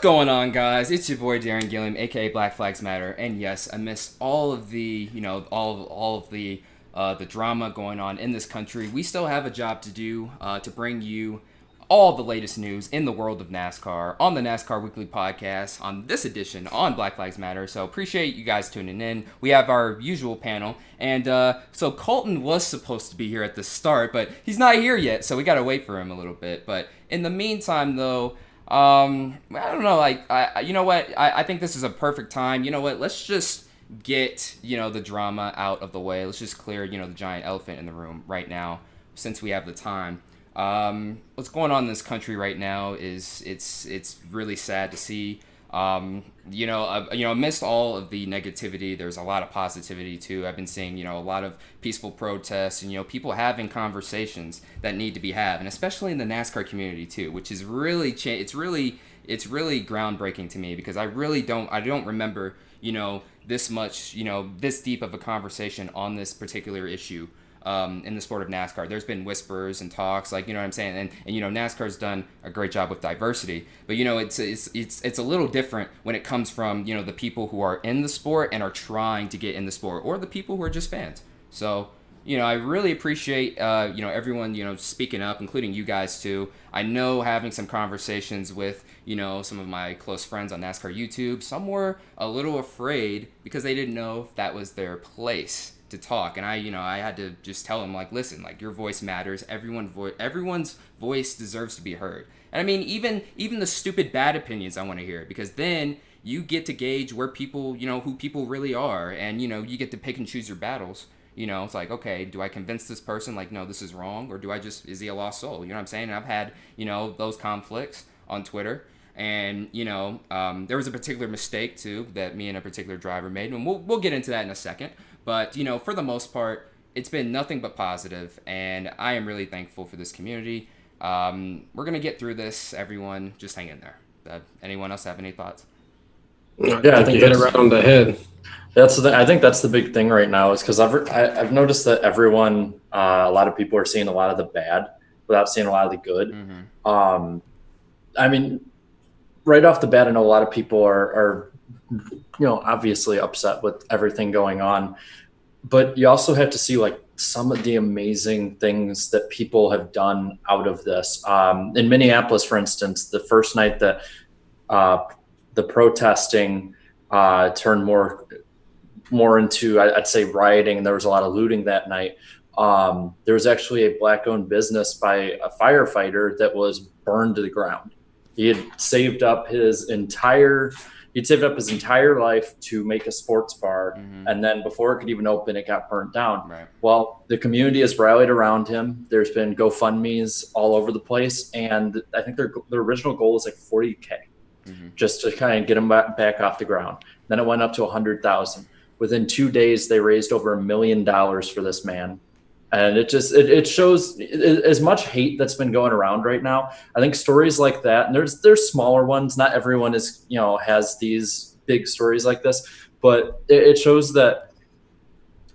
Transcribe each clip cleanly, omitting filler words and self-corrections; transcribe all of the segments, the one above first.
going on, guys? It's your boy Darren Gilliam, aka Black Flags Matter, and yes, amidst all of the, all of the drama going on in this country, we still have a job to do to bring you all the latest news in the world of NASCAR on the NASCAR Weekly Podcast on this edition on Black Flags Matter. So appreciate you guys tuning in. We have our usual panel, and so Colton was supposed to be here at the start, but he's not here yet, so we gotta wait for him a little bit. But in the meantime, though, I don't know, you know what? I think this is a perfect time. You know what? Let's just get, the drama out of the way. Let's just clear, the giant elephant in the room right now, since we have the time. What's going on in this country right now is it's really sad to see. Amidst all of the negativity, there's a lot of positivity too. I've been seeing, a lot of peaceful protests and, people having conversations that need to be had, and especially in the NASCAR community too, which is really, it's really groundbreaking to me, because I don't remember, this much, this deep of a conversation on this particular issue. In the sport of NASCAR, there's been whispers and talks, what I'm saying, and NASCAR's done a great job with diversity, but it's a little different when it comes from the people who are in the sport and are trying to get in the sport, or the people who are just fans. So I really appreciate everyone speaking up, including you guys too. I know having some conversations with some of my close friends on NASCAR YouTube, some were a little afraid because they didn't know if that was their place to talk, and I had to just tell them, listen, your voice matters. Everyone's voice deserves to be heard. And I mean, even the stupid bad opinions, I want to hear, because then you get to gauge where people, who people really are, and you get to pick and choose your battles. It's like, okay, do I convince this person no, this is wrong, or is he a lost soul? You know what I'm saying? And I've had those conflicts on Twitter. And there was a particular mistake too that me and a particular driver made, and we'll get into that in a second. But for the most part, it's been nothing but positive, and I am really thankful for this community. We're gonna get through this. Everyone, just hang in there. Anyone else have any thoughts? Yeah, I think you hit it right on the head. I think that's the big thing right now, is because I've noticed that everyone, a lot of people are seeing a lot of the bad without seeing a lot of the good. Mm-hmm. I mean, right off the bat, I know a lot of people are obviously upset with everything going on, but you also have to see some of the amazing things that people have done out of this. In Minneapolis, for instance, the first night that the protesting turned more into, I'd say, rioting, and there was a lot of looting that night. There was actually a Black-owned business by a firefighter that was burned to the ground. He had saved up his entire life to make a sports bar. Mm-hmm. And then before it could even open, it got burnt down. Right. Well, the community has rallied around him. There's been GoFundMes all over the place. And I think their original goal was $40K, mm-hmm. just to kind of get him back off the ground. Then it went up to 100,000. Within 2 days, they raised over $1 million for this man. And it shows as much hate that's been going around right now. I think stories like that, and there's smaller ones. Not everyone has these big stories like this, but it shows that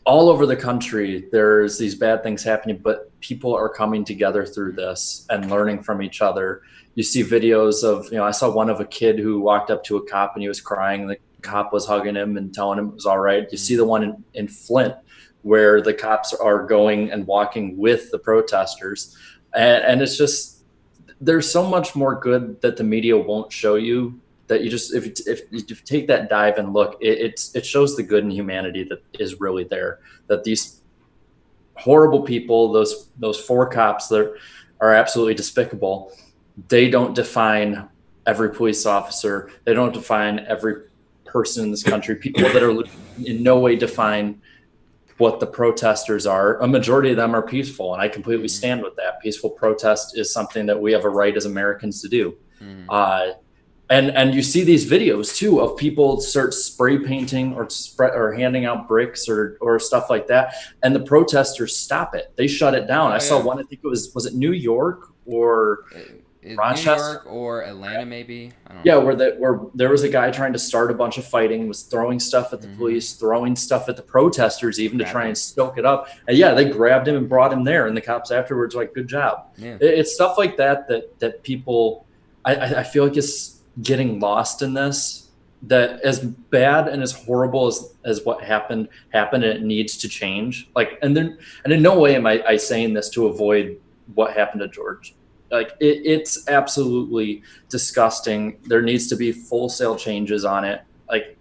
all over the country there's these bad things happening, but people are coming together through this and learning from each other. You see videos of, I saw one of a kid who walked up to a cop and he was crying. The cop was hugging him and telling him it was all right. You see the one in Flint, where the cops are going and walking with the protesters. And it's just, there's so much more good that the media won't show you, that you just, if you take that dive and look, it shows the good in humanity that is really there, that these horrible people, those four cops that are absolutely despicable, they don't define every police officer. They don't define every person in this country. People that are in no way define what the protesters are. A majority of them are peaceful, and I completely stand with that. Peaceful protest is something that we have a right as Americans to do. And you see these videos too of people start spray painting or handing out bricks or stuff like that, and the protesters stop it. They shut it down. I saw one. I think it was it New York or Rochester? New York or Atlanta, maybe. I don't know. Where there was a guy trying to start a bunch of fighting, was throwing stuff at the police, throwing stuff at the protesters, even to try and stoke it up. And they grabbed him and brought him there, and the cops afterwards were like, "Good job." Yeah. It's stuff like that people. I feel like it's getting lost in this, that as bad and as horrible as what happened, and it needs to change. Like, and in no way am I saying this to avoid what happened to George. Like, it's absolutely disgusting. There needs to be wholesale changes on it. Like,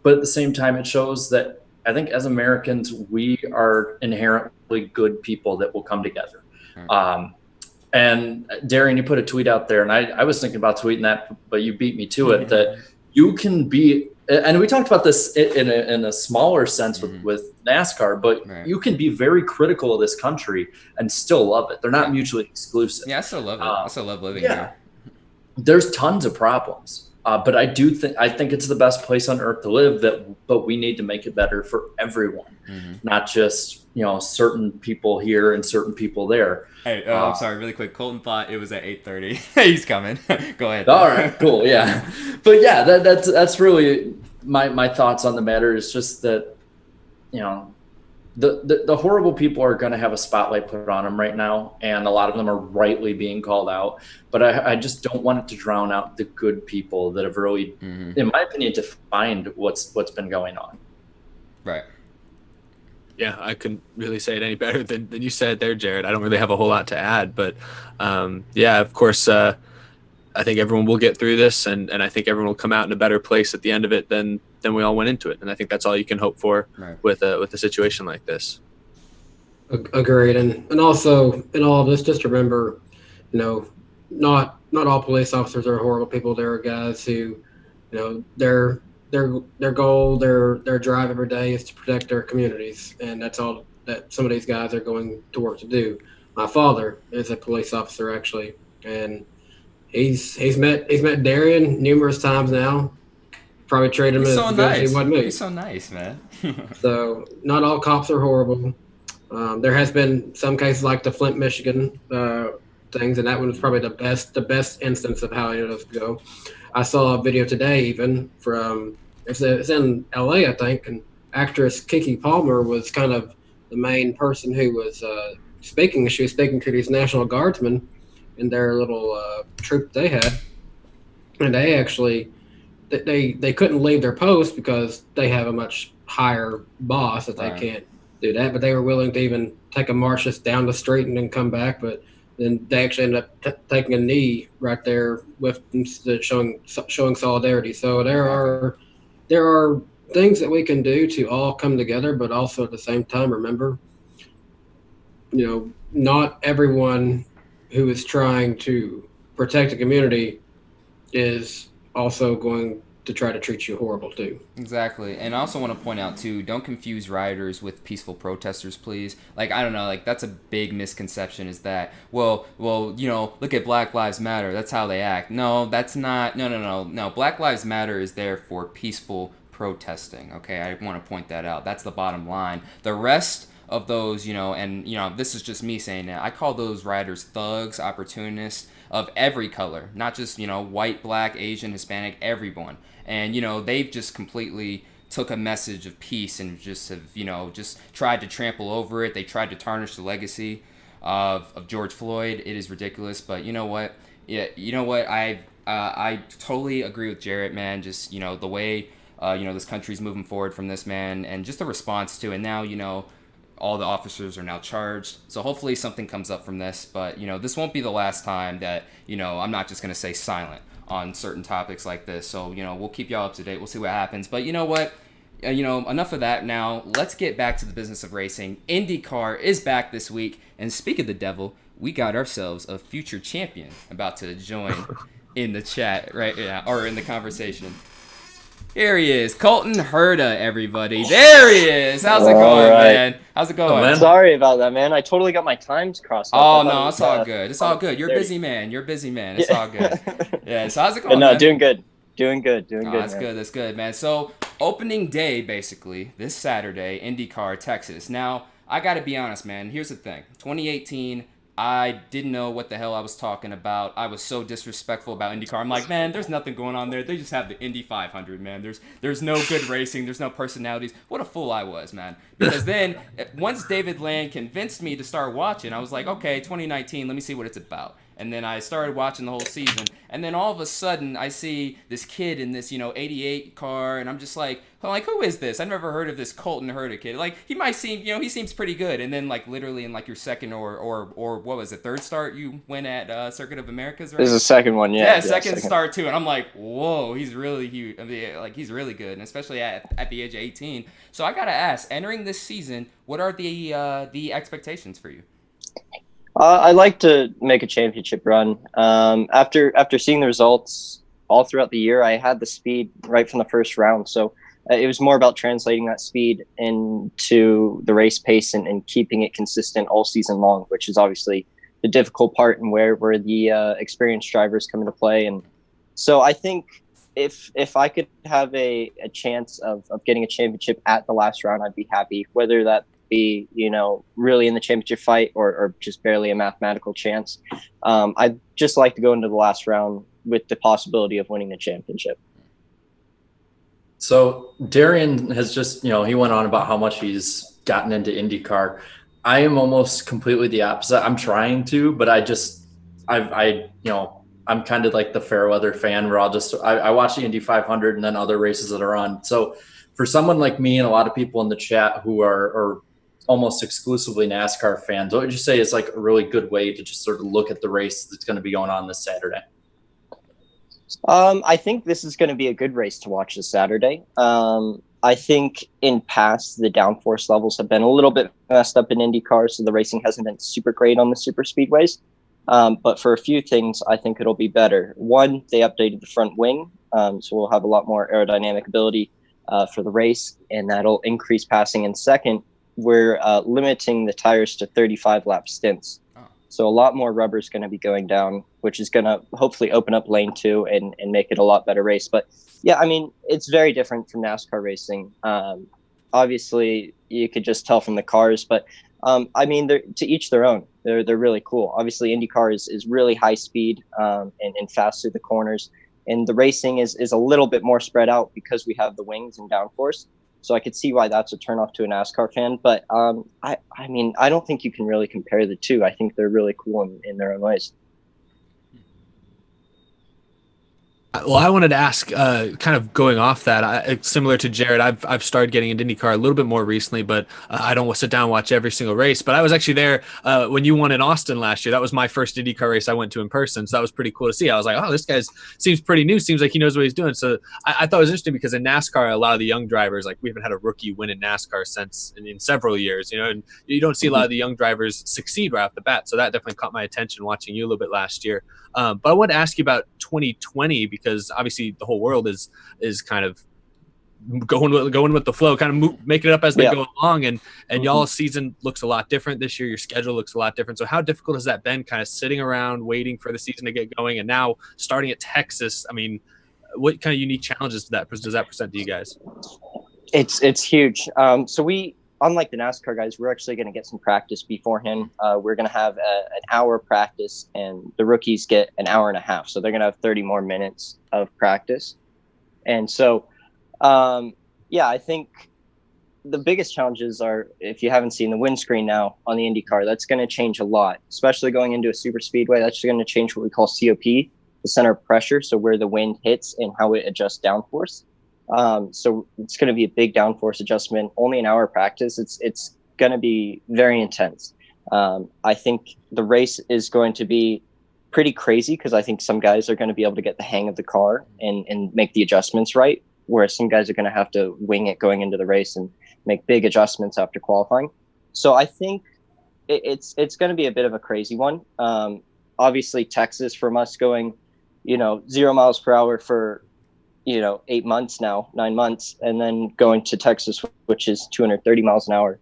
but at the same time, it shows that I think as Americans, we are inherently good people that will come together. And Darian, you put a tweet out there, and I was thinking about tweeting that, but you beat me to it, that you can be, and we talked about this in a smaller sense with NASCAR, but you can be very critical of this country and still love it. They're not mutually exclusive. Yeah, I still love it. I still love living here. There's tons of problems, but I think it's the best place on earth to live. But we need to make it better for everyone, not just certain people here and certain people there. Hey, I'm sorry, really quick. Colton thought it was at 8:30. He's coming. Go ahead. All right, cool, yeah. But yeah, that's really my thoughts on the matter. Is just that the horrible people are going to have a spotlight put on them right now, and a lot of them are rightly being called out. But I just don't want it to drown out the good people that have really, in my opinion, defined what's been going on. Right. Yeah, I couldn't really say it any better than you said there, Jared. I don't really have a whole lot to add, but yeah, of course, I think everyone will get through this, and I think everyone will come out in a better place at the end of it than we all went into it. And I think that's all you can hope for with a situation like this. Agreed. And also in all of this, just remember, not all police officers are horrible people. There are guys who, their goal, their drive every day is to protect their communities, and that's all that some of these guys are going to work to do. My father is a police officer, actually, and he's met Darian numerous times now. Probably treated him as good as he would me. He's so nice, man. So not all cops are horrible. There has been some cases like the Flint, Michigan things, and that one was probably the best instance of how it does go. I saw a video today even from it's in LA, I think, and actress Keke Palmer was kind of the main person who was speaking. She was speaking to these National Guardsmen in their little troop they had, and they actually they couldn't leave their post because they have a much higher boss that they can't do that. But they were willing to even take a march just down the street and then come back. But then they actually ended up taking a knee right there with showing solidarity. So there are things that we can do to all come together, but also at the same time, remember, not everyone who is trying to protect the community is also going to try to treat you horrible too. Exactly. And I also want to point out too, don't confuse rioters with peaceful protesters, please. Like, I don't know, like that's a big misconception, is that, well, look at Black Lives Matter, that's how they act. No, that's not. No. Black Lives Matter is there for peaceful protesting. Okay, I want to point that out. That's the bottom line. The rest of those, this is just me saying that, I call those rioters thugs, opportunists of every color, not just, white, black, Asian, Hispanic, everyone. And, they've just completely took a message of peace and just have, just tried to trample over it. They tried to tarnish the legacy of George Floyd. It is ridiculous. But you know what? Yeah, I totally agree with Jarrett, man. Just, the way, this country's moving forward from this, man, and just the response to it. And now, all the officers are now charged. So hopefully something comes up from this. But, this won't be the last time that, I'm not just going to stay silent on certain topics like this. So, we'll keep y'all up to date. We'll see what happens. But you know what? Enough of that now. Let's get back to the business of racing. IndyCar is back this week. And speak of the devil, we got ourselves a future champion about to join in the chat right now, or in the conversation. Here he is, Colton Herta, everybody. There he is. How's it going, man? How's it going? Man? Sorry about that, man. I totally got my times crossed up. Oh, no, it's all good. It's all good. You're a busy man. It's all good. Yeah, so how's it going, man? Doing good. Good. That's good, man. So, opening day, basically, this Saturday, IndyCar, Texas. Now, I got to be honest, man. Here's the thing. 2018, I didn't know what the hell I was talking about. I was so disrespectful about IndyCar. I'm like, man, there's nothing going on there. They just have the Indy 500, man. There's no good racing. There's no personalities. What a fool I was, man. Because then, once David Land convinced me to start watching, I was like, okay, 2019, let me see what it's about. And then I started watching the whole season. And then all of a sudden, I see this kid in this, 88 car. And I'm just like, who is this? I've never heard of this Colton Herta kid. Like, he might seem, he seems pretty good. And then, like, literally in, like, your second or what was it, third start you went at Circuit of Americas, right? This is the second one, yeah. Yeah, second start, too. And I'm like, whoa, he's really huge. I mean, like, he's really good, and especially at the age of 18. So I got to ask, entering this season, what are the expectations for you? I'd like to make a championship run. After seeing the results all throughout the year, I had the speed right from the first round. So it was more about translating that speed into the race pace and keeping it consistent all season long, which is obviously the difficult part and where the experienced drivers come into play. And so I think if I could have a chance of getting a championship at the last round, I'd be happy, whether that be, really in the championship fight or just barely a mathematical chance. I'd just like to go into the last round with the possibility of winning the championship. So Darian has just, he went on about how much he's gotten into IndyCar. I am almost completely the opposite. I'm trying to, but I'm kind of like the fair weather fan where I watch the Indy 500 and then other races that are on. So for someone like me and a lot of people in the chat who are almost exclusively NASCAR fans, what would you say is like a really good way to just sort of look at the race that's going to be going on this Saturday? I think this is going to be a good race to watch this Saturday. I think in past, the downforce levels have been a little bit messed up in IndyCar, so the racing hasn't been super great on the super speedways. But for a few things, I think it'll be better. One, they updated the front wing, so we'll have a lot more aerodynamic ability for the race, and that'll increase passing. And second, we're limiting the tires to 35-lap stints. So a lot more rubber is going to be going down, which is going to hopefully open up lane 2 and make it a lot better race. But yeah, I mean, it's very different from NASCAR racing. Obviously, you could just tell from the cars, but I mean, they're to each their own. They're really cool. Obviously, IndyCar is really high speed and fast through the corners, and the racing is a little bit more spread out because we have the wings and downforce. So I could see why that's a turnoff to a NASCAR fan. But I mean, I don't think you can really compare the two. I think they're really cool in their own ways. Well, I wanted to ask, kind of going off that, similar to Jared, I've started getting into IndyCar a little bit more recently, but I don't sit down and watch every single race. But I was actually there when you won in Austin last year. That was my first IndyCar race I went to in person, so that was pretty cool to see. I was like, oh, this guy seems pretty new. Seems like he knows what he's doing. So I thought it was interesting because in NASCAR, a lot of the young drivers, like we haven't had a rookie win in NASCAR since in several years, and you don't see a lot of the young drivers succeed right off the bat. So that definitely caught my attention watching you a little bit last year. But I wanted to ask you about 2020 because obviously the whole world is kind of going with the flow, kind of making it up as they go along, and y'all's season looks a lot different this year. Your schedule looks a lot different. So how difficult has that been, kind of sitting around waiting for the season to get going, and now starting at Texas? I mean, what kind of unique challenges does that present to you guys? It's huge. So we, unlike the NASCAR guys, we're actually going to get some practice beforehand. We're going to have an hour practice, and the rookies get an hour and a half. So they're going to have 30 more minutes of practice. And so, I think the biggest challenges are, if you haven't seen the windscreen now on the IndyCar, that's going to change a lot, especially going into a super speedway. That's going to change what we call COP, the center of pressure. So where the wind hits and how it adjusts downforce. So it's going to be a big downforce adjustment, only an hour practice. It's going to be very intense. I think the race is going to be pretty crazy because I think some guys are going to be able to get the hang of the car and make the adjustments right, whereas some guys are going to have to wing it going into the race and make big adjustments after qualifying. So I think it's going to be a bit of a crazy one. Obviously Texas, from us going, 0 miles per hour for 8 months now, 9 months, and then going to Texas, which is 230 miles an hour,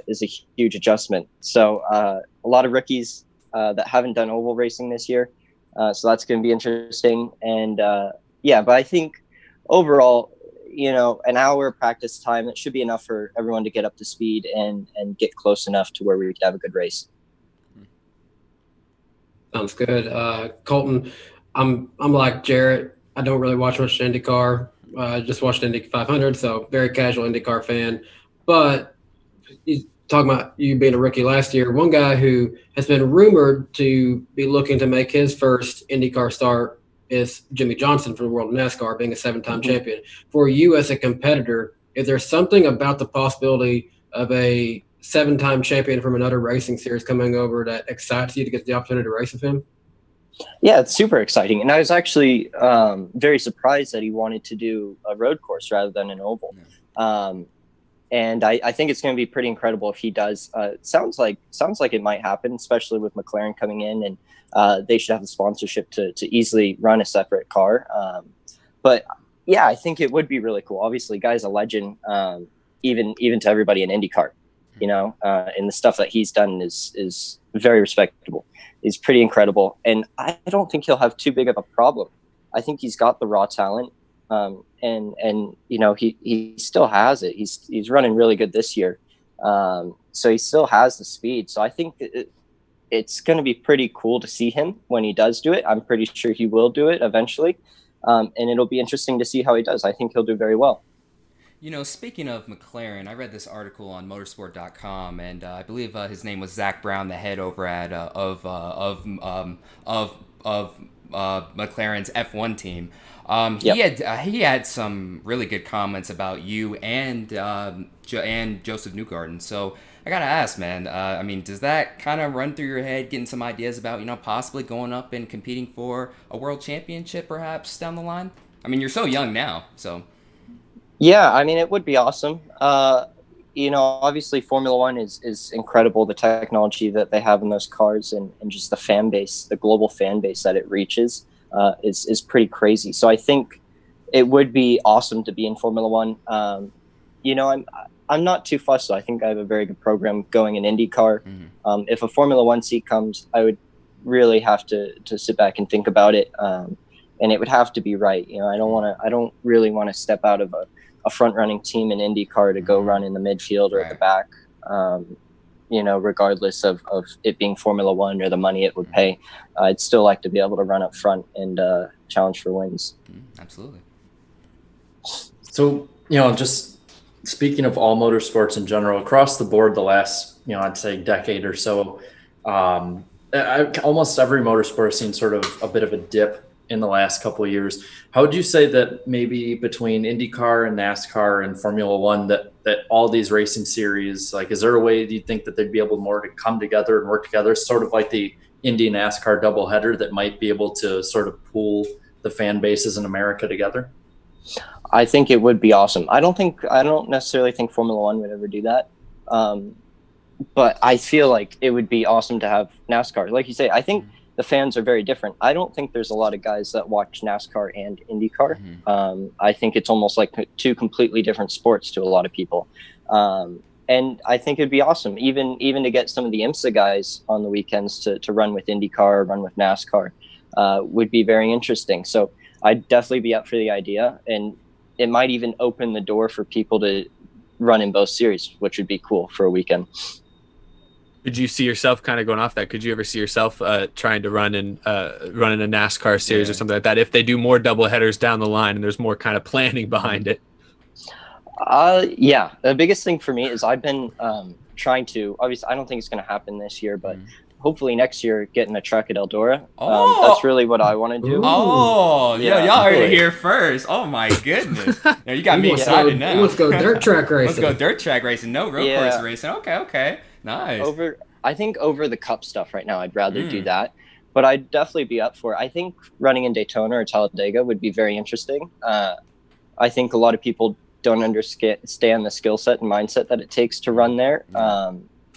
is a huge adjustment. So a lot of rookies that haven't done oval racing this year. So that's going to be interesting. And but I think overall, an hour practice time, it should be enough for everyone to get up to speed and get close enough to where we could have a good race. Sounds good. Colton, I'm like Jarrett. I don't really watch much IndyCar. I just watched Indy 500, so very casual IndyCar fan. But talking about you being a rookie last year, one guy who has been rumored to be looking to make his first IndyCar start is Jimmy Johnson for the world of NASCAR, being a 7-time champion. For you as a competitor, is there something about the possibility of a 7-time champion from another racing series coming over that excites you to get the opportunity to race with him? Yeah, it's super exciting. And I was actually very surprised that he wanted to do a road course rather than an oval. And I think it's going to be pretty incredible if he does. Sounds like it might happen, especially with McLaren coming in, and they should have the sponsorship to easily run a separate car. But yeah, I think it would be really cool. Obviously, guy's a legend, even to everybody in IndyCar, and the stuff that he's done is very respectable. He's pretty incredible, and I don't think he'll have too big of a problem. I think he's got the raw talent. And he still has it. He's running really good this year. So he still has the speed. So I think it's going to be pretty cool to see him when he does do it. I'm pretty sure he will do it eventually. And it'll be interesting to see how he does. I think he'll do very well. Speaking of McLaren, I read this article on motorsport.com, and I believe his name was Zach Brown, the head over at of McLaren's F1 team. He had some really good comments about you and Joseph Newgarden. So I gotta ask, man. Does that kind of run through your head, getting some ideas about possibly going up and competing for a world championship, perhaps down the line? You're so young now, so. Yeah, it would be awesome. Obviously Formula One is incredible. The technology that they have in those cars and just the fan base, the global fan base that it reaches is pretty crazy. So I think it would be awesome to be in Formula One. I'm not too fussed, though. I think I have a very good program going in IndyCar. Mm-hmm. If a Formula One seat comes, I would really have to sit back and think about it. And it would have to be right. I don't really want to step out of a front running team in IndyCar to go run in the midfield or at the back, regardless of it being Formula One or the money it would pay. I'd still like to be able to run up front and challenge for wins. Absolutely. So, just speaking of all motorsports in general, across the board, the last, I'd say decade or so, almost every motorsport has seen sort of a bit of a dip in the last couple of years. How would you say that maybe between IndyCar and NASCAR and Formula One, that all these racing series, is there a way do you think that they'd be able more to come together and work together, sort of like the Indy NASCAR doubleheader that might be able to sort of pool the fan bases in America together? I think it would be awesome. I don't necessarily think Formula One would ever do that. But I feel like it would be awesome to have NASCAR. Like you say, I think the fans are very different. I don't think there's a lot of guys that watch NASCAR and IndyCar. Mm-hmm. I think it's almost like two completely different sports to a lot of people. And I think it'd be awesome, even to get some of the IMSA guys on the weekends to run with IndyCar, run with NASCAR, would be very interesting. So I'd definitely be up for the idea, and it might even open the door for people to run in both series, which would be cool for a weekend. Could you see yourself kind of going off that? Could you ever see yourself trying to run in a NASCAR series or something like that, if they do more double headers down the line and there's more kind of planning behind it? Yeah, the biggest thing for me is I've been trying to, obviously I don't think it's going to happen this year, but hopefully next year getting a truck at Eldora. That's really what I want to do. Oh, yeah, y'all heard it here first. Oh my goodness. Now you got me excited now. Let's go dirt track racing. Let's go dirt track racing. No road course racing. Okay. Nice. I think over the Cup stuff right now, I'd rather do that, but I'd definitely be up for it. I think running in Daytona or Talladega would be very interesting. I think a lot of people don't understand the skill set and mindset that it takes to run there.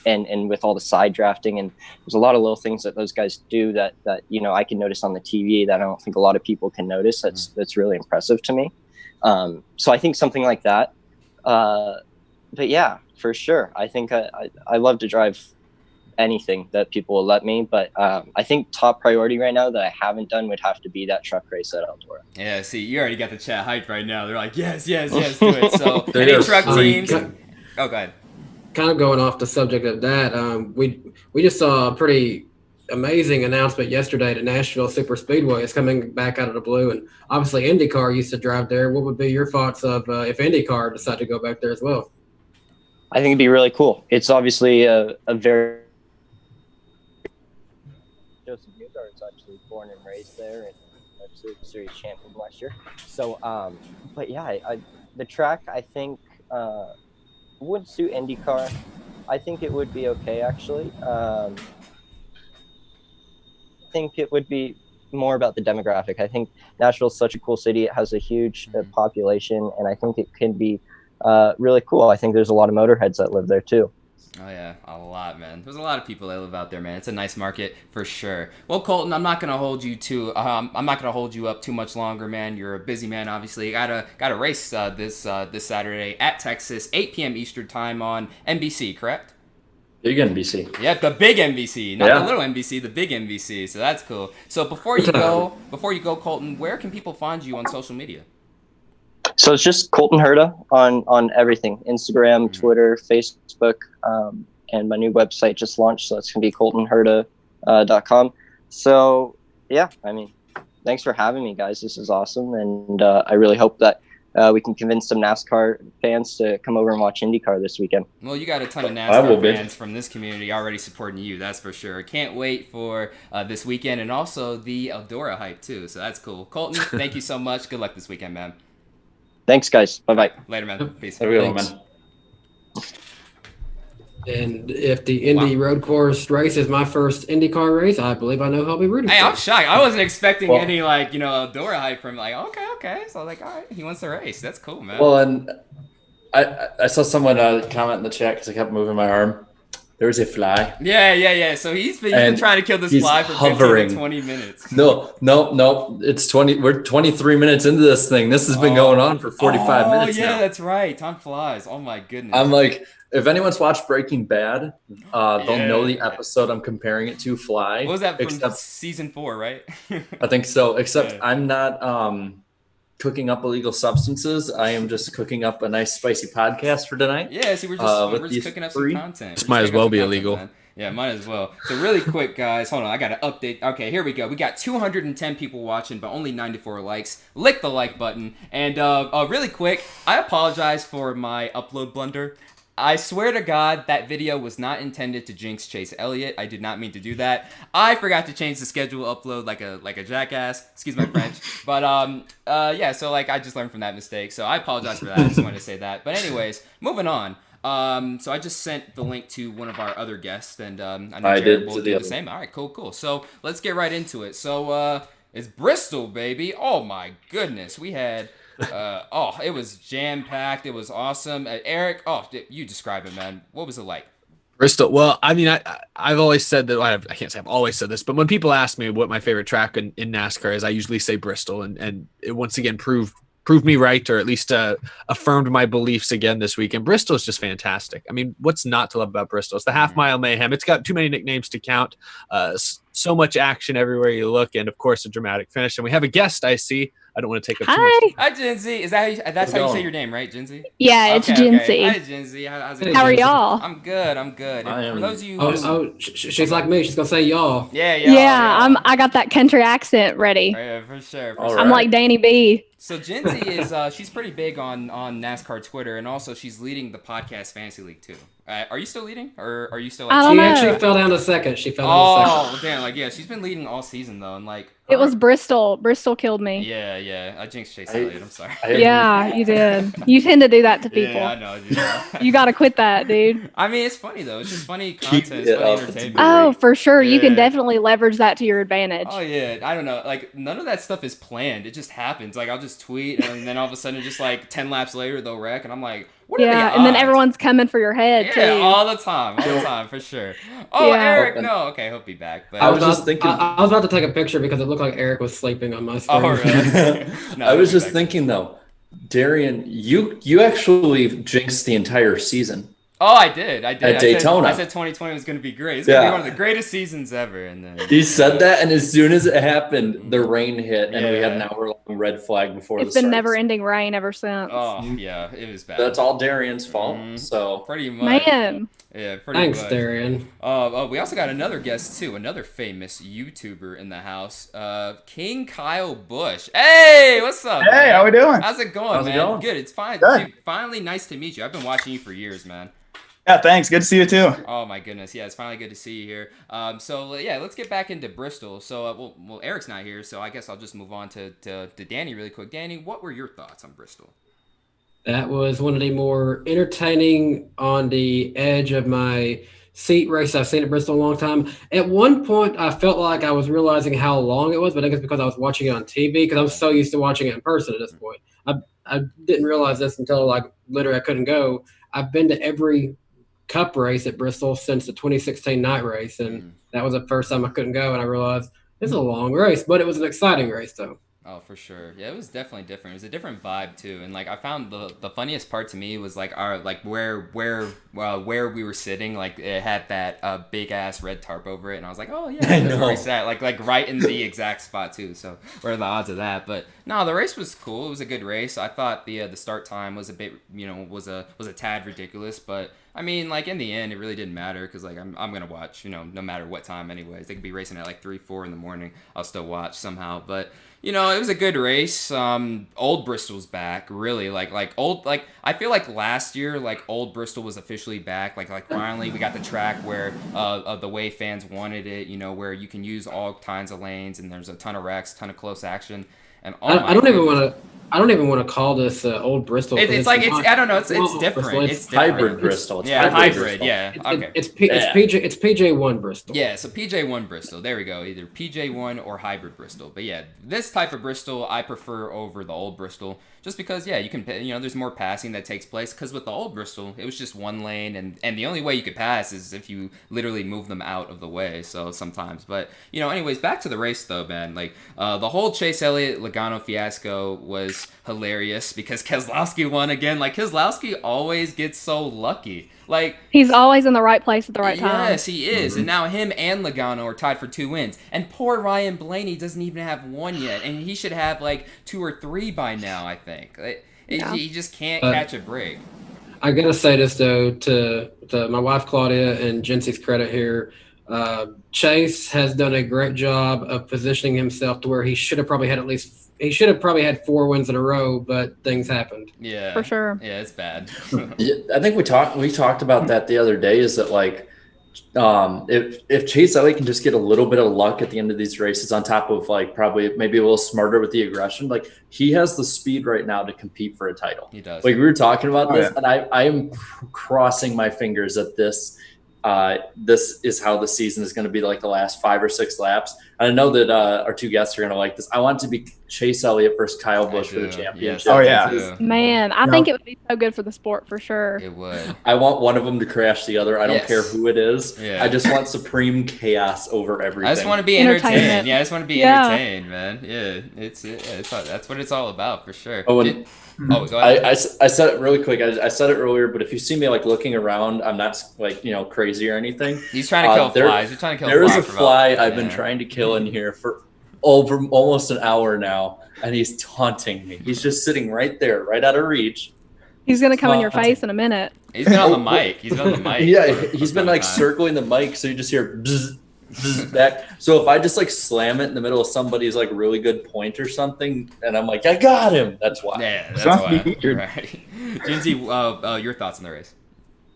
And with all the side drafting, and there's a lot of little things that those guys do that I can notice on the TV that I don't think a lot of people can notice. That's really impressive to me. So I think something like that. But yeah, for sure. I think I love to drive anything that people will let me, but I think top priority right now that I haven't done would have to be that truck race at Eldora. Yeah, see, you already got the chat hyped right now. They're like, yes, do it. So any truck teams? Go ahead. Kind of going off the subject of that, we just saw a pretty amazing announcement yesterday that Nashville Super Speedway is coming back out of the blue, and obviously IndyCar used to drive there. What would be your thoughts of if IndyCar decide to go back there as well? I think it'd be really cool. It's obviously a very Joseph Newgart's actually born and raised there and absolute series champion last year. So, but yeah, the track I think would suit IndyCar. I think it would be okay actually. I think it would be more about the demographic. I think Nashville's such a cool city. It has a huge population, and I think it can be really cool. I think there's a lot of motorheads that live there too. Oh yeah, a lot, man. There's a lot of people that live out there, man. It's a nice market for sure. Well, Colton, I'm not gonna hold you up too much longer, man. You're a busy man, obviously. You got a race this Saturday at Texas, 8 p.m. Eastern time on NBC, correct? Big NBC. Yep, the big NBC, not the little NBC, the big NBC. So that's cool. So before you go, Colton, where can people find you on social media? So it's just Colton Herta on everything: Instagram, Twitter, Facebook, and my new website just launched, so it's gonna be coltonherta.com. So yeah, I mean, thanks for having me, guys. This is awesome, and I really hope that we can convince some NASCAR fans to come over and watch IndyCar this weekend. Well, you got a ton of NASCAR fans from this community already supporting you, that's for sure. Can't wait for this weekend, and also the Eldora hype too, so that's cool. Colton, thank you so much. Good luck this weekend, man. Thanks, guys. Bye-bye. Later, man. Peace. Have a good one, man. And if the Indy Road Course race is my first IndyCar race, I believe I know who I'll be rooting for. Hey, I'm shocked. I wasn't expecting any, Eldora hype from, okay. So, all right, he wants to race. That's cool, man. Well, and I saw someone comment in the chat because I kept moving my arm. There was a fly. Yeah. So he's been trying to kill this fly for 15 to 20 minutes. No. It's 20. We're 23 minutes into this thing. This has been going on for 45 minutes now. Oh, yeah, that's right. Time flies. Oh, my goodness. I'm like, if anyone's watched Breaking Bad, they'll know the episode I'm comparing it to, Fly. What was that from season 4, right? I think so, except I'm not cooking up illegal substances. I am just cooking up a nice spicy podcast for tonight. Yeah, see, we're just cooking up some content. This might as well be illegal. Man. Yeah, might as well. So really quick, guys, hold on. I got to update. Okay, here we go. We got 210 people watching, but only 94 likes. Lick the like button. And really quick, I apologize for my upload blunder. I swear to God, that video was not intended to jinx Chase Elliott. I did not mean to do that. I forgot to change the schedule upload like a jackass. Excuse my French. But yeah, so I just learned from that mistake. So I apologize for that. I just wanted to say that. But anyways, moving on. So I just sent the link to one of our other guests, and I know Jared will do the same. All right, cool. So let's get right into it. So it's Bristol, baby. Oh my goodness, we had. It was jam-packed. It was awesome. Eric, you describe it, man. What was it like? Bristol. Well, I mean, I've always said that. I can't say I've always said this, but when people ask me what my favorite track in NASCAR is, I usually say Bristol, and it once again proved me right, or at least affirmed my beliefs again this week. And Bristol is just fantastic. I mean, what's not to love about Bristol? It's the half-mile mayhem. It's got too many nicknames to count. So much action everywhere you look, and of course a dramatic finish. And we have a guest. I see. I don't want to take up too much. Hi, Jinsey. That's how you say your name, right, Jinsey? Yeah, it's Jinsey. Hi, Jinsey. How's it going? How are y'all? I'm good. For those of you she's like me. She's gonna say y'all. Yeah. I got that country accent ready. Yeah, for sure. I'm like Danny B. So Jinsey is she's pretty big on NASCAR Twitter, and also she's leading the podcast Fantasy League too. Are you still leading, or are you still? I don't know. She actually fell down to second. She fell down to second. Oh damn! She's been leading all season though, and it was Bristol. Bristol killed me. Yeah. I jinxed Chase Elliott. I'm sorry. Yeah, you did. You tend to do that to people. Yeah, I know. Dude. You gotta quit that, dude. I mean, it's funny though. It's just funny content. It's funny entertainment. Oh, for sure. Yeah. You can definitely leverage that to your advantage. Oh yeah. I don't know. None of that stuff is planned. It just happens. I'll just tweet, and then all of a sudden, just 10 laps later, they'll wreck, and I'm like, what are the odds? And then everyone's coming for your head too. Yeah, all the time, for sure. Oh, yeah. Eric, no, okay, he'll be back. But I was just thinking. I was about to take a picture because it looked like Eric was sleeping on my screen. Oh, really? No, I was just thinking though, Darian, you actually jinxed the entire season. Oh, I did. At Daytona. I said 2020 was going to be great. It's going to be one of the greatest seasons ever. And then he said that, and as soon as it happened, the rain hit, and we had an hour-long red flag before it's been never-ending rain ever since. Oh, yeah, it was bad. That's all Darian's fault. So pretty much. Man. Yeah, pretty Thanks, much. Darian. We also got another guest too, another famous YouTuber in the house, King Kyle Busch. Hey, what's up? Hey, man? how we doing? How's it going, man? Good. It's fine. Good. Dude, finally, nice to meet you. I've been watching you for years, man. Yeah, thanks. Good to see you too. Oh my goodness, yeah, it's finally good to see you here. So yeah, let's get back into Bristol. So well, Eric's not here, so I guess I'll just move on to Danny really quick. Danny, what were your thoughts on Bristol? That was one of the more entertaining, on the edge of my seat race I've seen at Bristol in a long time. At one point, I felt like I was realizing how long it was, but I think it's because I was watching it on TV, because I'm so used to watching it in person at this point. I didn't realize this until like literally I couldn't go. I've been to every Cup race at Bristol since the 2016 night race, and that was the first time I couldn't go, and I realized it's a long race, but it was an exciting race though. Oh, for sure. Yeah, it was definitely different. It was a different vibe too, and like I found the funniest part to me was like our like where we were sitting. Like it had that big ass red tarp over it, and I was like, oh yeah, that's where we sat. Like right in the exact spot too. So what are the odds of that? But no, the race was cool. It was a good race. I thought the start time was a bit was a tad ridiculous, but I mean, like in the end, it really didn't matter because like I'm gonna watch, no matter what time, anyways. They could be racing at like 3-4 in the morning. I'll still watch somehow. But it was a good race. Old Bristol's back, really. Like old, like I feel like last year, like old Bristol was officially back. Like finally we got the track where the way fans wanted it. Where you can use all kinds of lanes and there's a ton of wrecks, ton of close action. And I don't even want to call this old Bristol. It's like I don't know. It's different. It's different. Hybrid Bristol. It's hybrid. Yeah. Okay. It's PJ1 Bristol. Yeah. So PJ1 Bristol. There we go. Either PJ1 or hybrid Bristol. But yeah, this type of Bristol I prefer over the old Bristol, just because you can there's more passing that takes place. Because with the old Bristol, it was just one lane, and the only way you could pass is if you literally move them out of the way. So sometimes, but anyways, back to the race though, man. Like the whole Chase Elliott Logano fiasco was hilarious because Keselowski won again. Like Keselowski always gets so lucky. Like he's always in the right place at the right time. Yes, he is. Mm-hmm. And now him and Logano are tied for 2 wins. And poor Ryan Blaney doesn't even have one yet, and he should have like 2 or 3 by now, I think. He just can't catch a break. I gotta say this though, to my wife Claudia and Jinsey's credit here. Chase has done a great job of positioning himself to where he should have probably had 4 wins in a row, but things happened. Yeah, for sure. Yeah, it's bad. Yeah, I think we talked about that the other day. Is that like, if Chase Elliott can just get a little bit of luck at the end of these races, on top of like probably maybe a little smarter with the aggression, like he has the speed right now to compete for a title. He does. Like we were talking about this, and I am crossing my fingers that this is how the season is going to be, like the last 5 or 6 laps. I know that our 2 guests are going to like this. I want it to be Chase Elliott versus Kyle Busch for the championship. Yes, oh yeah, man, I think it would be so good for the sport for sure. It would. I want one of them to crash the other. I don't care who it is. Yeah. I just want supreme chaos over everything. I just want to be entertained. Yeah, I just want to be entertained, man. Yeah, that's what it's all about for sure. Go ahead. I said it really quick. I said it earlier, but if you see me like looking around, I'm not like crazy or anything. He's trying to kill flies. You're trying to kill. There is a fly I've been trying to kill in here for over almost an hour now, and he's taunting me. He's just sitting right there, right out of reach. He's gonna come in your face in a minute. He's been on the mic. He's been on the mic. Yeah, he's been like circling the mic, so you just hear bzz, bzz back. So if I just like slam it in the middle of somebody's like really good point or something, and I'm like, I got him. That's why. Yeah, that's why. Right. Jinsey, your thoughts on the race?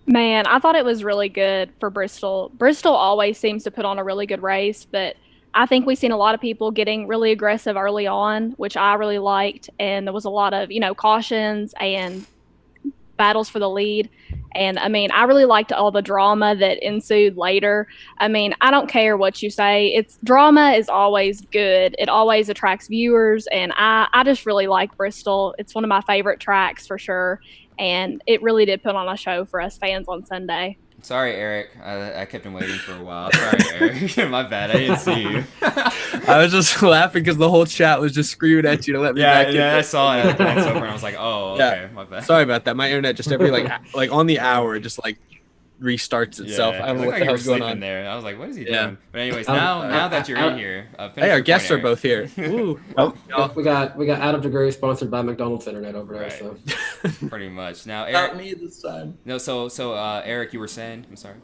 Man, I thought it was really good for Bristol. Bristol always seems to put on a really good race, but I think we've seen a lot of people getting really aggressive early on, which I really liked. And there was a lot of, cautions and battles for the lead. And I mean, I really liked all the drama that ensued later. I mean, I don't care what you say. Drama is always good. It always attracts viewers. And I just really like Bristol. It's one of my favorite tracks for sure. And it really did put on a show for us fans on Sunday. Sorry, Eric. I kept him waiting for a while. Sorry, Eric. My bad. I didn't see you. I was just laughing because the whole chat was just screaming at you to let me back in. Yeah, I saw it. I was like, oh, okay, my bad. Sorry about that. My internet just every like on the hour it just like restarts itself. I don't know what the hell's going on there. I was like, what is he doing? But anyways, now that you're in here, hey, our guests are both here. Ooh. We got Out of Degree sponsored by McDonald's Internet over there. Right. So pretty much. Now, Eric, not me this time. No, so Eric, you were saying, I'm sorry.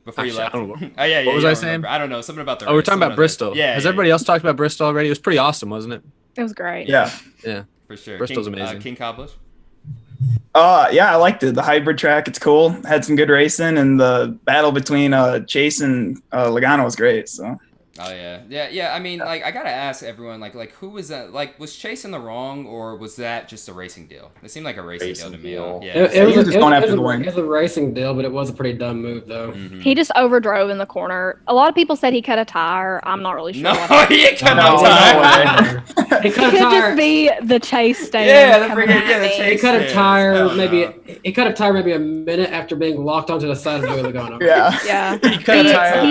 Before you left. I don't know. Oh yeah. What was I saying? I don't know. Something about the race. We're talking about Bristol. Yeah. Has everybody else talked about Bristol already? It was pretty awesome, wasn't it? It was great. Yeah. For sure. Bristol's amazing. King Kyle Busch? Yeah, I liked it. The hybrid track, it's cool. Had some good racing, and the battle between Chase and Logano was great. So. Oh yeah. I mean, like, I gotta ask everyone, like, who was that? Like, was Chase in the wrong, or was that just a racing deal? It seemed like a racing deal to me. Yeah, it was a racing deal, but it was a pretty dumb move, though. Mm-hmm. He just overdrove in the corner. A lot of people said he cut a tire. I'm not really sure. No, he cut no tire. He cut It a could tire. just be the Chase stand. Yeah, the Chase. He cut a tire. He cut a tire maybe a minute after being locked onto the side of Joey Logano. Yeah. He cut a tire.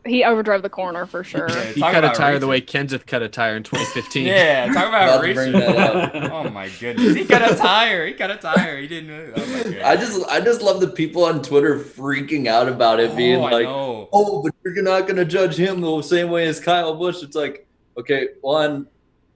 He overdrove the corner for sure. Yeah, he cut a tire the way Kenseth cut a tire in 2015. Yeah, talk about bring racing. that up. Oh my goodness, he cut a tire. He didn't know. Oh my goodness. I just love the people on Twitter freaking out about it, being like, "Oh, but you're not gonna judge him the same way as Kyle Busch." It's like, okay, one,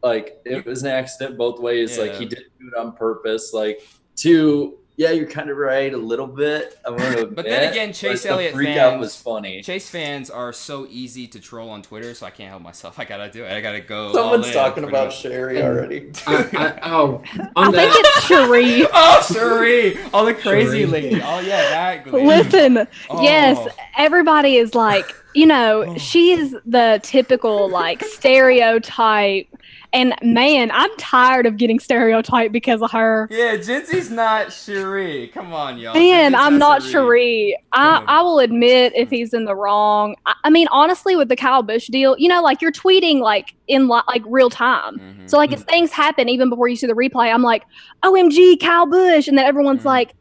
like, it was an accident both ways. Yeah. Like, he didn't do it on purpose. Like, two, yeah, you're kind of right a little bit. I'm gonna admit, But then again, Chase Elliott freak fans out was funny. Chase fans are so easy to troll on Twitter, so I can't help myself. I gotta do it. I gotta go. Someone's talking about Sherry already. I think it's Cherie. Oh, Cherie! Oh, the crazy lady. Oh yeah, that. Lady. Listen, Oh. yes, everybody is like, she is the typical like stereotype. And man, I'm tired of getting stereotyped because of her. Yeah, Jinsey's not Cherie. Come on, y'all. Man, I'm not Cherie. I will admit if he's in the wrong. I mean, honestly, with the Kyle Busch deal, like you're tweeting like in like real time. Mm-hmm. So like if things happen even before you see the replay, I'm like, OMG, Kyle Busch, and then everyone's like,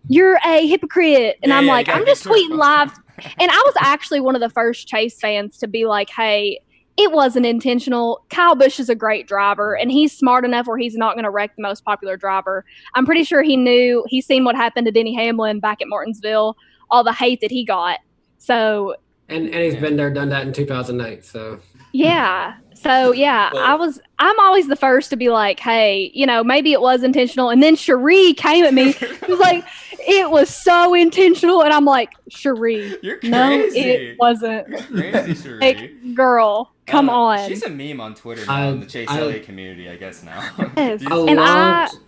you're a hypocrite, and I'm like, I'm just tweeting live. And I was actually one of the first Chase fans to be like, hey, it wasn't intentional. Kyle Busch is a great driver, and he's smart enough where he's not going to wreck the most popular driver. I'm pretty sure he's seen what happened to Denny Hamlin back at Martinsville, all the hate that he got. So, and he's been there, done that in 2008. So yeah. So yeah, I'm always the first to be like, hey, maybe it was intentional. And then Cherie came at me. She was like, it was so intentional. And I'm like, Cherie, you're crazy. No, it wasn't. You're crazy, Cherie. Like, girl, come on. She's a meme on Twitter now in the Chase Elliott community, I guess now. Yes.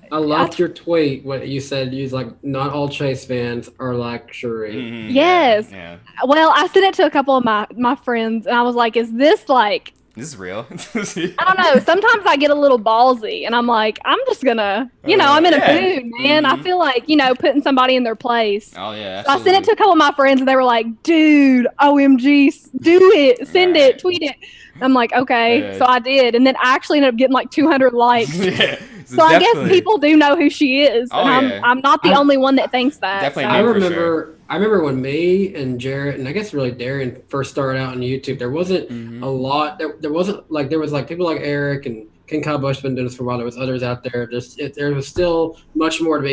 I loved your tweet. What you said, you was like, not all Chase fans are like Cherie. Mm-hmm. Yes. Yeah. Well, I sent it to a couple of my friends, and I was like, is this like... This is real. I don't know. Sometimes I get a little ballsy, and I'm like, I'm just gonna, I'm in a mood, man. I feel like, putting somebody in their place. Oh, yeah, so I sent it to a couple of my friends, and they were like, dude, OMG, do it. Send it. Tweet it. I'm like, okay. So I did. And then I actually ended up getting like 200 likes. Yeah. So I guess people do know who she is. Oh, and I'm not the only one that thinks that. Definitely. So. I remember when me and Jarrett, and I guess really Darian, first started out on YouTube, there wasn't a lot. There wasn't like, there was like people like Eric and Ken Kyle Busch been doing this for a while. There was others out there. There was still much more to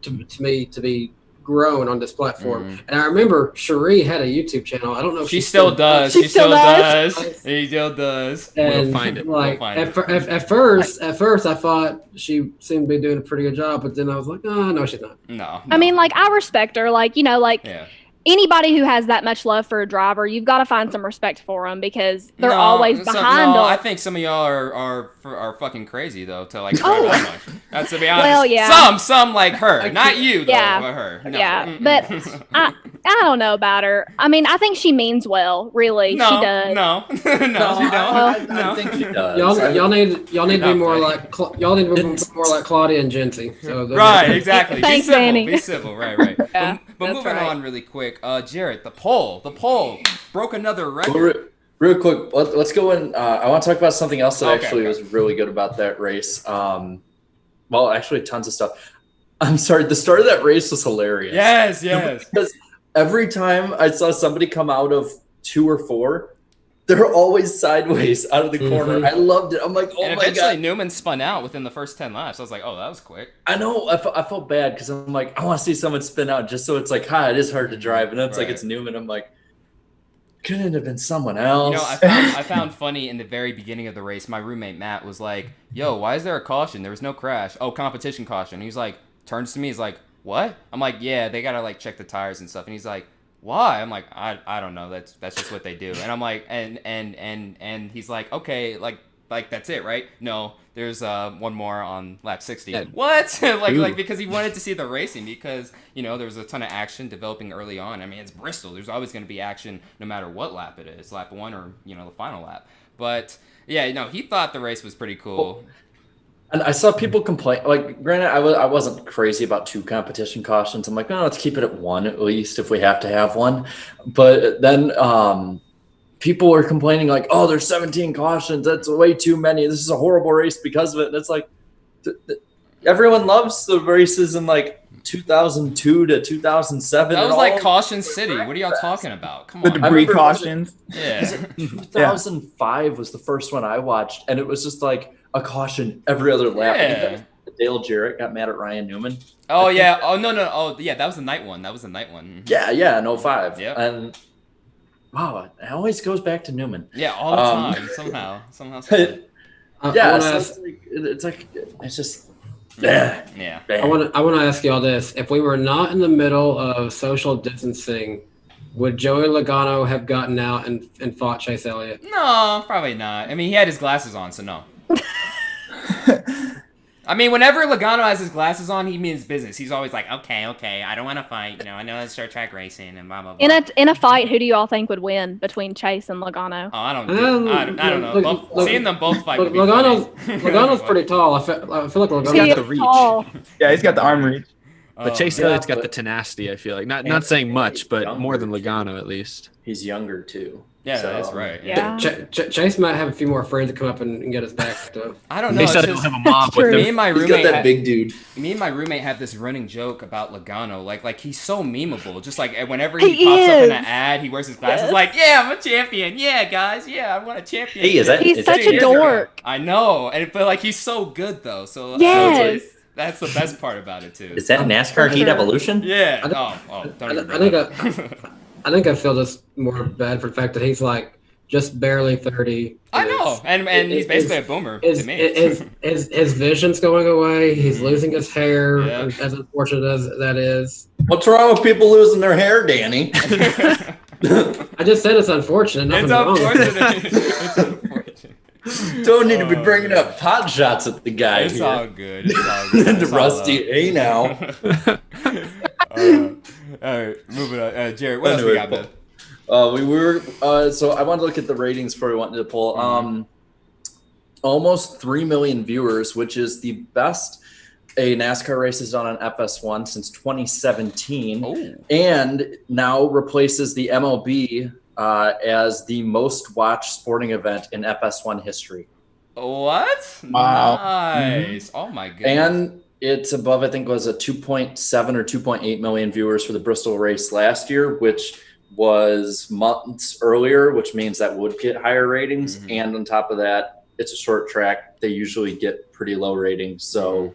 be grown on this platform. And I remember Cherie had a YouTube channel. I don't know if she still does. She still does. She still does. And we'll find it. Like at first I thought she seemed to be doing a pretty good job, but then I was like, oh no, she's not. No. I mean, like, I respect her. Like, anybody who has that much love for a driver, you've got to find some respect for them because they're always behind them. I think some of y'all are fucking crazy though to like drive that much. That's to be honest. Well, yeah. Some like her, not you though, but her. No. Yeah, but I don't know about her. I mean, I think she means well. Really, no, she does. No, she don't. I think she does. Y'all need to be more like Claudia and Jinsey. So right, exactly. Thanks, be civil. Danny. Be civil. Right. Yeah, but moving on really quick. Jarrett, the poll broke another record. Real quick, let's go in. I want to talk about something else that was really good about that race. Well, actually, tons of stuff. I'm sorry, the start of that race was hilarious. Yes. Because every time I saw somebody come out of 2 or 4, they're always sideways out of the corner. I loved it. I'm like, oh my god. Eventually, Newman spun out within the first 10 laps. I was like, oh, that was quick. I know. I felt bad because I'm like, I want to see someone spin out just so it's like, it is hard to drive. And then it's like, it's Newman. I'm like, couldn't have been someone else. I found funny in the very beginning of the race, my roommate Matt was like, yo, why is there a caution? There was no crash. Oh, competition caution. He was like, turns to me, he's like, what? I'm like, yeah, they gotta like check the tires and stuff. And he's like, why? I'm like, I don't know. That's just what they do. And I'm like, and he's like, okay, like, like that's it, right? No, there's one more on lap 60. Yeah. What? like because he wanted to see the racing because there was a ton of action developing early on. I mean, it's Bristol. There's always going to be action no matter what lap it is, lap 1 or the final lap. But yeah, he thought the race was pretty cool. And I saw people complain. Like, granted, I wasn't crazy about 2 competition cautions. I'm like, no, let's keep it at 1 at least if we have to have one. But then people were complaining like, oh, there's 17 cautions. That's way too many. This is a horrible race because of it. And it's like, everyone loves the races in like 2002 to 2007. That was like Caution City. What are y'all talking about? Come The on. debris cautions. Yeah. 2005 was the first one I watched, and it was just like a caution every other lap. Yeah. Dale Jarrett got mad at Ryan Newman. Oh yeah. Oh no. Oh yeah. That was the night one. Mhm. Yeah, in 05. Yep. And wow, it always goes back to Newman. Yeah, all the time. Somehow. It's just. Yeah. I want to ask y'all this: if we were not in the middle of social distancing, would Joey Logano have gotten out and fought Chase Elliott? No, probably not. I mean, he had his glasses on, so no. I mean, whenever Logano has his glasses on, he means business. He's always like, okay, I don't want to fight. I know it's short track racing and blah, blah, blah. In a fight, who do you all think would win between Chase and Logano? Oh, I don't know. Seeing them both fight would be Logano's pretty tall. I feel like Logano's got the reach. Tall. Yeah, he's got the arm reach. But Chase Elliott's got the tenacity, I feel like. Not saying much, but more than Logano at least. He's younger too. Yeah, that's right. Yeah. Chase might have a few more friends to come up and get us back. I don't know. They said he'll have a mob with Me him. and my He's roommate. got that big dude. Me and my roommate have this running joke about Logano. Like he's so memeable. Just like whenever he pops up in an ad, he wears his glasses. Yes. Like, yeah, I'm a champion. Yeah, guys. Yeah, I won a champion. Hey, He's such a dork. I know, but like he's so good though. So Yes. that's the best part about it too. Is that NASCAR Heat Evolution? Yeah. I think I feel just more bad for the fact that he's like just barely 30. I know, and he's basically a boomer to me. His vision's going away. He's losing his hair, Yeah. as unfortunate as that is. What's wrong with people losing their hair, Danny? I just said it's unfortunate. It's nothing wrong with it. unfortunate. It's unfortunate. Don't need to be bringing up pot shots at the guy It's here. all good. It's all good. The It's all rusty, hey now. all right, moving on. Jared, what else we got, man? So I wanted to look at the ratings before we went into the poll. Almost 3 million viewers, which is the best a NASCAR race has done on FS1 since 2017, and now replaces the MLB as the most watched sporting event in FS1 history. What? Wow. Nice. Oh my goodness. And it's above, I think, was a 2.7 or 2.8 million viewers for the Bristol race last year, which was months earlier, which means that would get higher ratings. And on top of that, it's a short track. They usually get pretty low ratings. So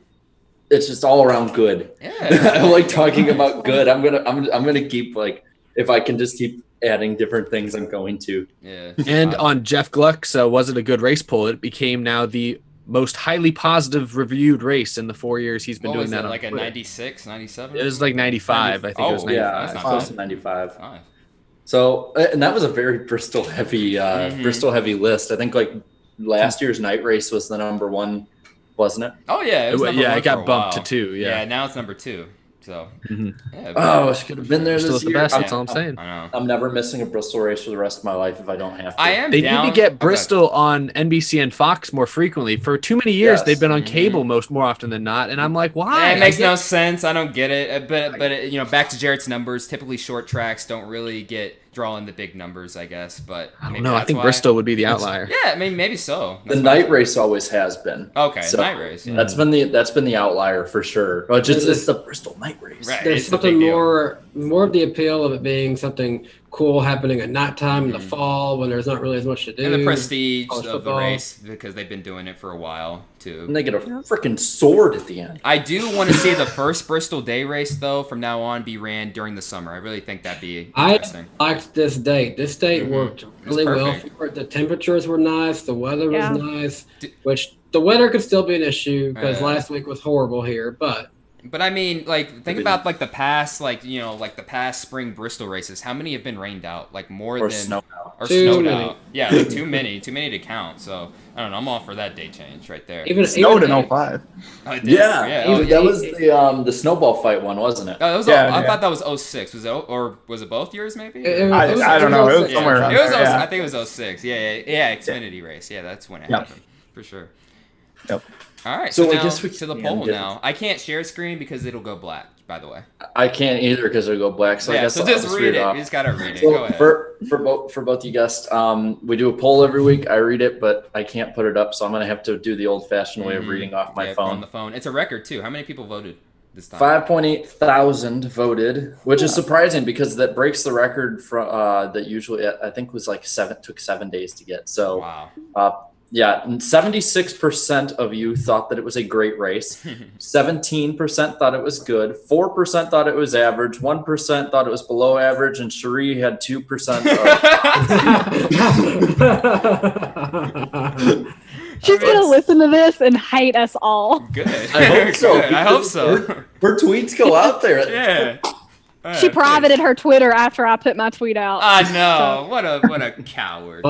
it's just all around good. Yeah. I like talking about good. I'm gonna keep, like, if I can just keep adding different things, I'm going to. Yeah. And on Jeff Gluck's Was It a Good Race poll, it became now the most highly positive reviewed race in the 4 years he's been What doing was that it, on like a Twitter. 96, 97? It was like 95, I think it was 95. Yeah, that's not close bad. to 95. Nice. So, and that was a very Bristol heavy list. I think like last year's night race was the number one, wasn't it? Oh yeah, it was number one it got for a bumped while. to 2. Yeah. now it's number 2. So yeah, Oh, I should have been there Still this the year. best. That's all I'm saying. I know. I'm never missing a Bristol race for the rest of my life if I don't have to. I am They down. need to get Okay. Bristol on NBC and Fox more frequently. For too many years, Yes. they've been on cable more often than not, and I'm like, why? It makes no sense. I don't get it. But back to Jarrett's numbers. Typically, short tracks don't really draw in the big numbers, I guess. But I don't maybe know. I that's think why. Bristol would be the outlier. Yeah, I mean maybe so. The That's night why- race always has been. Okay, So, night race. Yeah. That's been the outlier for sure. But it's the Bristol night race. Right. There's It's a something big deal. more of the appeal of it being something cool happening at nighttime in the fall when there's not really as much to do. And the prestige College of the football. race because they've been doing it for a while too. And they get a freaking sword at the end. I do want to see the first Bristol Day race though from now on be ran during the summer. I really think that'd be I interesting. liked this date. This date worked really well perfect. for it. The temperatures were nice. The weather Yeah. was nice, which the weather could still be an issue because Yeah. last week was horrible here. But But I mean, like, think about like the past, like the past spring Bristol races. How many have been rained out? Like more Or than snow out. or Too snowed many. out. Yeah, like too many to count. So I don't know. I'm all for that date change right there. It snowed in 05. Oh, it did? Yeah, Oh, that was the snowball fight one, wasn't it? Oh, that was I thought that was 06. Was it or was it both years maybe? I don't know. It was somewhere around It was there. Yeah. I think it was 06. Yeah, Xfinity race. Yeah, that's when it happened for sure. Yep. All right, So so I now guess we to the can poll get- now. I can't share screen because it'll go black. By the way. I can't either because it'll go black. So I Yeah, guess so I'll just read it. off. You just gotta read it. So Go ahead. for both you guys, we do a poll every week. I read it, but I can't put it up, so I'm gonna have to do the old-fashioned way of reading off my phone. On the phone. It's a record too. How many people voted this time? 5.8 thousand voted, which is surprising because that breaks the record from that usually I think was like took 7 days to get. So Wow. yeah, 76% of you thought that it was a great race. 17% thought it was good. 4% thought it was average. 1% thought it was below average, and Cherie had 2%. She's gonna listen to this and hate us all. Good. I hope so. Good. I hope so. Her tweets go out there. Yeah. She privated her Twitter after I put my tweet out. I know. What a coward.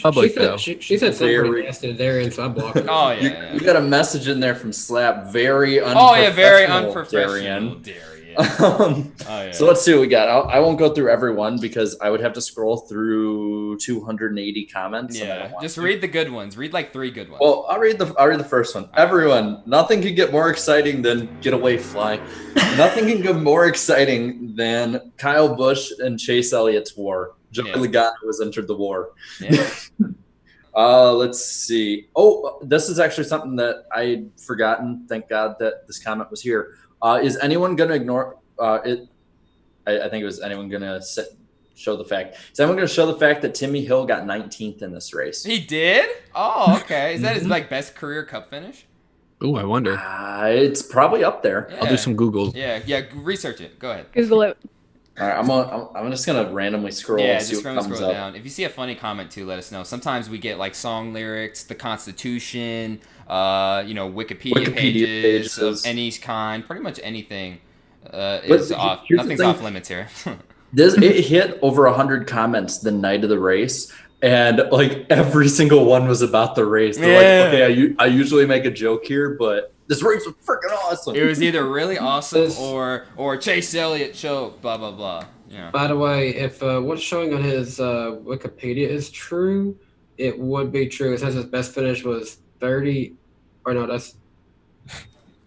Public though. She said something pretty nasty there, and so I blocked her. Oh yeah. You got a message in there from Slap. Very Oh yeah, very unprofessional, unprofessional. Darian. Oh, yeah. So let's see what we got. I won't go through everyone because I would have to scroll through 280 comments. And I don't Yeah, want just to. read the good ones. Read like 3 good ones. Well, I'll read the first one. Everyone, nothing can get more exciting than Getaway Fly. Nothing can get more exciting than Kyle Busch and Chase Elliott's war. Joey Logano has entered the war. Yeah. Let's see. Oh, this is actually something that I'd forgotten. Thank God that this comment was here. Is anyone going to ignore it? I think it was anyone going to show the fact. Is anyone going to show the fact that Timmy Hill got 19th in this race? He did? Oh, okay. Is that his like best career Cup finish? Ooh, I wonder. It's probably up there. I'll do some Google. Yeah. Research it. Go ahead. Google it. All right, I'm just gonna randomly scroll. Yeah, and see just what scroll comes up. down. If you see a funny comment too, let us know. Sometimes we get like song lyrics, the Constitution, Wikipedia pages of any kind. Pretty much anything is off. Nothing's off limits here. It hit over 100 comments the night of the race, and like every single one was about the race. They're like, okay, I usually make a joke here, but this race was freaking awesome. It was either really awesome or Chase Elliott choked, blah blah blah. Yeah. By the way, if what's showing on his Wikipedia is true, it would be true. It says his best finish was 30, or no, that's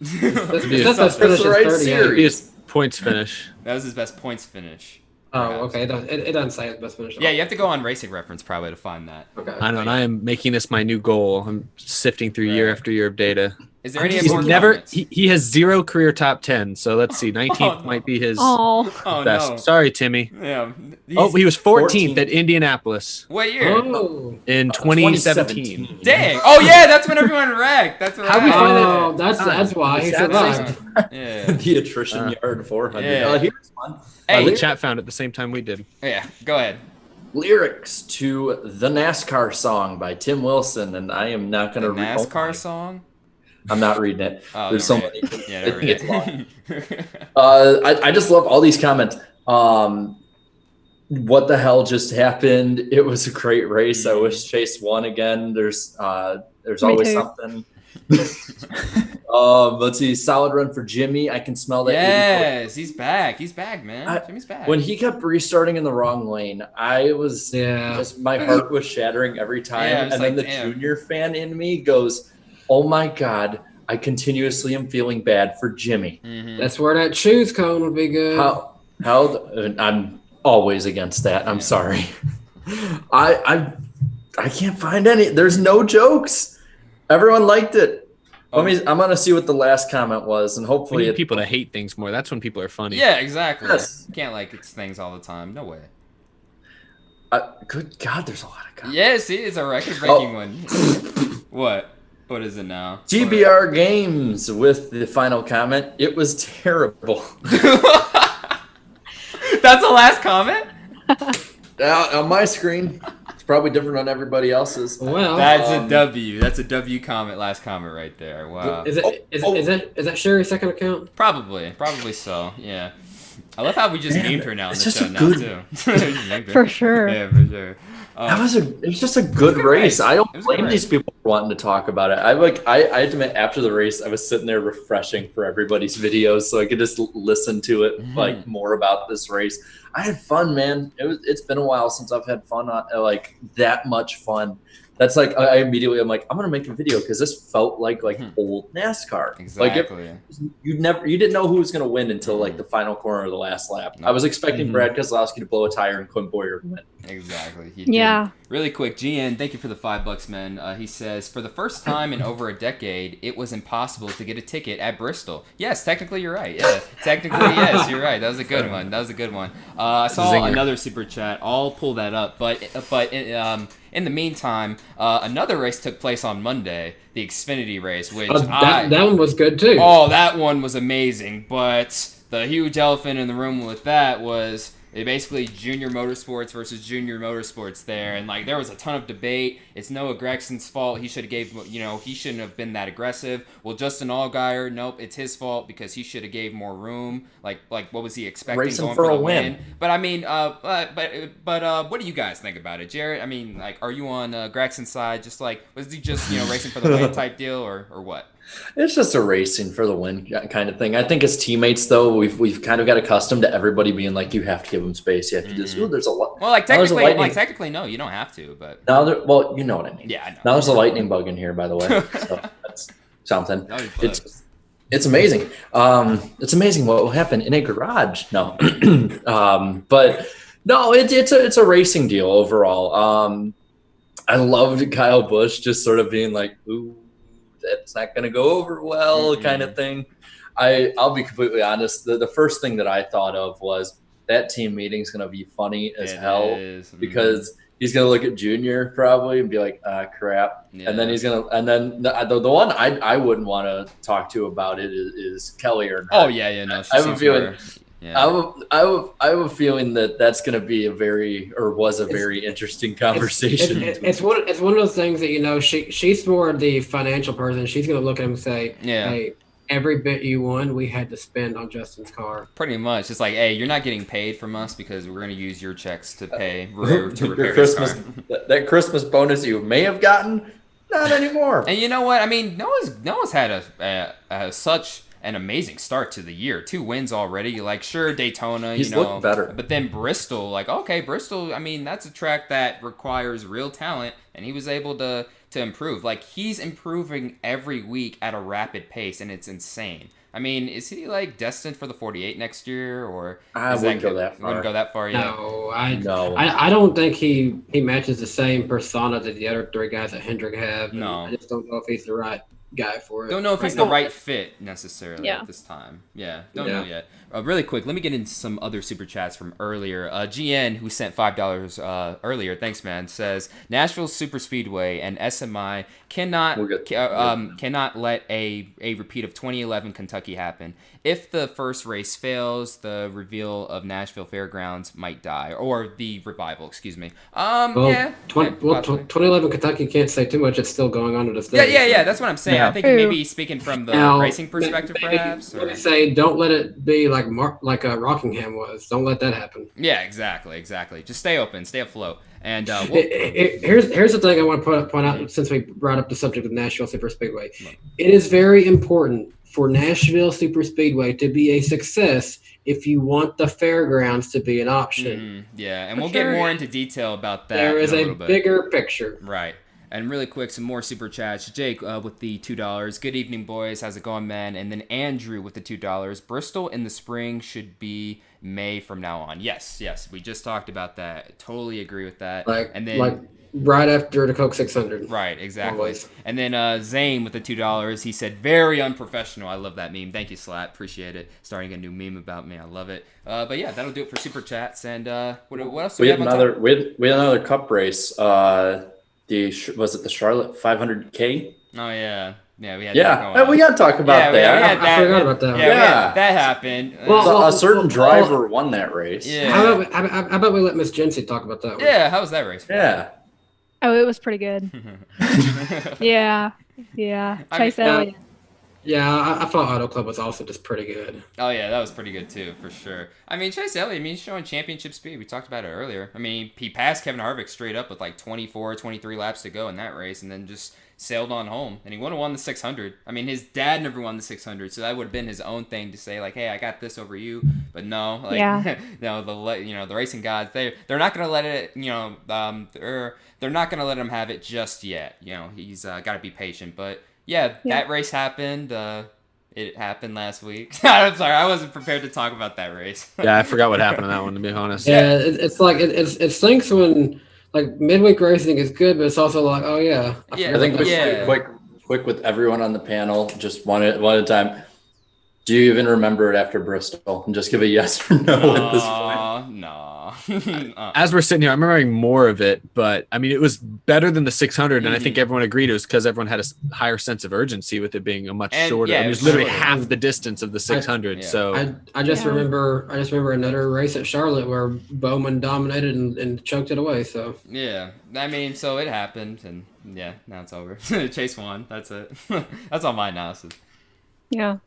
best finish is 38. His points finish. That was his best points finish. Oh, okay. It doesn't say his best finish. Yeah, you have to go on Racing Reference probably to find that. Okay. I know, and I am making this my new goal. I'm sifting through year after year of data. Is there any He's more never comments? he has 0 career top 10. So let's see. 19th might be his best. No. Sorry, Timmy. Yeah. He was 14th at Indianapolis What year? Oh, in 2017. Dang. Oh yeah, that's when everyone wrecked. That's right. How we find that's why he survived. Yeah. The attrition yard 400. Yeah. Here's one. Hey. The chat found it the same time we did. Yeah. Go ahead. Lyrics to the NASCAR song by Tim Wilson, and I am not going The to read NASCAR song. I'm not reading it. Oh, There's so don't read many. it. Yeah, don't read It's long. it. I just love all these comments. What the hell just happened? It was a great race. I wish Chase won again. There's always too. something. Let's see. Solid run for Jimmy. I can smell that. Yes, he's back. He's back, man. Jimmy's back. When he kept restarting in the wrong lane, I was just my heart was shattering every time. Yeah, and then the junior fan in me goes, "Oh my God, I continuously am feeling bad for Jimmy." Mm-hmm. That's where that choose cone would be good. I'm always against that. I'm sorry. I can't find any. There's no jokes. Everyone liked it. I'm gonna see what the last comment was, and hopefully We need people to hate things more. That's when people are funny. Yeah, exactly. Yes. You can't like things all the time. No way. Good God, there's a lot of comments. Yeah, see, it's a record-breaking one. What? What is it now? TBR Games with the final comment. It was terrible. That's the last comment? On my screen, it's probably different on everybody else's. Well, That's a W. That's a W comment. Last comment right there. Wow. is that Sherry's second account? Probably so. Yeah. I love how we just named her now in the show now too. For sure. Yeah, for sure. It was just a good race. I don't blame these people for wanting to talk about it. I had to admit, after the race, I was sitting there refreshing for everybody's videos so I could just listen to it like more about this race. I had fun, man. It's been a while since I've had fun on like that much fun. That's like I'm like, I'm gonna make a video because this felt like old NASCAR. Exactly. Like you didn't know who was gonna win until like the final corner of the last lap. I was expecting Brad Keselowski to blow a tire and Quinn Boyer to win. Exactly. He Yeah. did. Really quick, GN, thank you for the $5, man. He says, for the first time in over a decade, it was impossible to get a ticket at Bristol. Yes, technically you're right. Yeah, technically yes, you're right. That was a good one. I saw another super chat. I'll pull that up, but in the meantime, another race took place on Monday, the Xfinity race, which that one was good too. Oh, that one was amazing. But the huge elephant in the room with that was basically Junior Motorsports versus Junior Motorsports there, and like there was a ton of debate. It's Noah Gregson's fault. He should have he shouldn't have been that aggressive. Well, Justin Allgaier, nope, it's his fault because he should have gave more room. Like what was he expecting Racing going for for a the win? But I mean, but what do you guys think about it, Jarrett? I mean, like, are you on Gregson's side? Just like, was he just racing for the win type deal, or what? It's just a racing for the win kind of thing. I think as teammates, though, we've kind of got accustomed to everybody being like, you have to give him space. You have to just, there's a lot. Well, technically, no, you don't have to. But now, you know what I mean. Yeah, I know. Now there's a lightning bug in here, by the way. So that's something. It's amazing. It's amazing what will happen in a garage. No, but no, it's a racing deal overall. I loved Kyle Busch just sort of being like, ooh, that's not going to go over well kind of thing. I'll be completely honest. The first thing that I thought of was that team meeting is going to be funny as hell because he's going to look at Junior probably and be like, crap. Yeah. And then the one I wouldn't want to talk to about it is Kelly or not. Oh yeah. No, I have a feeling. Yeah. I have a feeling that's going to be a very interesting conversation. It's one of those things that she's more the financial person. She's going to look at him and say, "Hey, every bit you won, we had to spend on Justin's car." Pretty much, it's like, hey, you're not getting paid from us because we're going to use your checks to pay to repair his car. That Christmas bonus you may have gotten, not anymore. And you know what? I mean, Noah's had such an amazing start to the year. 2 wins already. Like, sure, Daytona, he's looked better. But then Bristol, like, okay, Bristol, I mean, that's a track that requires real talent, and he was able to improve. Like, he's improving every week at a rapid pace, and it's insane. I mean, is he, like, destined for the 48 next year, or I wouldn't go that far. Wouldn't go that far yet? No, I don't think he matches the same persona that the other 3 guys that Hendrick have. No. I just don't know if he's the right guy for it. Don't know if he's the right fit necessarily at this time. Yeah, don't know yet. Really quick, let me get into some other super chats from earlier. GN, who sent $5 earlier, thanks man, says Nashville Super Speedway and SMI cannot let a repeat of 2011 Kentucky happen. If the first race fails, the reveal of Nashville Fairgrounds might die, or the revival, excuse me. 2011 Kentucky can't say too much. It's still going on to this day. Yeah. That's what I'm saying. Yeah. I think maybe speaking from the racing perspective, perhaps. Maybe say, don't let it be like Rockingham was. Don't let that happen. Yeah, exactly. Just stay open, stay afloat. And here's the thing I want to point out since we brought up the subject of Nashville Super Speedway. It is very important for Nashville Super Speedway to be a success if you want the fairgrounds to be an option. Yeah, and we'll get more into detail about that. There is a bigger picture. Right. And really quick, some more super chats. Jake with the $2. Good evening, boys. How's it going, man? And then Andrew with the $2. Bristol in the spring should be May from now on. Yes. We just talked about that. Totally agree with that. Like right after the Coke 600. Right, exactly. Always. And then Zane with the $2. He said, very unprofessional. I love that meme. Thank you, Slap. Appreciate it. Starting a new meme about me. I love it. But yeah, that'll do it for super chats. And what else do we have on top? We had another cup race. Was it the Charlotte 500K? Oh yeah, we had. Yeah, we got to talk about that. I forgot about that. Yeah, that happened. Well, a certain driver won that race. Yeah. How about we let Miss Jinsey talk about that one? Yeah, how was that race? Yeah. Oh, it was pretty good. Yeah. Chase Elliott. Yeah, I thought Auto Club was also just pretty good. Oh yeah, that was pretty good too, for sure. I mean, Chase Elliott, he's showing championship speed. We talked about it earlier. I mean, he passed Kevin Harvick straight up with like 24, 23 laps to go in that race, and then just sailed on home. And he would have won the 600. I mean, his dad never won the 600, so that would have been his own thing to say like, "Hey, I got this over you." But no, like, no, the racing gods, they're not gonna let it, they're not gonna let him have it just yet. He's got to be patient. But yeah, that race happened. It happened last week. I'm sorry, I wasn't prepared to talk about that race. Yeah, I forgot what happened on that one, to be honest. Yeah, it's like it stinks when like midweek racing is good, but it's also like, oh yeah. I think we should be quick with everyone on the panel, just one at a time. Do you even remember it after Bristol? And just give a yes or no at this point. No. As we're sitting here, I'm remembering more of it, but I mean, it was better than the 600, and I think everyone agreed it was because everyone had a higher sense of urgency with it being a much shorter. It was literally half the distance of the 600. So I just remember another race at Charlotte where Bowman dominated and choked it away. So yeah, I mean, so it happened, and yeah, now it's over. Chase won. That's it. That's all my analysis. Yeah.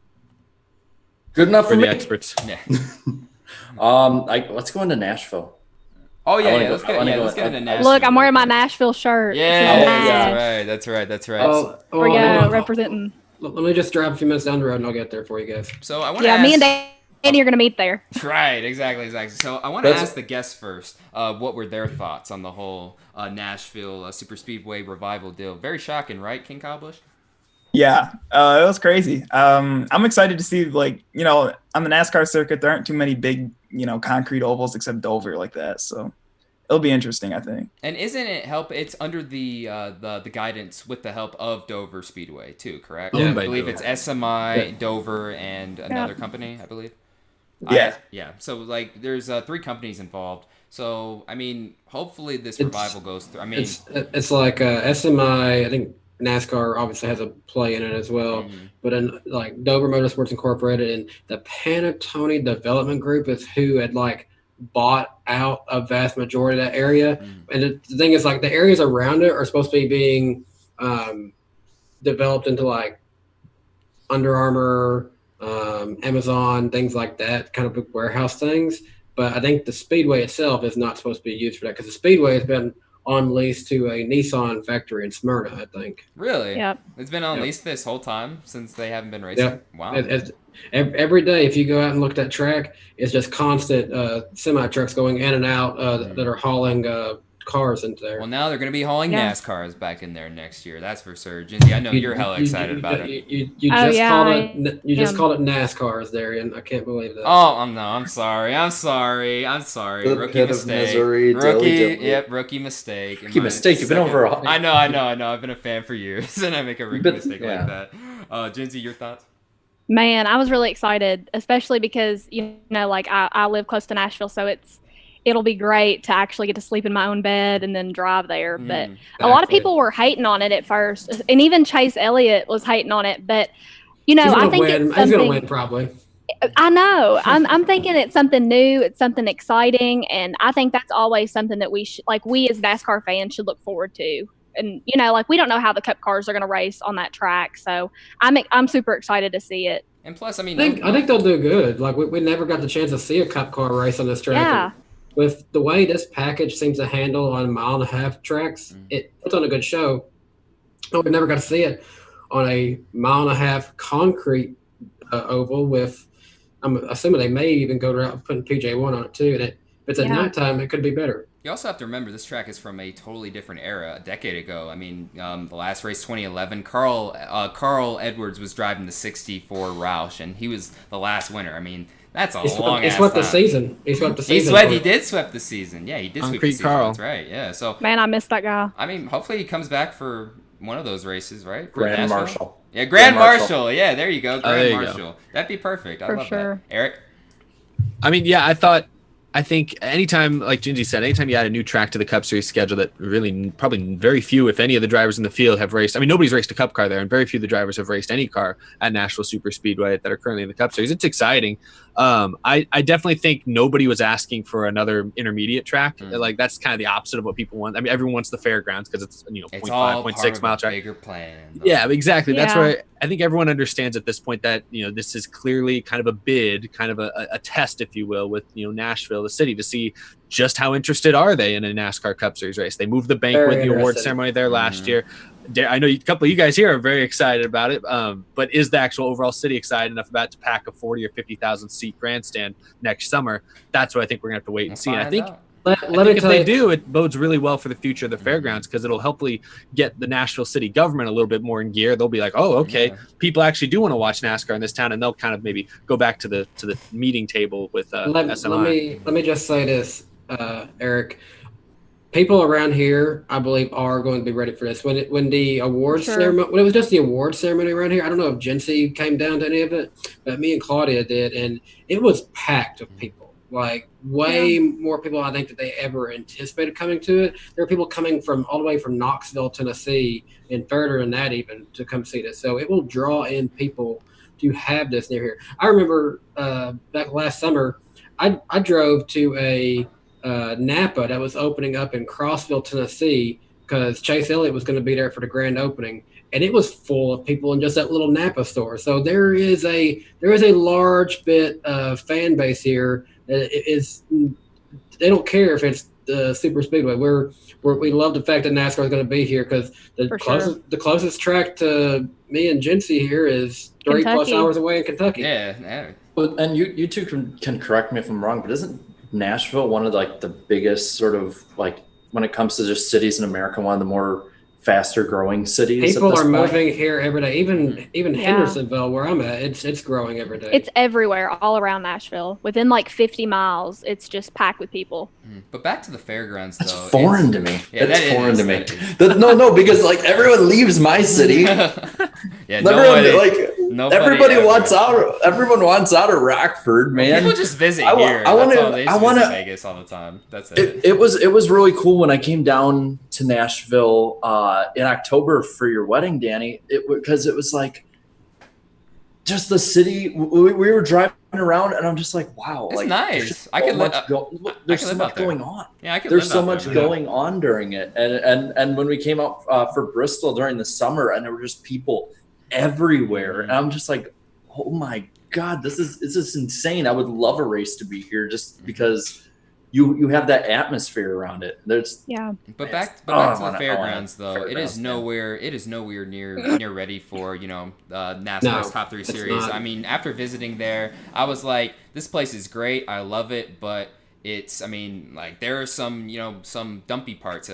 Good enough for the me. Experts. Yeah. Let's go into Nashville. Oh yeah, let's get into Nashville. Look, I'm wearing my Nashville shirt. Yeah, that's right. We're representing. Let me just drive a few minutes down the road and I'll get there for you guys. So I want to me and Danny are going to meet there. Right, exactly. So I want to ask the guests first, what were their thoughts on the whole Nashville Super Speedway revival deal? Very shocking, right, King Kyle Busch? Yeah, it was crazy. I'm excited to see, like, on the NASCAR circuit, there aren't too many big, concrete ovals except Dover like that. So it'll be interesting, I think. And isn't it it's under the guidance with the help of Dover Speedway too, correct? Yeah, I believe it's SMI, Dover, and another company, I believe. Yeah. So like, there's 3 companies involved. So I mean, hopefully this revival goes through. I mean, it's like SMI. I think NASCAR obviously has a play in it as well, but in like Dover Motorsports Incorporated and the Panattoni Development Group is who had like bought out a vast majority of that area. And the thing is, like, the areas around it are supposed to be being developed into like Under Armour, Amazon, things like that, kind of big warehouse things. But I think the Speedway itself is not supposed to be used for that because the Speedway has been on lease to a Nissan factory in Smyrna, I think. Really? Yep. It's been on lease this whole time since they haven't been racing? Yep. Wow. Every day, if you go out and look at that track, it's just constant semi-trucks going in and out that are hauling cars into there. Well, now they're going to be hauling NASCARs back in there next year. That's for sure. Jinsey, I know you're hella excited about it. You just called it NASCARs there, and I can't believe that. Oh, I'm sorry. The Rookie pit mistake. of misery. Rookie mistake. Rookie mistake. You've been over. I know. I've been a fan for years, and I make a rookie mistake like that. Jinsey, your thoughts? Man, I was really excited, especially because like I live close to Nashville, so it'll be great to actually get to sleep in my own bed and then drive there. But a lot of people were hating on it at first, and even Chase Elliott was hating on it. But I think he's going to win probably. I know. I'm thinking it's something new, it's something exciting, and I think that's always something that we as NASCAR fans should look forward to. And like, we don't know how the Cup cars are going to race on that track, so I'm super excited to see it. And plus, I mean, I think they'll do good. Like, we never got the chance to see a Cup car race on this track. Yeah. With the way this package seems to handle on 1.5-mile tracks, it puts on a good show. But we never got to see it on a 1.5-mile concrete oval with. I'm assuming they may even go around putting PJ1 on it too. And if it's at nighttime, it could be better. You also have to remember this track is from a totally different era, a decade ago. I mean, the last race, 2011, Carl Edwards was driving the 64 Roush, and he was the last winner. I mean, that's a long ass time. He swept the season. He did sweep the season. Yeah, he did sweep the season. Carl. That's right. Yeah. So man, I missed that guy. I mean, hopefully he comes back for one of those races, right? For Grand Nashville? Marshal. Yeah, Grand Marshal. Yeah, there you go. Grand Marshal. Marshal. That'd be perfect. I For love sure. that. Eric? I mean, yeah, I think anytime, like Jinsey said, anytime you add a new track to the Cup Series schedule that really probably very few, if any, of the drivers in the field have raced. I mean, nobody's raced a Cup car there, and very few of the drivers have raced any car at Nashville Super Speedway that are currently in the Cup Series. It's exciting. I definitely think nobody was asking for another intermediate track. Like that's kind of the opposite of what people want. I mean, everyone wants the fairgrounds because it's 0.5, 0.6 mile track. Bigger plan. Yeah, exactly. That's where I think everyone understands at this point that this is clearly kind of a bid, kind of a test, if you will, with Nashville, the city, to see just how interested are they in a NASCAR Cup Series race. They moved the bank with the award ceremony there last year. I know a couple of you guys here are very excited about it, but is the actual overall city excited enough about to pack a 40 or 50,000 seat grandstand next summer? That's what I think we're gonna have to wait and see. And I think if they do, it bodes really well for the future of the fairgrounds, because it'll hopefully get the Nashville city government a little bit more in gear. They'll be like, oh, okay, people actually do want to watch NASCAR in this town, and they'll kind of maybe go back to the meeting table with SMI. Let me just say this, Eric. People around here, I believe, are going to be ready for this. When the awards ceremony, when it was just the awards ceremony around here, I don't know if Jinsey came down to any of it, but me and Claudia did, and it was packed with people. Like way more people, I think, that they ever anticipated coming to it. There are people coming from all the way from Knoxville, Tennessee, and further than that even to come see this. So it will draw in people to have this near here. I remember back last summer, I drove to a Napa that was opening up in Crossville, Tennessee, because Chase Elliott was going to be there for the grand opening, and it was full of people in just that little Napa store. So there is a large bit of fan base here. They don't care if it's the super speedway. We love the fact that NASCAR is going to be here, because the closest track to me and Jinsey here is 3+ hours away in Kentucky. Yeah. And you two can correct me if I'm wrong, but isn't Nashville one of the biggest sort of, like, when it comes to just cities in America, one of the more faster growing cities? People are moving here every day. Even Hendersonville, where I'm at, it's growing every day. It's everywhere, all around Nashville. Within 50 miles, it's just packed with people. But back to the fairgrounds, though. That's foreign to me. Yeah, that's foreign to me. No, because everyone leaves my city. Everybody wants out. Everyone wants out of Rockford, man. People just visit here. I want to Vegas all the time. That's it. It was really cool when I came down to Nashville in October for your wedding, Danny. Because it was just the city. We were driving around, and I'm just like, wow, it's nice. There's so much going on. Yeah, I could. There's so much going on during it, and when we came out for Bristol during the summer, and there were just people everywhere, and I'm just like, oh my god, this is insane. I would love a race to be here just because you have that atmosphere around it. But back to the fairgrounds, though, it is nowhere near ready for NASCAR's Top 3 Series. I mean, after visiting there, I was like, this place is great, I love it, but it's, there are some dumpy parts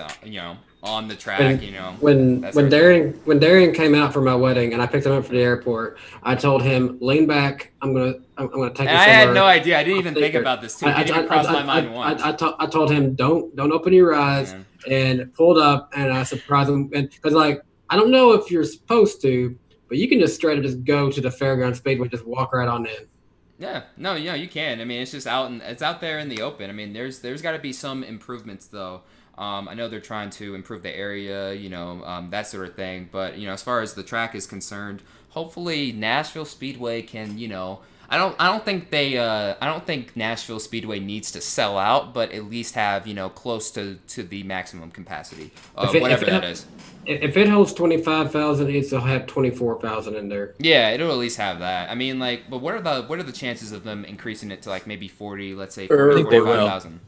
on the track. When Darian came out for my wedding and I picked him up from the airport, I told him, lean back, I'm gonna take you somewhere. I had no idea. I didn't even think about this too. It didn't even cross my mind once. I told him, don't open your eyes, and pulled up, and I surprised him, and because I don't know if you're supposed to, but you can just straight up just go to the fairground speedway, just walk right on in. Yeah, no, you can. It's just it's out there in the open. There's got to be some improvements though. I know they're trying to improve the area, that sort of thing. But as far as the track is concerned, hopefully Nashville Speedway can, I don't think Nashville Speedway needs to sell out, but at least have close to the maximum capacity, whatever that is. If it holds 25,000, it needs to have 24,000 in there. Yeah, it'll at least have that. But what are the chances of them increasing it to maybe 40, let's say 45,000?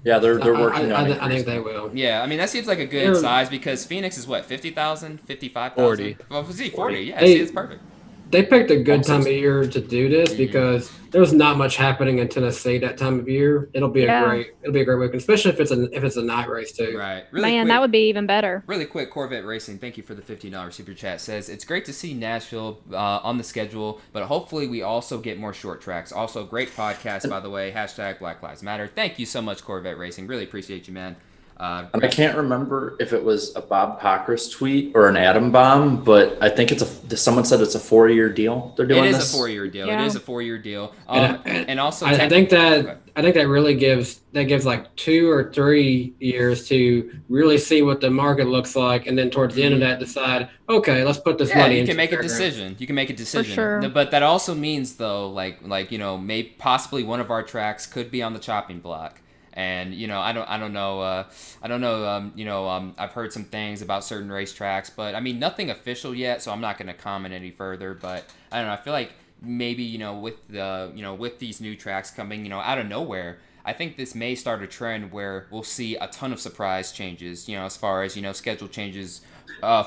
Yeah, they're working on it. I think they will. Yeah, that seems like a good size, because Phoenix is what, 50,000, 55,000? 40. Well, 40, yeah, it's perfect. They picked a good time of year to do this because there's not much happening in Tennessee that time of year. It'll be a great weekend, especially if it's a night race too. Right. That would be even better. Really quick, Corvette Racing, thank you for the $15 super chat. Says it's great to see Nashville on the schedule, but hopefully we also get more short tracks. Also, great podcast, by the way. # Black Lives Matter. Thank you so much, Corvette Racing. Really appreciate you, man. And I can't remember if it was a Bob Pockrass tweet or an Atom Bomb, but I think someone said it's a 4-year deal. They're doing It is this. a 4-year deal. Yeah. It is a 4-year deal. And also, I think that really gives like 2 or 3 years to really see what the market looks like, and then towards the end of that decide, okay, let's put this money. You into can make a fairgrounds. decision. You can make a decision. sure. But that also means though, like maybe possibly one of our tracks could be on the chopping block. And I don't know. I've heard some things about certain racetracks, but I mean nothing official yet, so I'm not going to comment any further. But I don't know. I feel like maybe with these new tracks coming out of nowhere, I think this may start a trend where we'll see a ton of surprise changes. As far as schedule changes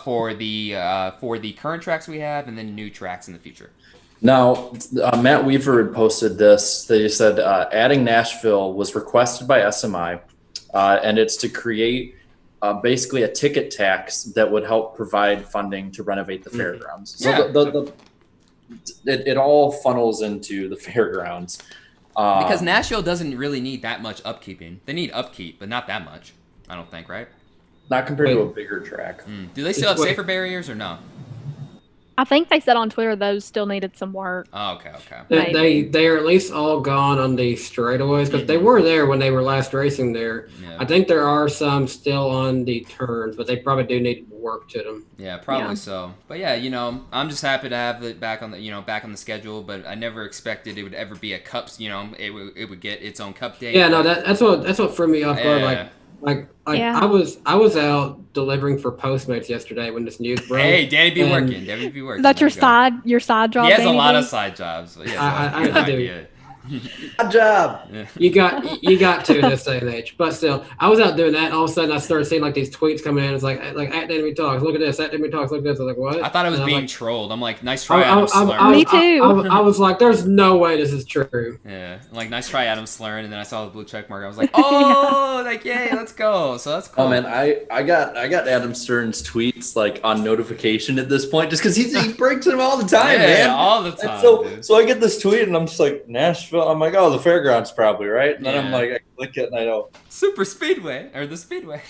for the current tracks we have, and then new tracks in the future. Now, Matt Weaver had posted this. They said adding Nashville was requested by SMI, and it's to create basically a ticket tax that would help provide funding to renovate the fairgrounds. So it all funnels into the fairgrounds. Because Nashville doesn't really need that much upkeeping. They need upkeep, but not that much, I don't think, right? Not compared to a bigger track. Do they still have safer barriers or no? I think they said on Twitter those still needed some work. Oh, okay. They are at least all gone on the straightaways, because they were there when they were last racing there. Yeah. I think there are some still on the turns, but they probably do need work to them. Yeah, probably so. But yeah, I'm just happy to have it back on the schedule. But I never expected it would ever be a cups. It would get its own cup day. Yeah, no, that's what threw me off guard. Yeah. Like Yeah. I was out delivering for Postmates yesterday when this news broke. Hey, Danny be and working. Danny be working. That's your There you go. side job. He has a Danny lot B? of side jobs. But I do. Good job. You got to in this day and age. But still, I was out doing that, and all of a sudden I started seeing like these tweets coming in. It's like at Enemy Talks, look at this, at Enemy Talks, look at this. I was like, what? I thought it was And I'm being like, trolled. I'm like, nice try, Adam Slurn. Me too. I was like, there's no way this is true. Yeah, I'm like, nice try, Adam Slurn. And then I saw the blue check mark. I was like, oh, like, yay, let's go. So that's cool. Oh man, I got Adam Stern's tweets like on notification at this point, just because he breaks them all the time, man. all the time. So I get this tweet and I'm just like, Nashville. I'm like, oh, the fairgrounds probably, right? And then I'm like, I click it and I go, Super Speedway or the Speedway.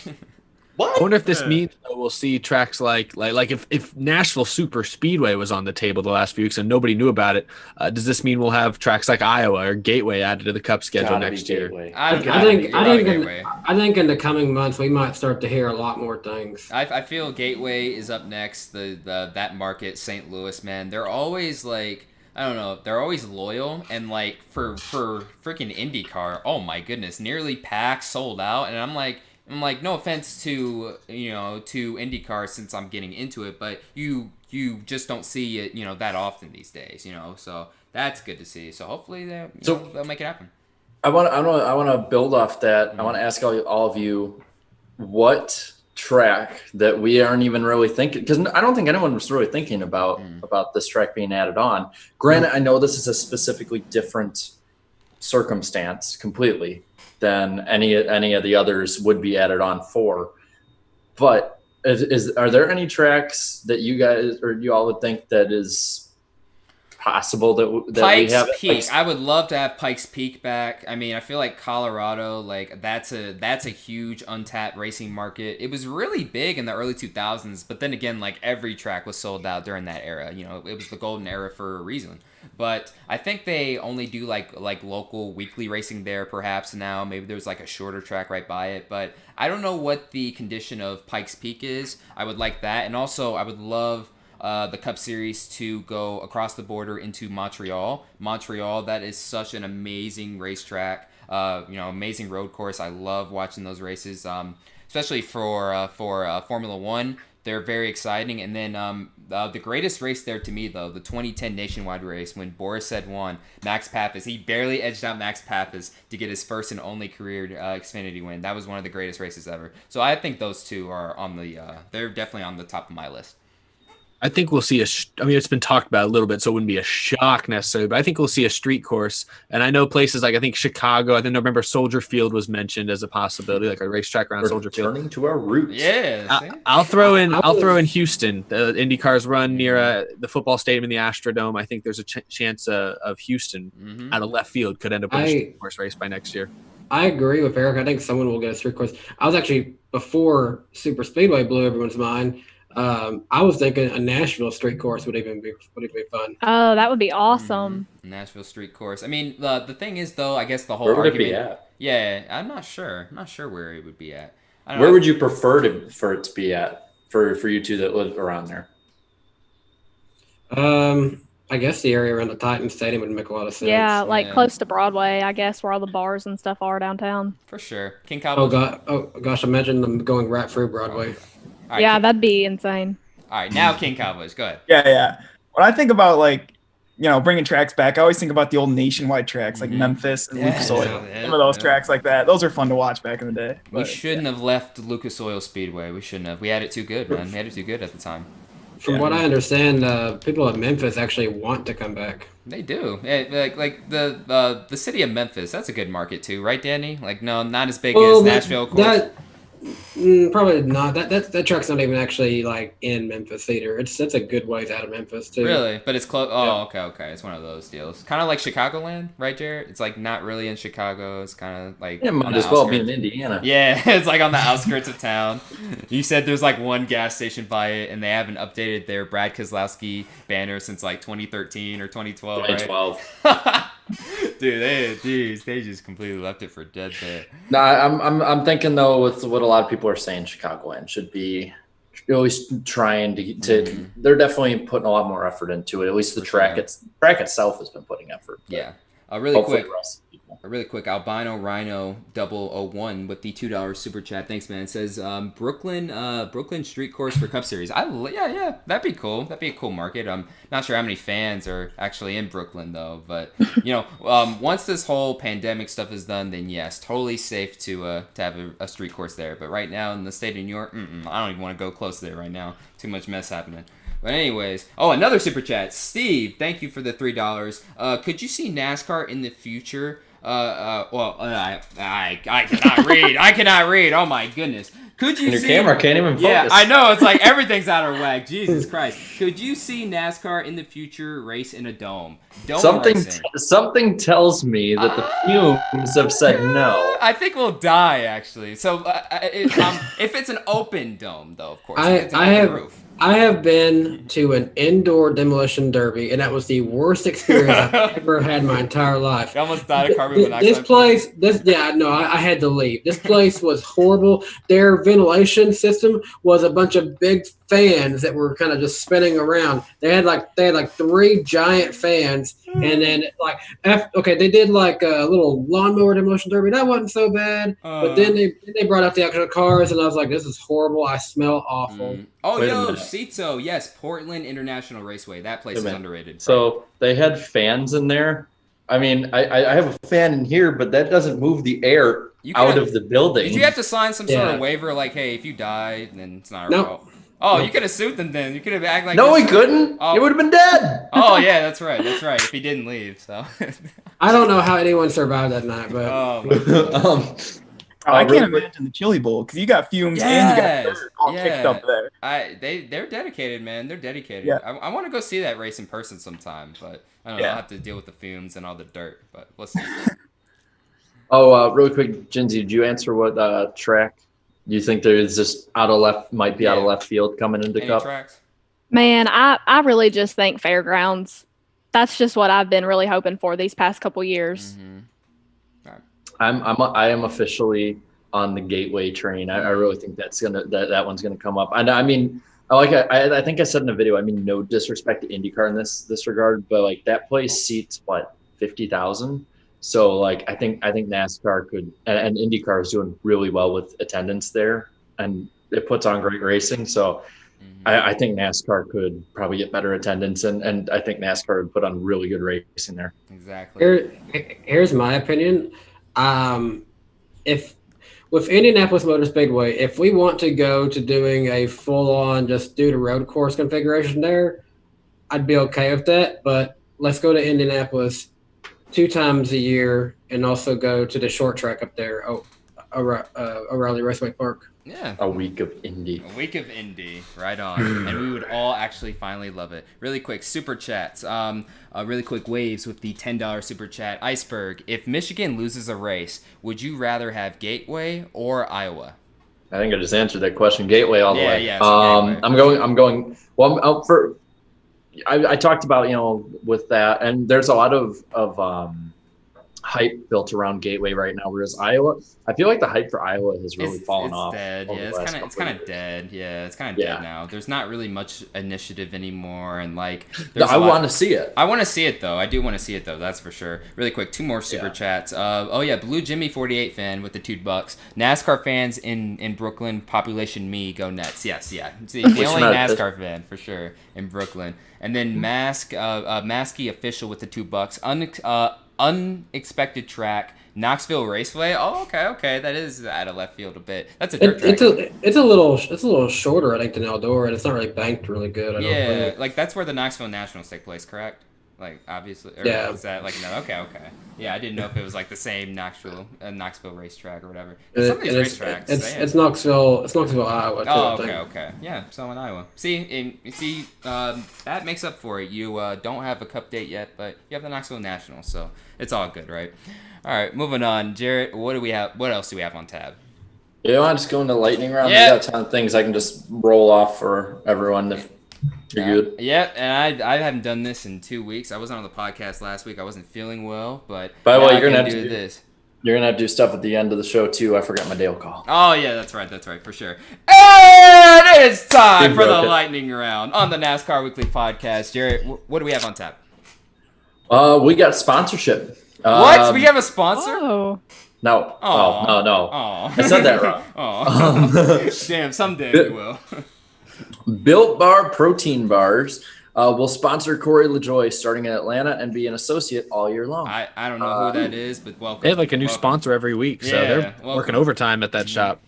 what? I wonder if this means that we'll see tracks like if Nashville Super Speedway was on the table the last few weeks and nobody knew about it, does this mean we'll have tracks like Iowa or Gateway added to the Cup schedule next year? I think in the coming months we might start to hear a lot more things. I feel Gateway is up next. That market, St. Louis, man, they're always like, I don't know, they're always loyal, and like for freaking IndyCar, oh my goodness, nearly packed, sold out, and I'm like, no offense to IndyCar since I'm getting into it, but you just don't see it that often these days, so that's good to see. So hopefully they'll make it happen. I want to build off that. Mm-hmm. I want to ask all of you what track that we aren't even really thinking, because I don't think anyone was really thinking about this track being added on. Granted, I know this is a specifically different circumstance completely than any of the others would be added on for, but are there any tracks that you guys or you all would think that is possible that Pikes we have Peak? I would love to have Pikes Peak back. I mean, I feel like Colorado, like that's a huge untapped racing market. It was really big in the early 2000s, but then again, like every track was sold out during that era. It was the golden era for a reason. But I think they only do like local weekly racing there perhaps now. Maybe there's like a shorter track right by it, but I don't know what the condition of Pikes Peak is. I would like that, and also I would love the Cup Series to go across the border into Montreal. That is such an amazing racetrack, amazing road course. I love watching those races, especially for Formula One. They're very exciting. And then the greatest race there to me, though, the 2010 Nationwide race when Boris said won, Max Pappas. He barely edged out Max Pappas to get his first and only career Xfinity win. That was one of the greatest races ever. So I think those two are on they're definitely on the top of my list. I think we'll see it's been talked about a little bit, so it wouldn't be a shock necessarily, but I think we'll see a street course. And I know places like, I think Chicago, I remember Soldier Field was mentioned as a possibility, like a racetrack around Soldier Field. Turning to our roots. Yeah. I'll throw in Houston. The IndyCars run near the football stadium in the Astrodome. I think there's a chance of Houston out of left field could end up with a street course race by next year. I agree with Eric. I think someone will get a street course. I was actually, before Super Speedway blew everyone's mind, I was thinking a Nashville street course would even be fun. Oh, that would be awesome. Nashville street course. I mean, the thing is, though, I guess the whole Where would argument. it be at? Yeah, I'm not sure. I'm not sure where it would be at. I don't Where know. would you prefer for it to be at for you two that live around there? I guess the area around the Titan Stadium would make a lot of sense. Yeah, like Yeah. close to Broadway, I guess, where all the bars and stuff are downtown. For sure. King Oh Cowboys. gosh! Imagine them going right through Broadway. All right, Yeah, that'd be insane. All right, now King Cowboys. Go ahead. Yeah. When I think about bringing tracks back, I always think about the old nationwide tracks like Mhm. Memphis and Yeah, Lucas Oil. yeah, Some of those yeah. tracks like that. Those are fun to watch back in the day. We But, shouldn't have left Lucas Oil Speedway. We shouldn't have. We had it too good, man. We had it too good at the time. From what I understand, people at Memphis actually want to come back. They do. Like the city of Memphis. That's a good market too, right, Danny? Like, no, not as big as Nashville. Of course. Probably not. That track's not even actually like in Memphis either. It's a good ways out of Memphis too. Really? But it's close. Oh, okay. It's one of those deals. Kind of like Chicagoland, right, Jared? It's like not really in Chicago. It's kind of like It on might the as well be in outskirts. Indiana. Yeah, it's like on the outskirts of town. You said there's like one gas station by it, and they haven't updated their Brad Keselowski banner since like 2013 or 2012, right? 2012. Dude, they just completely left it for dead there. No, I'm thinking though with what a lot of people are saying, Chicagoland should be at least trying to. They're definitely putting a lot more effort into it. At least the For track sure. track itself has been putting effort. but Yeah. Really hopefully quick. the rest of the people. Really quick, Albino Rhino 001 with the $2 super chat. Thanks, man. It says Brooklyn Street Course for Cup Series. Yeah, that'd be cool. That'd be a cool market. I'm not sure how many fans are actually in Brooklyn though, but once this whole pandemic stuff is done, then yes, totally safe to have a street course there. But right now in the state of New York, I don't even want to go close there right now. Too much mess happening. But anyways, another super chat. Steve, thank you for the $3. Could you see NASCAR in the future? I cannot read. I cannot read. Oh my goodness. Could you And your see? camera can't even focus. Yeah, I know. It's like everything's out of whack. Jesus Christ. Could you see NASCAR in the future race in a dome? Something tells me that the fumes have said no. I think we'll die actually. So if it's an open dome, though, of course. If it's an open roof. I have been to an indoor demolition derby, and that was the worst experience I've ever had in my entire life. You almost died of carbon monoxide. I had to leave. This place was horrible. Their ventilation system was a bunch of big fans that were kind of just spinning around. They had like 3 giant fans, and then they did like a little lawnmower demolition derby. That wasn't so bad, but then they brought out the actual cars, and I was like, this is horrible. I smell awful. Oh, Wait a yo, minute. Cito, yes, Portland International Raceway. That place is underrated. So they had fans in there. I mean, I have a fan in here, but that doesn't move the air out of the building. Did you have to sign some sort of waiver like, hey, if you die, then it's not our fault? Oh, you could have sued them then. You could have acted like No, this. he couldn't. Oh. He would have been dead. Oh, yeah, that's right. If he didn't leave, so. I don't know how anyone survived that night, but I can't imagine the Chili Bowl because you got fumes and you got dirt all kicked up there. They're dedicated, man. They're dedicated. Yeah. I want to go see that race in person sometime, but I don't know. I'll have to deal with the fumes and all the dirt, but we'll see. Really quick, Jinsey, did you answer what track you think there is just out of left field coming into Any Cup? tracks? Man, I really just think fairgrounds. That's just what I've been really hoping for these past couple years. Mm-hmm. I am officially on the Gateway train. I really think that one's gonna come up. And I mean, I think I said in a video. I mean, no disrespect to IndyCar in this regard, but like that place seats 50,000. So like I think NASCAR could, and IndyCar is doing really well with attendance there, and it puts on great racing. So I think NASCAR could probably get better attendance, and I think NASCAR would put on really good racing there. Exactly. Here's my opinion. If with Indianapolis Motor Speedway, if we want to go to doing a full-on just do the road course configuration there, I'd be okay with that. But let's go to Indianapolis 2 times a year and also go to the short track up there, O'Reilly Raceway Park. Yeah. A week of Indy. A week of Indy, right on. And we would all actually finally love it. Really quick, super chats. Really quick waves with the $10 super chat. Iceberg, if Michigan loses a race, would you rather have Gateway or Iowa? I think I just answered that question. Gateway all the way. Yeah, Gateway, I'm going. Well, I'm out for. I talked about with that, and there's a lot of hype built around Gateway right now. Whereas Iowa, I feel like the hype for Iowa has really fallen off. Dead. Yeah, it's kind of dead. Yeah, it's kind of dead now. There's not really much initiative anymore, and like I want to see it. I want to see it though. I do want to see it though. That's for sure. Really quick, 2 more super chats. Blue Jimmy 48 fan with the $2. NASCAR fans in Brooklyn, population me, go Nets. Yes, yeah. See, the only NASCAR fan for sure in Brooklyn. And then Masky official with the $2. Unexpected track, Knoxville Raceway. Oh, okay. That is out of left field a bit. That's a dirt track. It's a little shorter, I think, than Eldora, and it's not really banked really good. I don't think. Like that's where the Knoxville Nationals take place, correct? Like obviously, or is that like no? Okay. Yeah, I didn't know if it was like the same Knoxville racetrack or whatever. Some of these racetracks. It's Knoxville, Iowa. Okay. Yeah, so in Iowa. See, that makes up for it. You don't have a cup date yet, but you have the Knoxville Nationals, so it's all good, right? All right, moving on. Jarrett, what do we have? What else do we have on tab? Yeah, I'm just going to lightning round. Yeah. We got a ton of things I can just roll off for everyone if you're good. Yeah, and I haven't done this in 2 weeks. I wasn't on the podcast last week. I wasn't feeling well, but by the way, you're gonna have to do this. You're gonna have to do stuff at the end of the show too. I forgot my Dale call. Oh yeah, that's right, for sure. And it's time for the lightning round on the NASCAR Weekly Podcast. Jarrett, what do we have on tap? We got sponsorship. What? We have a sponsor? No. No. I said that wrong. Damn, someday we will. Built Bar Protein Bars will sponsor Corey LaJoy starting in Atlanta and be an associate all year long. I don't know who that is, but welcome. They have like a new sponsor every week, so they're working overtime at that shop.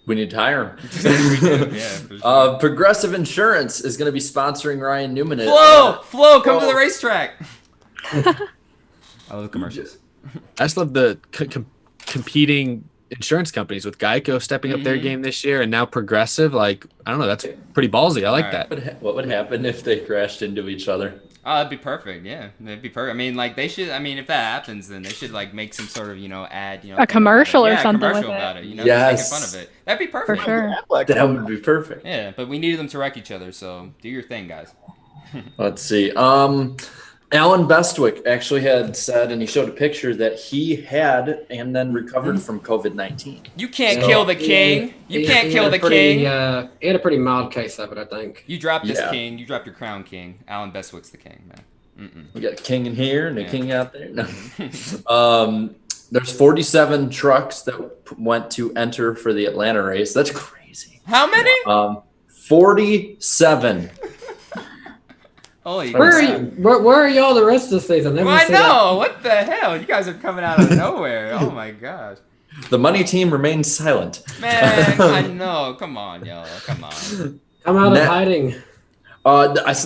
We need to hire him. For sure. Progressive Insurance is going to be sponsoring Ryan Newman. Flo, come to the racetrack. I love commercials. I just love the competing insurance companies with Geico stepping up their game this year, and now Progressive. Like, I don't know, that's pretty ballsy. I like that. What would happen if they crashed into each other? Oh, that'd be perfect. Yeah, it'd be perfect. I mean, like they should. I mean, if that happens, then they should like make some sort of ad. A commercial or something commercial with about it. Making fun of it. That'd be perfect. For sure. That would be perfect. Yeah, but we needed them to wreck each other. So do your thing, guys. Let's see. Alan Bestwick actually had said, and he showed a picture that he had and then recovered from COVID-19. You can't kill the king. You can't kill the king. He had a pretty mild case of it, I think. You dropped this king. You dropped your crown, king. Alan Bestwick's the king, man. We got a king in here and a king out there. No. There's 47 trucks that went to enter for the Atlanta race. That's crazy. How many? 47. Holy where are y'all the rest of the season? I know. What the hell? You guys are coming out of nowhere. Oh my gosh. The money team remains silent. Man, I know. Come on, y'all. Come on. Come out of hiding.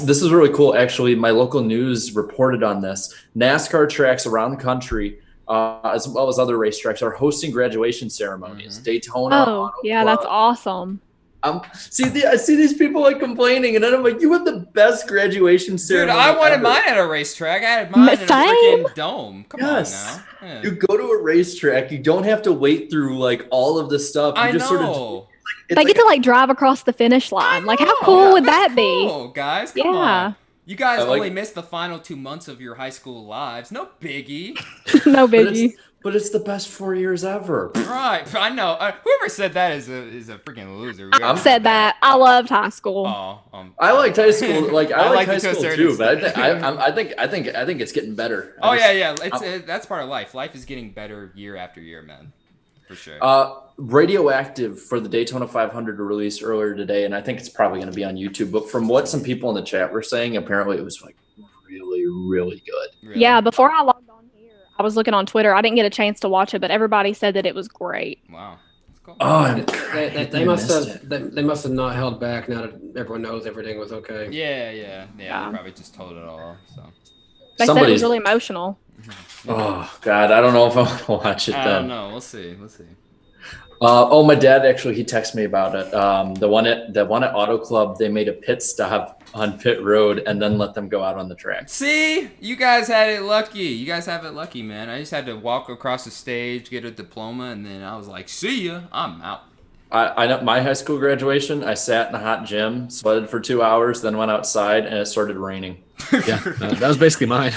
This is really cool. Actually, my local news reported on this. NASCAR tracks around the country, as well as other racetracks, are hosting graduation ceremonies. Daytona. Oh, yeah, that's awesome. I see these people like complaining, and then I'm like, you have the best graduation ceremony. Dude, I wanted ever. mine at a racetrack. I had mine in a freaking dome. Come on now. Yeah. You go to a racetrack, you don't have to wait through like all of the stuff. You just know. Sort of they get to drive across the finish line. Like, how cool would that be? Cool, guys. Come on. You guys only missed the final 2 months of your high school lives. No biggie. No biggie. But it's the best 4 years ever. Right. I know. Whoever said that is a freaking loser. I said that. I loved high school. I liked high school. I liked high school too. But I think it's getting better. That's part of life. Life is getting better year after year, man. For sure. Radioactive for the Daytona 500 released earlier today, and I think it's probably going to be on YouTube. But from what some people in the chat were saying, apparently it was like really, really good. Really? Yeah. Before I logged on here, I was looking on Twitter. I didn't get a chance to watch it, but everybody said that it was great. Wow. That's cool. Oh, they must have not held back now that everyone knows everything was okay. Yeah. They probably just told it all. So they said it was really emotional. Oh God, I don't know if I want to watch it. I don't know. We'll see. Oh, my dad actually, he texted me about it. The one at Auto Club, they made a pit stop on pit road and then let them go out on the track. See, you guys had it lucky. You guys have it lucky, man. I just had to walk across the stage, get a diploma, and then I was like, "See ya, I'm out." I know my high school graduation, I sat in a hot gym, sweated for 2 hours, then went outside, and it started raining. Yeah, that was basically mine.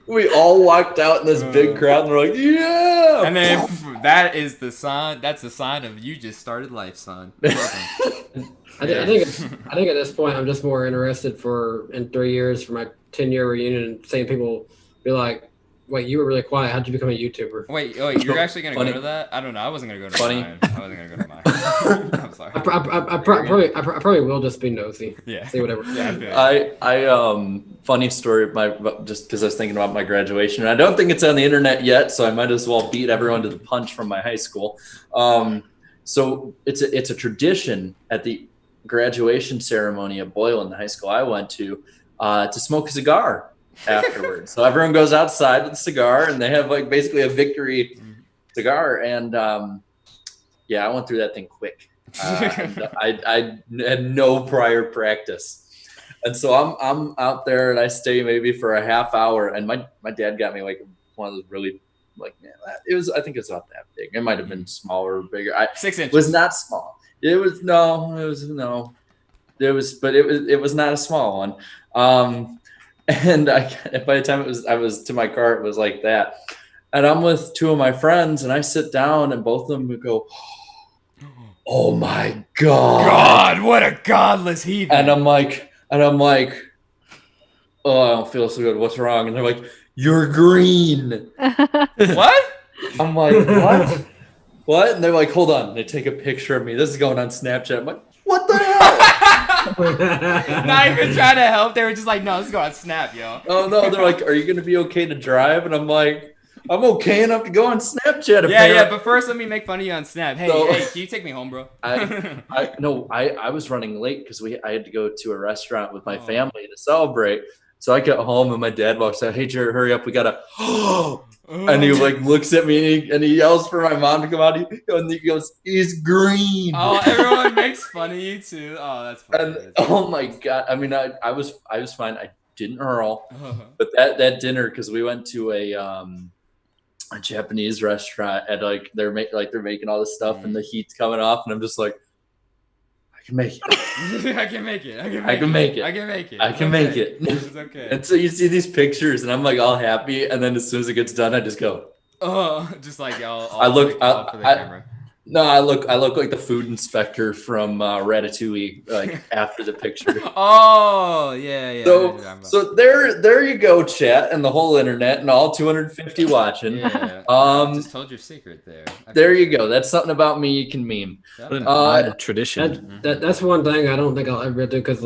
We all walked out in this big crowd, and we're like, "Yeah!" And then that is the sign. That's the sign of you just started life, son. I think at this point I'm just more interested in 3 years for my 10-year reunion and seeing people be like, "Wait, you were really quiet. How'd you become a YouTuber?" Wait, you're actually gonna go to that? I don't know. I wasn't gonna go to mine. I wasn't gonna go to mine. I'm sorry. I probably will just be nosy. Yeah. See whatever. Yeah, I funny story. Just because I was thinking about my graduation, and I don't think it's on the internet yet, so I might as well beat everyone to the punch from my high school. So it's a tradition at the graduation ceremony at Boylan, the high school I went to smoke a cigar afterwards. So everyone goes outside with a cigar, and they have like basically a victory cigar. And I went through that thing quick. I had no prior practice. And so I'm out there, and I stay maybe for a half hour, and my dad got me like one of those really I think it's not that big. It might have been smaller or bigger. 6 inches. It was not small. It was not a small one. And by the time I was to my car, it was like that. And I'm with two of my friends, and I sit down, and both of them would go, "Oh my God. God, what a godless heathen." And I'm like, "Oh, I don't feel so good. What's wrong?" And they're like, "You're green." What? I'm like, "What?" What? And they're like, "Hold on." They take a picture of me. This is going on Snapchat. I'm like, "What the hell?" Not even trying to help. They were just like, "No, let's go on Snap, yo." Oh no, they're like, "Are you gonna be okay to drive?" And I'm like, "I'm okay enough to go on Snapchat." Yeah, but first let me make fun of you on Snap. Hey, can you take me home, bro? I was running late because I had to go to a restaurant with my family to celebrate. So I got home, and my dad walks out. "Hey, Jared, hurry up, we gotta." And he like looks at me, and he yells for my mom to come out. And he goes, "He's green." Oh, everyone makes fun of you too. Oh, that's funny. And, oh my God! I mean, I was fine. I didn't hurl, but that dinner, because we went to a Japanese restaurant, and like they're making all this stuff, and the heat's coming off, and I'm just like, "I can make it. I can make it. I can make it. I can make it. I can make it." It's okay. And so you see these pictures, and I'm like all happy, and then as soon as it gets done, I just go. Just like I look. for the camera. No, I look like the food inspector from Ratatouille, like after the picture. Oh, yeah. So there you go, chat, and the whole internet, and all 250 watching. Yeah. I just told your secret there. There you go. That's something about me you can meme. A tradition. That's one thing I don't think I'll ever do, because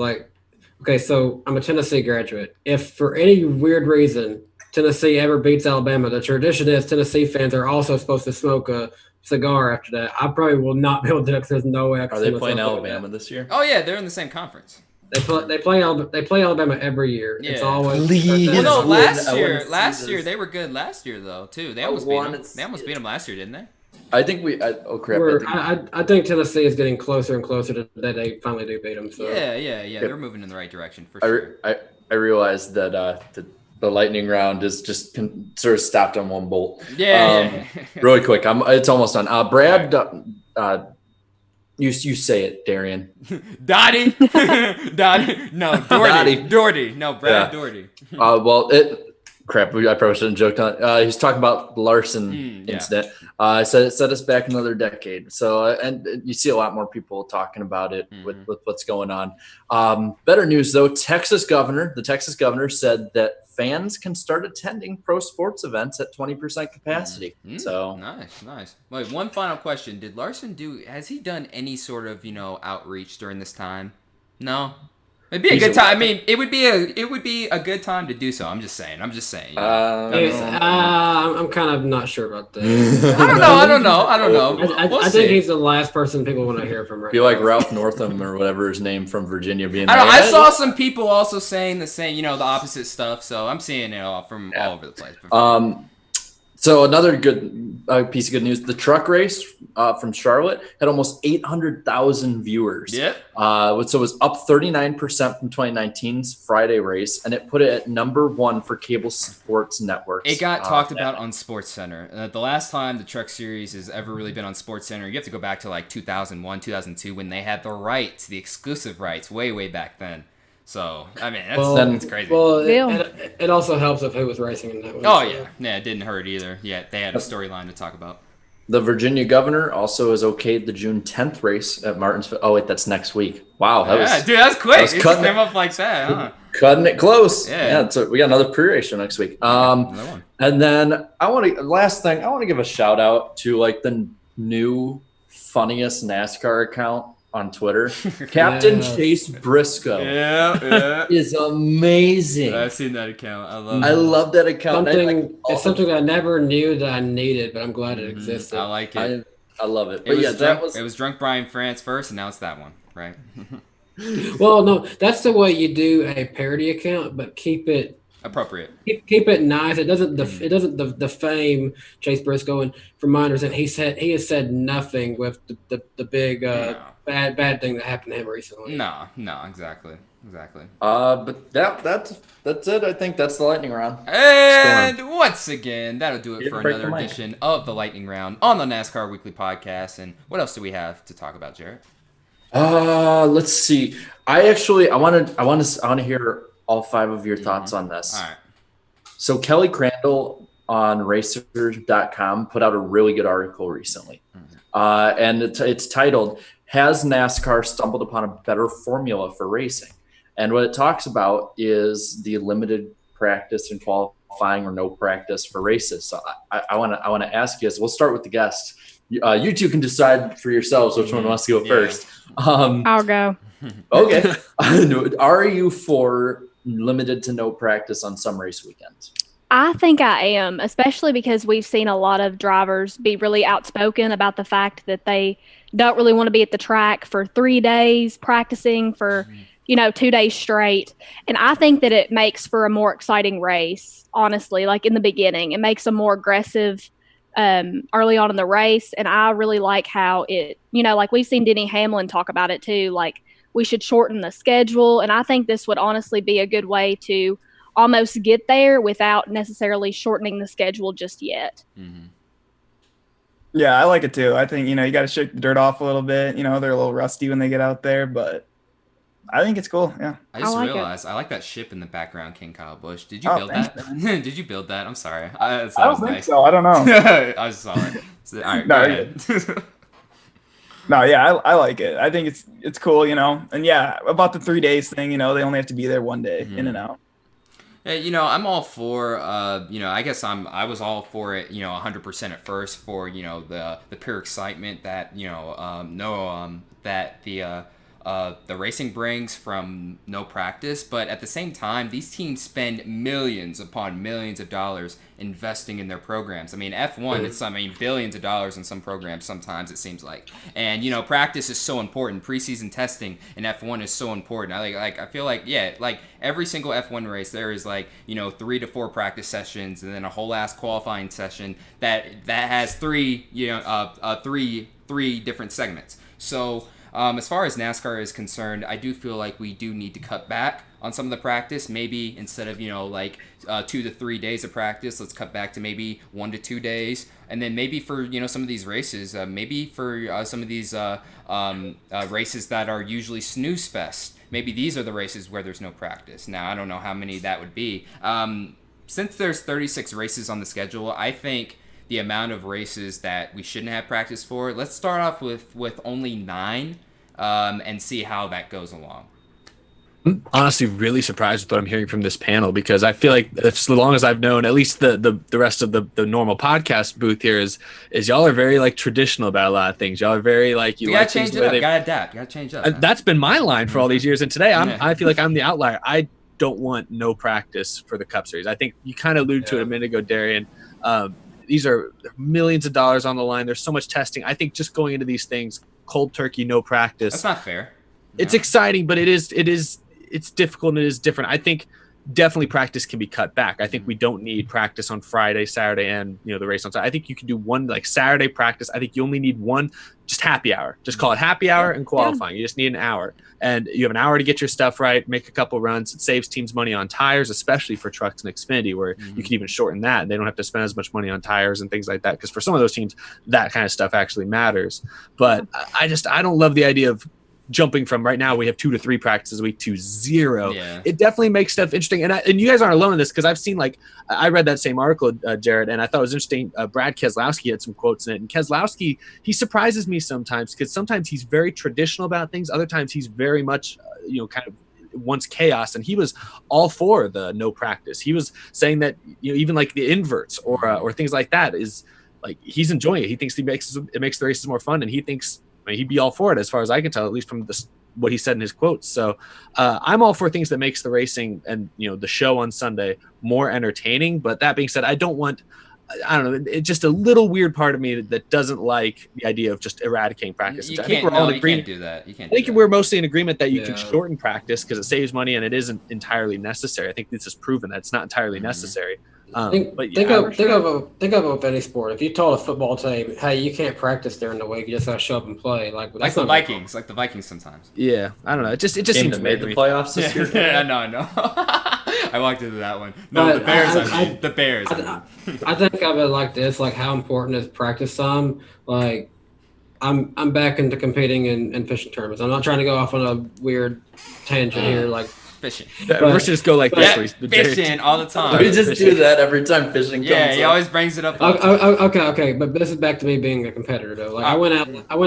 okay, so I'm a Tennessee graduate. If for any weird reason Tennessee ever beats Alabama, the tradition is Tennessee fans are also supposed to smoke a cigar after that. I probably will not be able to do it because there's no way I can. Are they playing Alabama this year? Oh yeah, they're in the same conference. They play Alabama every year. Yeah. It's always. Well, no, last year they were good. Last year though too, they almost beat them. They almost beat them last year, didn't they? I think I think Tennessee is getting closer and closer to that they finally do beat them. So. Yeah. They're moving in the right direction for sure. I realized that the lightning round is just sort of stopped on one bolt. Yeah. Really quick. It's almost done. Brad, you say it, Darian. Dottie. No, Doherty. No, Brad Doherty. Crap. I probably shouldn't have joked on it. He's talking about the Larson incident. Said it set us back another decade. So, and you see a lot more people talking about it with what's going on. Better news though, the Texas governor said that fans can start attending pro sports events at 20% capacity. So nice. Wait, one final question: has he done any sort of outreach during this time? No. It'd be a good time. I mean, it would be a good time to do so. I'm just saying. I'm kind of not sure about that. I don't know. I think he's the last person people want to hear from. Be like Ralph Northam or whatever his name from Virginia being. I saw some people also saying the same, the opposite stuff. So I'm seeing it all from all over the place. So another good piece of good news. The truck race from Charlotte had almost 800,000 viewers. Yep. So it was up 39% from 2019's Friday race, and it put it at number 1 for cable sports networks. It got talked about on SportsCenter. The last time the Truck Series has ever really been on SportsCenter, you have to go back to like 2001, 2002 when they had the rights, the exclusive rights, way back then. So, I mean, that's crazy. Well, it also helps with who was racing in that one. Oh, yeah. Yeah, it didn't hurt either. Yeah, they had a storyline to talk about. The Virginia governor also has okayed the June 10th race at Martinsville. Oh, wait, that's next week. Wow. Dude, that's quick. It just came up like that, huh? Cutting it close. Yeah. So we got another pre-race show next week. Another one. And then last thing, I want to give a shout out to like the new funniest NASCAR account on Twitter. Captain Chase Briscoe is amazing. I've seen that account. I love that account. It's something I never knew that I needed, but I'm glad it existed. I like it. I love it. It was Drunk Brian France first, and now it's that one, right? Well, no, that's the way you do a parody account, but keep it appropriate. Keep it nice. It doesn't defame Chase Briscoe. And from my understanding, he has said nothing with the big bad thing that happened to him recently. No, exactly. But that's it. I think that's the lightning round. And once again, that'll do it for another edition of the lightning round on the NASCAR Weekly Podcast. And what else do we have to talk about, Jarrett? Let's see. I want to hear all 5 of your thoughts on this. All right. So Kelly Crandall on Racers.com put out a really good article recently, and it's titled "Has NASCAR Stumbled Upon a Better Formula for Racing?" And what it talks about is the limited practice and qualifying or no practice for races. So I want to ask you, we'll start with the guest. You two can decide for yourselves which one wants to go first. I'll go. Okay. Are you for limited to no practice on some race weekends? I think I am, especially because we've seen a lot of drivers be really outspoken about the fact that they don't really want to be at the track for 3 days practicing for 2 days straight. And I think that it makes for a more exciting race, honestly, like in the beginning. It makes them more aggressive early on in the race. And I really like how it, like we've seen Denny Hamlin talk about it too, like we should shorten the schedule. And I think this would honestly be a good way to almost get there without necessarily shortening the schedule just yet. Mm-hmm. Yeah, I like it too. I think, you got to shake the dirt off a little bit. They're a little rusty when they get out there, but I think it's cool. Yeah. I just realized I like that ship in the background, King Kyle Busch. Did you build that? Did you build that? I'm sorry. I don't think so. I don't know. I just saw it. So, all right, no, go ahead. No, yeah, I like it. I think it's cool, And yeah, about the 3 days thing, they only have to be there one day, in and out. Hey, I'm all for, I guess I was all for it, 100% at first for, the pure excitement that, that the racing brings from no practice. But at the same time, these teams spend millions upon millions of dollars investing in their programs. I mean, F1, it's billions of dollars in some programs sometimes, it seems like. And, practice is so important. Preseason testing in F1 is so important. I feel like, every single F1 race, there is 3 to 4 practice sessions and then a whole ass qualifying session that has three different segments. So, as far as NASCAR is concerned, I do feel like we do need to cut back on some of the practice. Maybe instead of 2 to 3 days of practice, let's cut back to maybe 1 to 2 days. And then maybe for some of these races, maybe for some of these races that are usually snooze fest, maybe these are the races where there's no practice. Now I don't know how many that would be. Since there's 36 races on the schedule, I think the amount of races that we shouldn't have practice for, let's start off with only 9 and see how that goes along. I'm honestly really surprised with what I'm hearing from this panel, because I feel like as long as I've known, at least the rest of the normal podcast booth here is y'all are very traditional about a lot of things. Y'all are very you gotta change it up. You gotta adapt. You gotta change up. That's been my line for all these years, and today I feel like I'm the outlier. I don't want no practice for the Cup Series. I think you kind of alluded to it a minute ago, Darian. These are millions of dollars on the line. There's so much testing. I think just going into these things, cold turkey, no practice. That's not fair. It's exciting, but it's difficult and it is different. I think definitely practice can be cut back. I think we don't need practice on Friday, Saturday, and the race on Saturday. I think you can do one like Saturday practice. I think you only need one, just happy hour. Just call it happy hour and qualifying. You just need an hour, and you have an hour to get your stuff right, make a couple runs. It saves teams money on tires, especially for trucks and Xfinity, where you can even shorten that. And they don't have to spend as much money on tires and things like that. Because for some of those teams, that kind of stuff actually matters. But I don't love the idea of jumping from right now we have 2 to 3 practices a week to 0. It definitely makes stuff interesting, and you guys aren't alone in this, because I've seen, like, I read that same article, Jared, and I thought it was interesting. Brad Keselowski had some quotes in it, and Keselowski, he surprises me sometimes, because sometimes he's very traditional about things, other times he's very much kind of wants chaos, and he was all for the no practice. He was saying that even like the inverts or things like that is like he's enjoying it. He thinks it makes the races more fun, and he thinks he'd be all for it, as far as I can tell, at least from what he said in his quotes. So I'm all for things that makes the racing and the show on Sunday more entertaining. But that being said, I don't know, it's just a little weird part of me that doesn't like the idea of just eradicating practice. You can't do that. I think we're mostly in agreement that you can shorten practice because it saves money and it isn't entirely necessary. I think this has proven that it's not entirely necessary. Think of any sport. If you told a football team, "Hey, you can't practice during the week; you just have to show up and play," like the Vikings sometimes. Yeah, I don't know. It just Game seems that made the playoffs this year. Yeah, I know. I walked into that one. No, the Bears. The Bears. I think of it like this: like how important is practice time? Like I'm back into competing in fishing tournaments. I'm not trying to go off on a weird tangent here, like. Fishing. We should just go like this. Fishing all the time. We just do that every time fishing comes up. He always brings it up. Okay. But this is back to me being a competitor, though. Like I went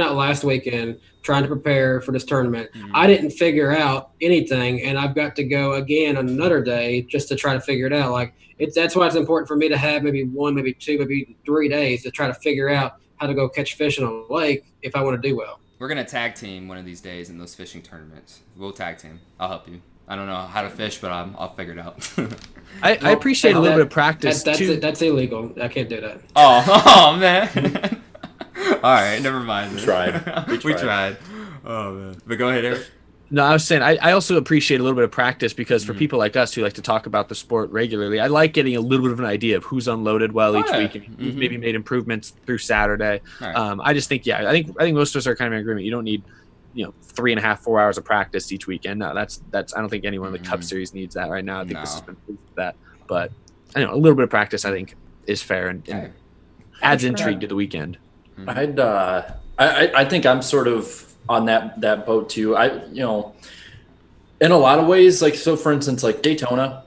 out last weekend trying to prepare for this tournament. I didn't figure out anything, and I've got to go again on another day just to try to figure it out. Like that's why it's important for me to have maybe 1, maybe 2, maybe 3 days to try to figure out how to go catch fish in a lake if I want to do well. We're gonna tag team one of these days in those fishing tournaments. We'll tag team. I'll help you. I don't know how to fish, but I'll figure it out. I appreciate a little bit of practice too. That's illegal. I can't do that. Oh man. All right, never mind. We tried. Oh man. But go ahead, Eric. No, I was saying I also appreciate a little bit of practice because for people like us who like to talk about the sport regularly, I like getting a little bit of an idea of who's unloaded well each week and who's maybe made improvements through Saturday. Right. I just think I think most of us are kind of in agreement. You don't need 3.5, 4 hours of practice each weekend. No, that's I don't think anyone in the Cup Series needs that right now. I think this has been proof of that. But a little bit of practice I think is fair and adds intrigue to the weekend. I think I'm sort of on that boat too. In a lot of ways, like so for instance, like Daytona,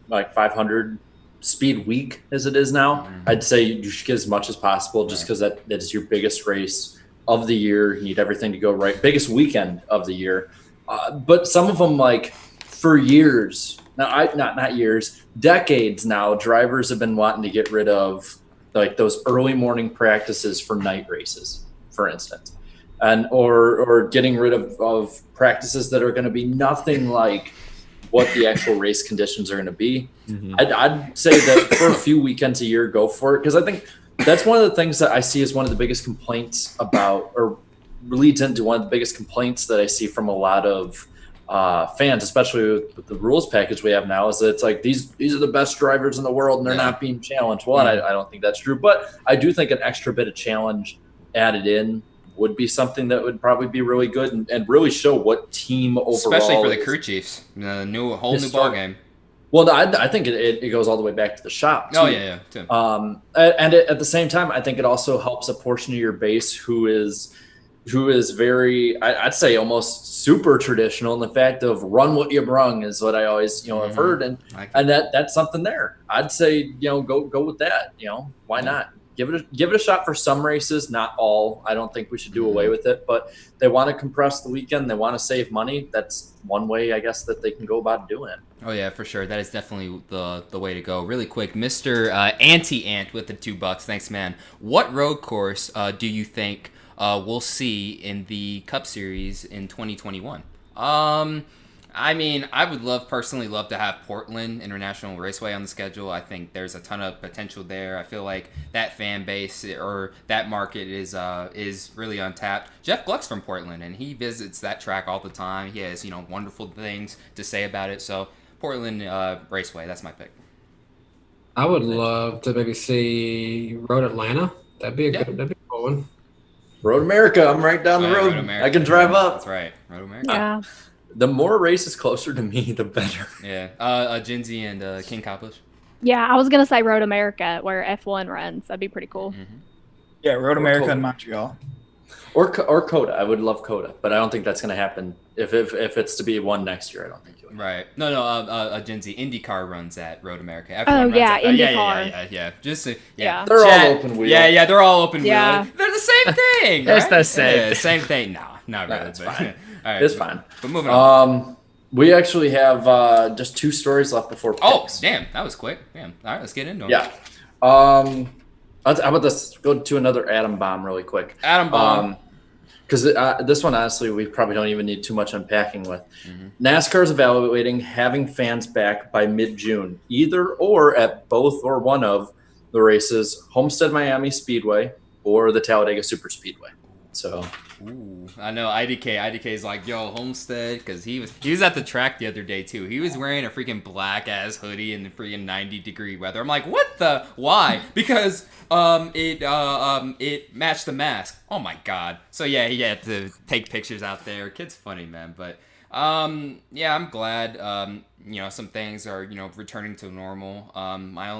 like 500 speed week as it is now, I'd say you should get as much as possible just because that is your biggest race of the year. You need everything to go right. Biggest weekend of the year. But some of them, like for years, not years, decades now, drivers have been wanting to get rid of like those early morning practices for night races, for instance, and or getting rid of practices that are going to be nothing like what the actual race conditions are going to be. I'd say that for a few weekends a year, go for it, because I think that's one of the things that I see as one of the biggest complaints about, or leads into one of the biggest complaints that I see from a lot of fans, especially with the rules package we have now, is that it's like these are the best drivers in the world and they're not being challenged. Well, I don't think that's true, but I do think an extra bit of challenge added in would be something that would probably be really good and really show what team overall. Especially for the crew chiefs, whole new ball game. Well, I think it goes all the way back to the shop too. Oh yeah. Too. And at the same time, I think it also helps a portion of your base who is very, I'd say almost super traditional in the fact of run what you brung is what I always have heard, and that's something there. I'd say go with that. Why not? Give it a shot for some races, not all. I don't think we should do away with it, but they want to compress the weekend. They want to save money. That's one way, I guess, that they can go about doing it. Oh yeah, for sure. That is definitely the way to go. Really quick, Mr. Anti-Ant with the $2. Thanks, man. What road course do you think we'll see in the Cup Series in 2021? I mean, I would personally love to have Portland International Raceway on the schedule. I think there's a ton of potential there. I feel like that fan base or that market is really untapped. Jeff Gluck's from Portland, and he visits that track all the time. He has wonderful things to say about it. So Portland Raceway. That's my pick. I would love to maybe see Road Atlanta. That'd be a cool one. Road America. I'm right down the road. I can drive up. That's right. Road America. Yeah. The more races closer to me, the better. Yeah. Jinsey and King Cobblish. Yeah, I was gonna say Road America, where F1 runs. That'd be pretty cool. Mm-hmm. Yeah, Road America in Montreal. Or Coda. I would love Coda, but I don't think that's going to happen. If it's to be one next year, I don't think it would. Right. No. Jinsey. IndyCar runs at Road America. F1 Oh runs yeah, at, IndyCar. yeah. Just Yeah. They're all open wheel. Yeah, they're all open Yeah. wheel. They're the same thing. It's right? the same Yeah, thing. same thing. No, not really. It's but, fine. all right, It's fine. But moving on. We actually have just 2 stories left before picks. Oh, damn, that was quick. Damn. All right, let's get into it. Yeah. How about this? Go to another atom bomb really quick. Atom bomb. Because this one, honestly, we probably don't even need too much unpacking with. Mm-hmm. NASCAR is evaluating having fans back by mid-June, either or at both or one of the races, Homestead Miami Speedway or the Talladega Superspeedway. So, Ooh, I know IDK is like, yo, Homestead, because he was at the track the other day too. He was wearing a freaking black ass hoodie in the freaking 90-degree weather. I'm like, why? Because it matched the mask. Oh my god. So yeah, he had to take pictures out there. Kid's funny, man. But yeah, I'm glad some things are returning to normal.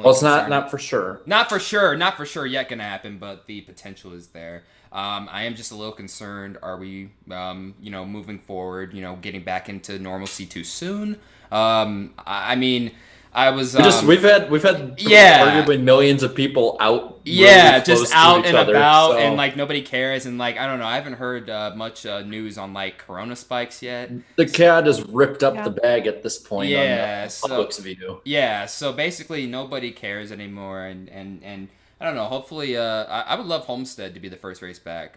it's not for sure. Not for sure yet gonna happen, but the potential is there. I am just a little concerned. Are we, moving forward, getting back into normalcy too soon? I mean, I was. We've had arguably millions of people out. Yeah, really just out and other, about, so. and like nobody cares, and like I don't know. I haven't heard much news on like Corona spikes yet. The cat has ripped up the bag at this point. Yeah, on the public's view. Yeah, so basically nobody cares anymore, and I don't know. Hopefully, I would love Homestead to be the first race back.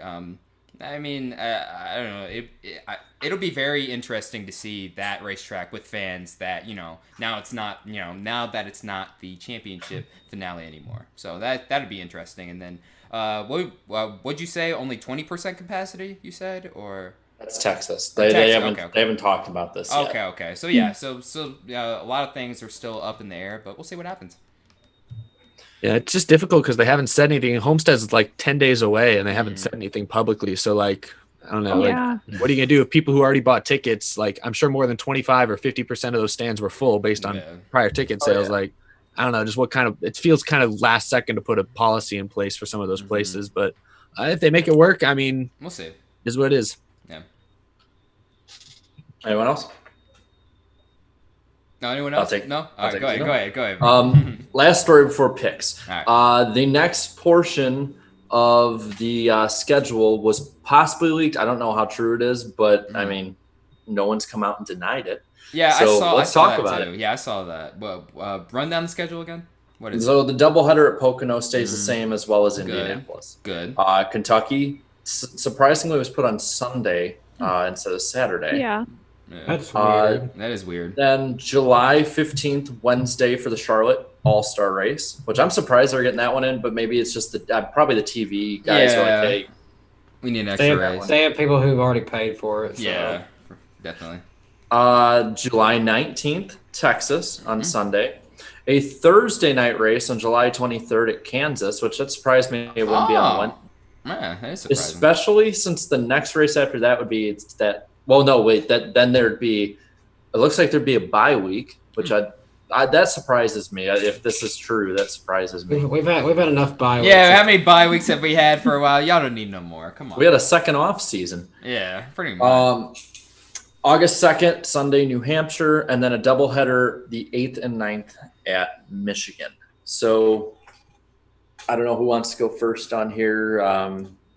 I mean, I don't know. It'll be very interesting to see that racetrack with fans that now it's not now that it's not the championship finale anymore. So that'd be interesting. And then what'd you say? Only 20% capacity? You said or. That's Texas. They haven't talked about this yet. Okay. So yeah, so a lot of things are still up in the air, but we'll see what happens. Yeah, it's just difficult because they haven't said anything. Homestead's like 10 days away, and they haven't said anything publicly. So, like, I don't know. Yeah. Like, what are you going to do if people who already bought tickets, like, I'm sure more than 25 or 50% of those stands were full based on prior ticket sales. Like, I don't know, just what kind of – it feels kind of last second to put a policy in place for some of those places. But if they make it work, I mean – we'll see. Is what it is. Yeah. Anyone else? No, anyone else? No? All right, go ahead. Last story before picks. All right. The next portion of the schedule was possibly leaked. I don't know how true it is, but I mean, no one's come out and denied it. Yeah, so let's talk about it. Yeah, I saw that. Well, run down the schedule again. What is so the doubleheader at Pocono stays the same as well as Indianapolis. Good. Kentucky surprisingly was put on Sunday instead of Saturday. Yeah. That's weird. That is weird. Then July 15th, Wednesday for the Charlotte All-Star Race, which I'm surprised they're getting that one in, but maybe it's just probably the TV guys are like, hey, we need an extra race. They have people who've already paid for it. So. Yeah, definitely. July 19th, Texas on Sunday. A Thursday night race on July 23rd at Kansas, which that surprised me it wouldn't be on Wednesday. Man, that is surprising. Especially since the next race after that would be that. Well, no, wait. Then there'd be. It looks like there'd be a bye week, which that surprises me. If this is true, that surprises me. We've had enough bye weeks. Yeah, how many bye weeks have we had for a while? Y'all don't need no more. Come on. We had a second off season. Yeah, pretty much. August 2nd, Sunday, New Hampshire, and then a doubleheader the 8th and 9th at Michigan. So I don't know who wants to go first on here.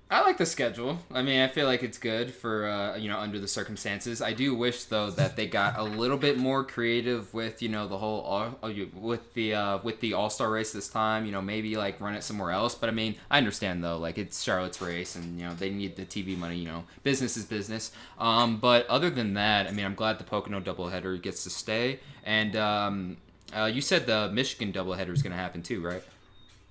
I like the schedule. I mean, I feel like it's good for under the circumstances. I do wish though that they got a little bit more creative with the whole with the All-Star race this time. Maybe like run it somewhere else. But I mean, I understand though, like it's Charlotte's race, and they need the TV money. Business is business. But other than that, I mean, I'm glad the Pocono doubleheader gets to stay. And you said the Michigan doubleheader is going to happen too, right?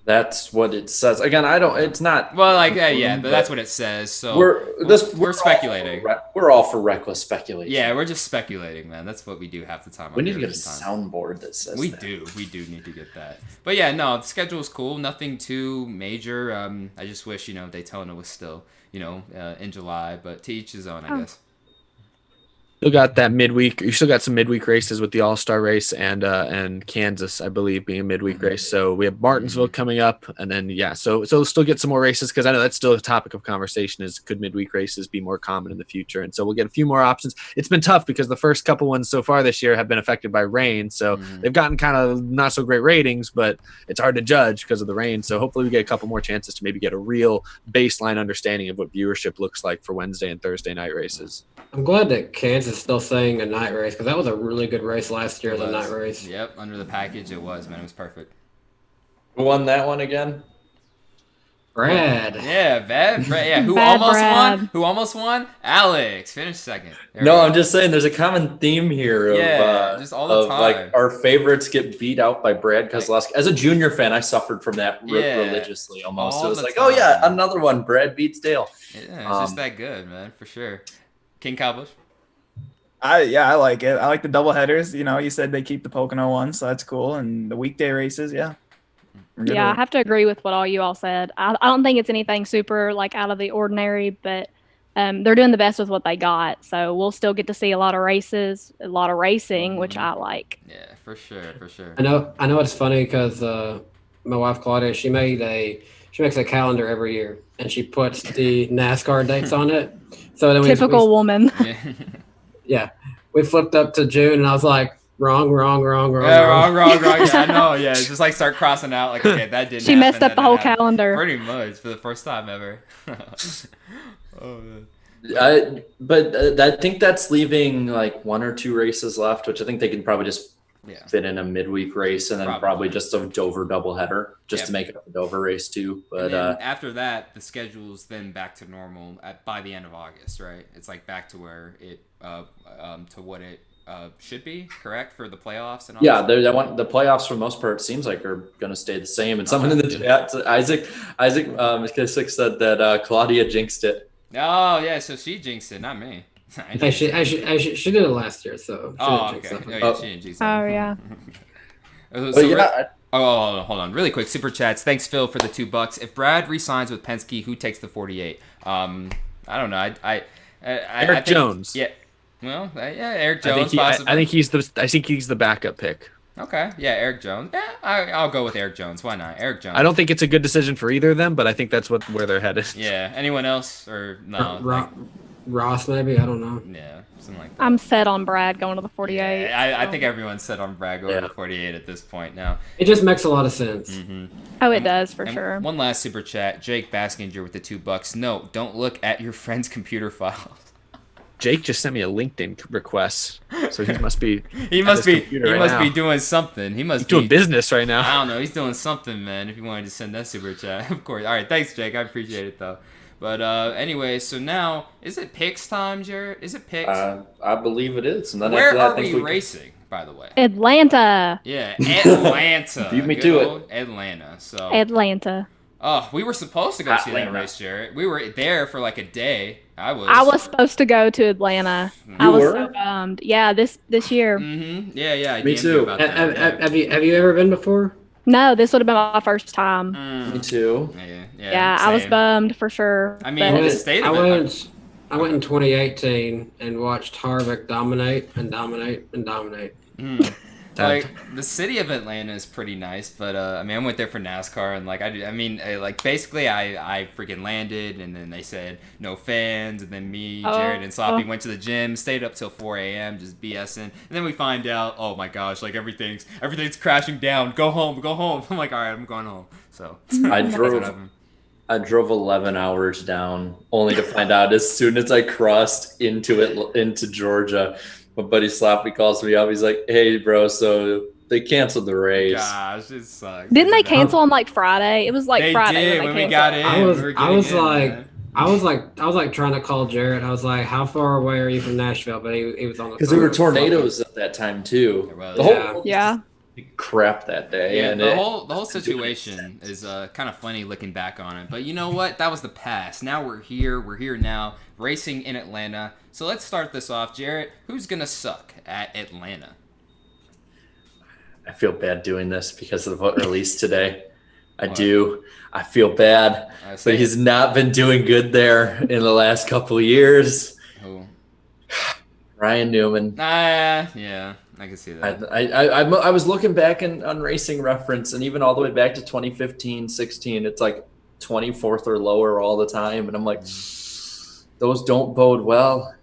That's what it says. Again, it's not. Well, like, yeah, but that's what it says. So we're speculating. We're all for reckless speculation. Yeah, we're just speculating, man. That's what we do half the time. We need to get a soundboard that says We do need to get that. But yeah, no, the schedule is cool. Nothing too major. I just wish, Daytona was still, in July. But to each his own, I guess. Still got that midweek. You still got some midweek races with the All-Star race and Kansas, I believe, being a midweek race. So we have Martinsville coming up, and then so still get some more races because I know that's still a topic of conversation. Is could midweek races be more common in the future? And so we'll get a few more options. It's been tough because the first couple ones so far this year have been affected by rain, so they've gotten kind of not so great ratings, but it's hard to judge because of the rain. So hopefully we get a couple more chances to maybe get a real baseline understanding of what viewership looks like for Wednesday and Thursday night races. I'm glad that Kansas is still saying a night race because that was a really good race last year, the night race. Yep, under the package it was, man. It was perfect. Who won that one again? Brad. Yeah, Brad. Yeah, who almost won? Alex finished second. I'm just saying there's a common theme here of, just all the time. Like our favorites get beat out by Brad Keselowski. As a junior fan, I suffered from that religiously almost. It was like, oh yeah, another one. Brad beats Dale. Yeah, it's just that good, man, for sure. King Cowbush. I like it. I like the double headers. You said they keep the Pocono one, so that's cool. And the weekday races, yeah. Yeah, I have to agree with what all you all said. I don't think it's anything super like out of the ordinary, but they're doing the best with what they got. So we'll still get to see a lot of races, a lot of racing, which I like. Yeah, for sure. I know it's funny because my wife Claudia, she makes a calendar every year and she puts the NASCAR dates on it. So then typical woman. Yeah, we flipped up to June, and I was like, wrong. Yeah, wrong. Yeah, I know. Yeah, just like start crossing out. Like, okay, that didn't. She messed up the whole calendar. Pretty much for the first time ever. Oh man. I think that's leaving like one or two races left, which I think they can probably just fit in a midweek race, and then probably just a Dover doubleheader just to make up the Dover race too. But after that, the schedule's then back to normal by the end of August, right? It's like back to where it to what it should be, correct, for the playoffs and all. Yeah, the playoffs for the most part seems like are going to stay the same. And someone in the chat, Isaac McKissick said that Claudia jinxed it. Oh yeah, so she jinxed it, not me. She did it last year, so. Okay. She didn't jinx it. Oh yeah. Hold on, really quick. Super chats. Thanks, Phil, for the $2. If Brad resigns with Penske, who takes the 48? I don't know. Eric Jones. Yeah. Well, Eric Jones. I think he's the backup pick. Okay. Yeah, Eric Jones. Yeah, I'll go with Eric Jones. Why not? Eric Jones. I don't think it's a good decision for either of them, but I think that's where they're headed. Yeah. Anyone else or no? Ross, maybe. I don't know. Yeah, something like that. I'm set on Brad going to the 48. Yeah, I think everyone's set on Brad going to the 48 at this point now. It just makes a lot of sense. Mm-hmm. Oh, it does for sure. One last super chat. Jake Baskinger with the $2. No, don't look at your friend's computer files. Jake just sent me a LinkedIn request, so he must be doing something. He must be doing business right now. I don't know. He's doing something, man. If you wanted to send that super chat, of course. All right, thanks, Jake. I appreciate it though. But anyway, so now is it picks time, Jared? Is it picks? I believe it is. And then where are we racing, by the way? Atlanta. Yeah, Atlanta. Beat me to it. Atlanta. So Atlanta. Oh, we were supposed to go see that race, Jared. We were there for like a day. I was supposed to go to Atlanta. I was so bummed. Yeah, this year. Mm-hmm. Yeah. Me too. Have you ever been before? No, this would have been my first time. Me too. Yeah, I was bummed for sure. I mean, the state of it. I went in 2018 and watched Harvick dominate and dominate and dominate. Like the city of Atlanta is pretty nice, but I mean, I went there for NASCAR, and like basically I freaking landed, and then they said no fans, and then me, Jared, and Sloppy went to the gym, stayed up till 4 a.m. just BSing, and then we find out, oh my gosh, like everything's crashing down. Go home. I'm like, all right, I'm going home. So I drove 11 hours down, only to find out as soon as I crossed into Georgia. My buddy Sloppy calls me up. He's like, "Hey, bro, so they canceled the race." Gosh, it sucks. Didn't they cancel on like Friday? It was like they Friday did, when we got in. I was like trying to call Jared. I was like, "How far away are you from Nashville?" But he was on the. Because there were tornadoes at that time too. Yeah. crap that day. Yeah, and the whole situation is kind of funny looking back on it. But you know what? That was the past. Now we're here. We're here now, racing in Atlanta. So let's start this off. Jarrett, who's going to suck at Atlanta? I feel bad doing this because of what released today. I do. I feel bad. But he's not been doing good there in the last couple of years. Who? Ryan Newman. Yeah. I can see that. I was looking back on Racing Reference, and even all the way back to 2015, 16, it's like 24th or lower all the time, and I'm like, those don't bode well.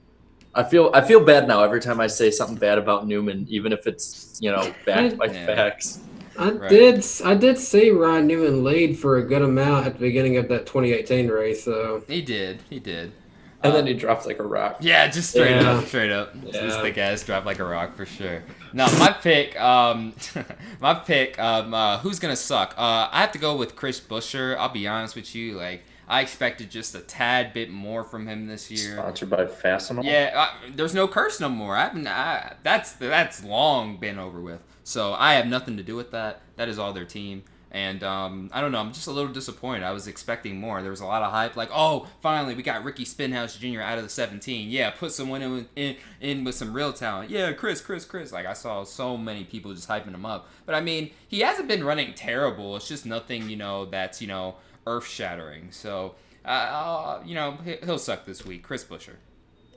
I feel bad now every time I say something bad about Newman, even if it's backed by facts. I did see Ryan Newman lead for a good amount at the beginning of that 2018 race. So he did. And then he dropped like a rock. Yeah, just straight up. Yeah. This thick ass dropped like a rock for sure. No, my pick, who's gonna suck? I have to go with Chris Buescher. I'll be honest with you, like I expected just a tad bit more from him this year. Sponsored by Fastenal. Yeah, there's no curse no more. That's long been over with. So I have nothing to do with that. That is all their team. And I don't know, I'm just a little disappointed. I was expecting more. There was a lot of hype, like, oh, finally, we got Ricky Spinhouse Jr. out of the 17. Yeah, put someone in with some real talent. Yeah, Chris. Like, I saw so many people just hyping him up. But, I mean, he hasn't been running terrible. It's just nothing, that's, earth-shattering. So, he'll suck this week. Chris Buescher.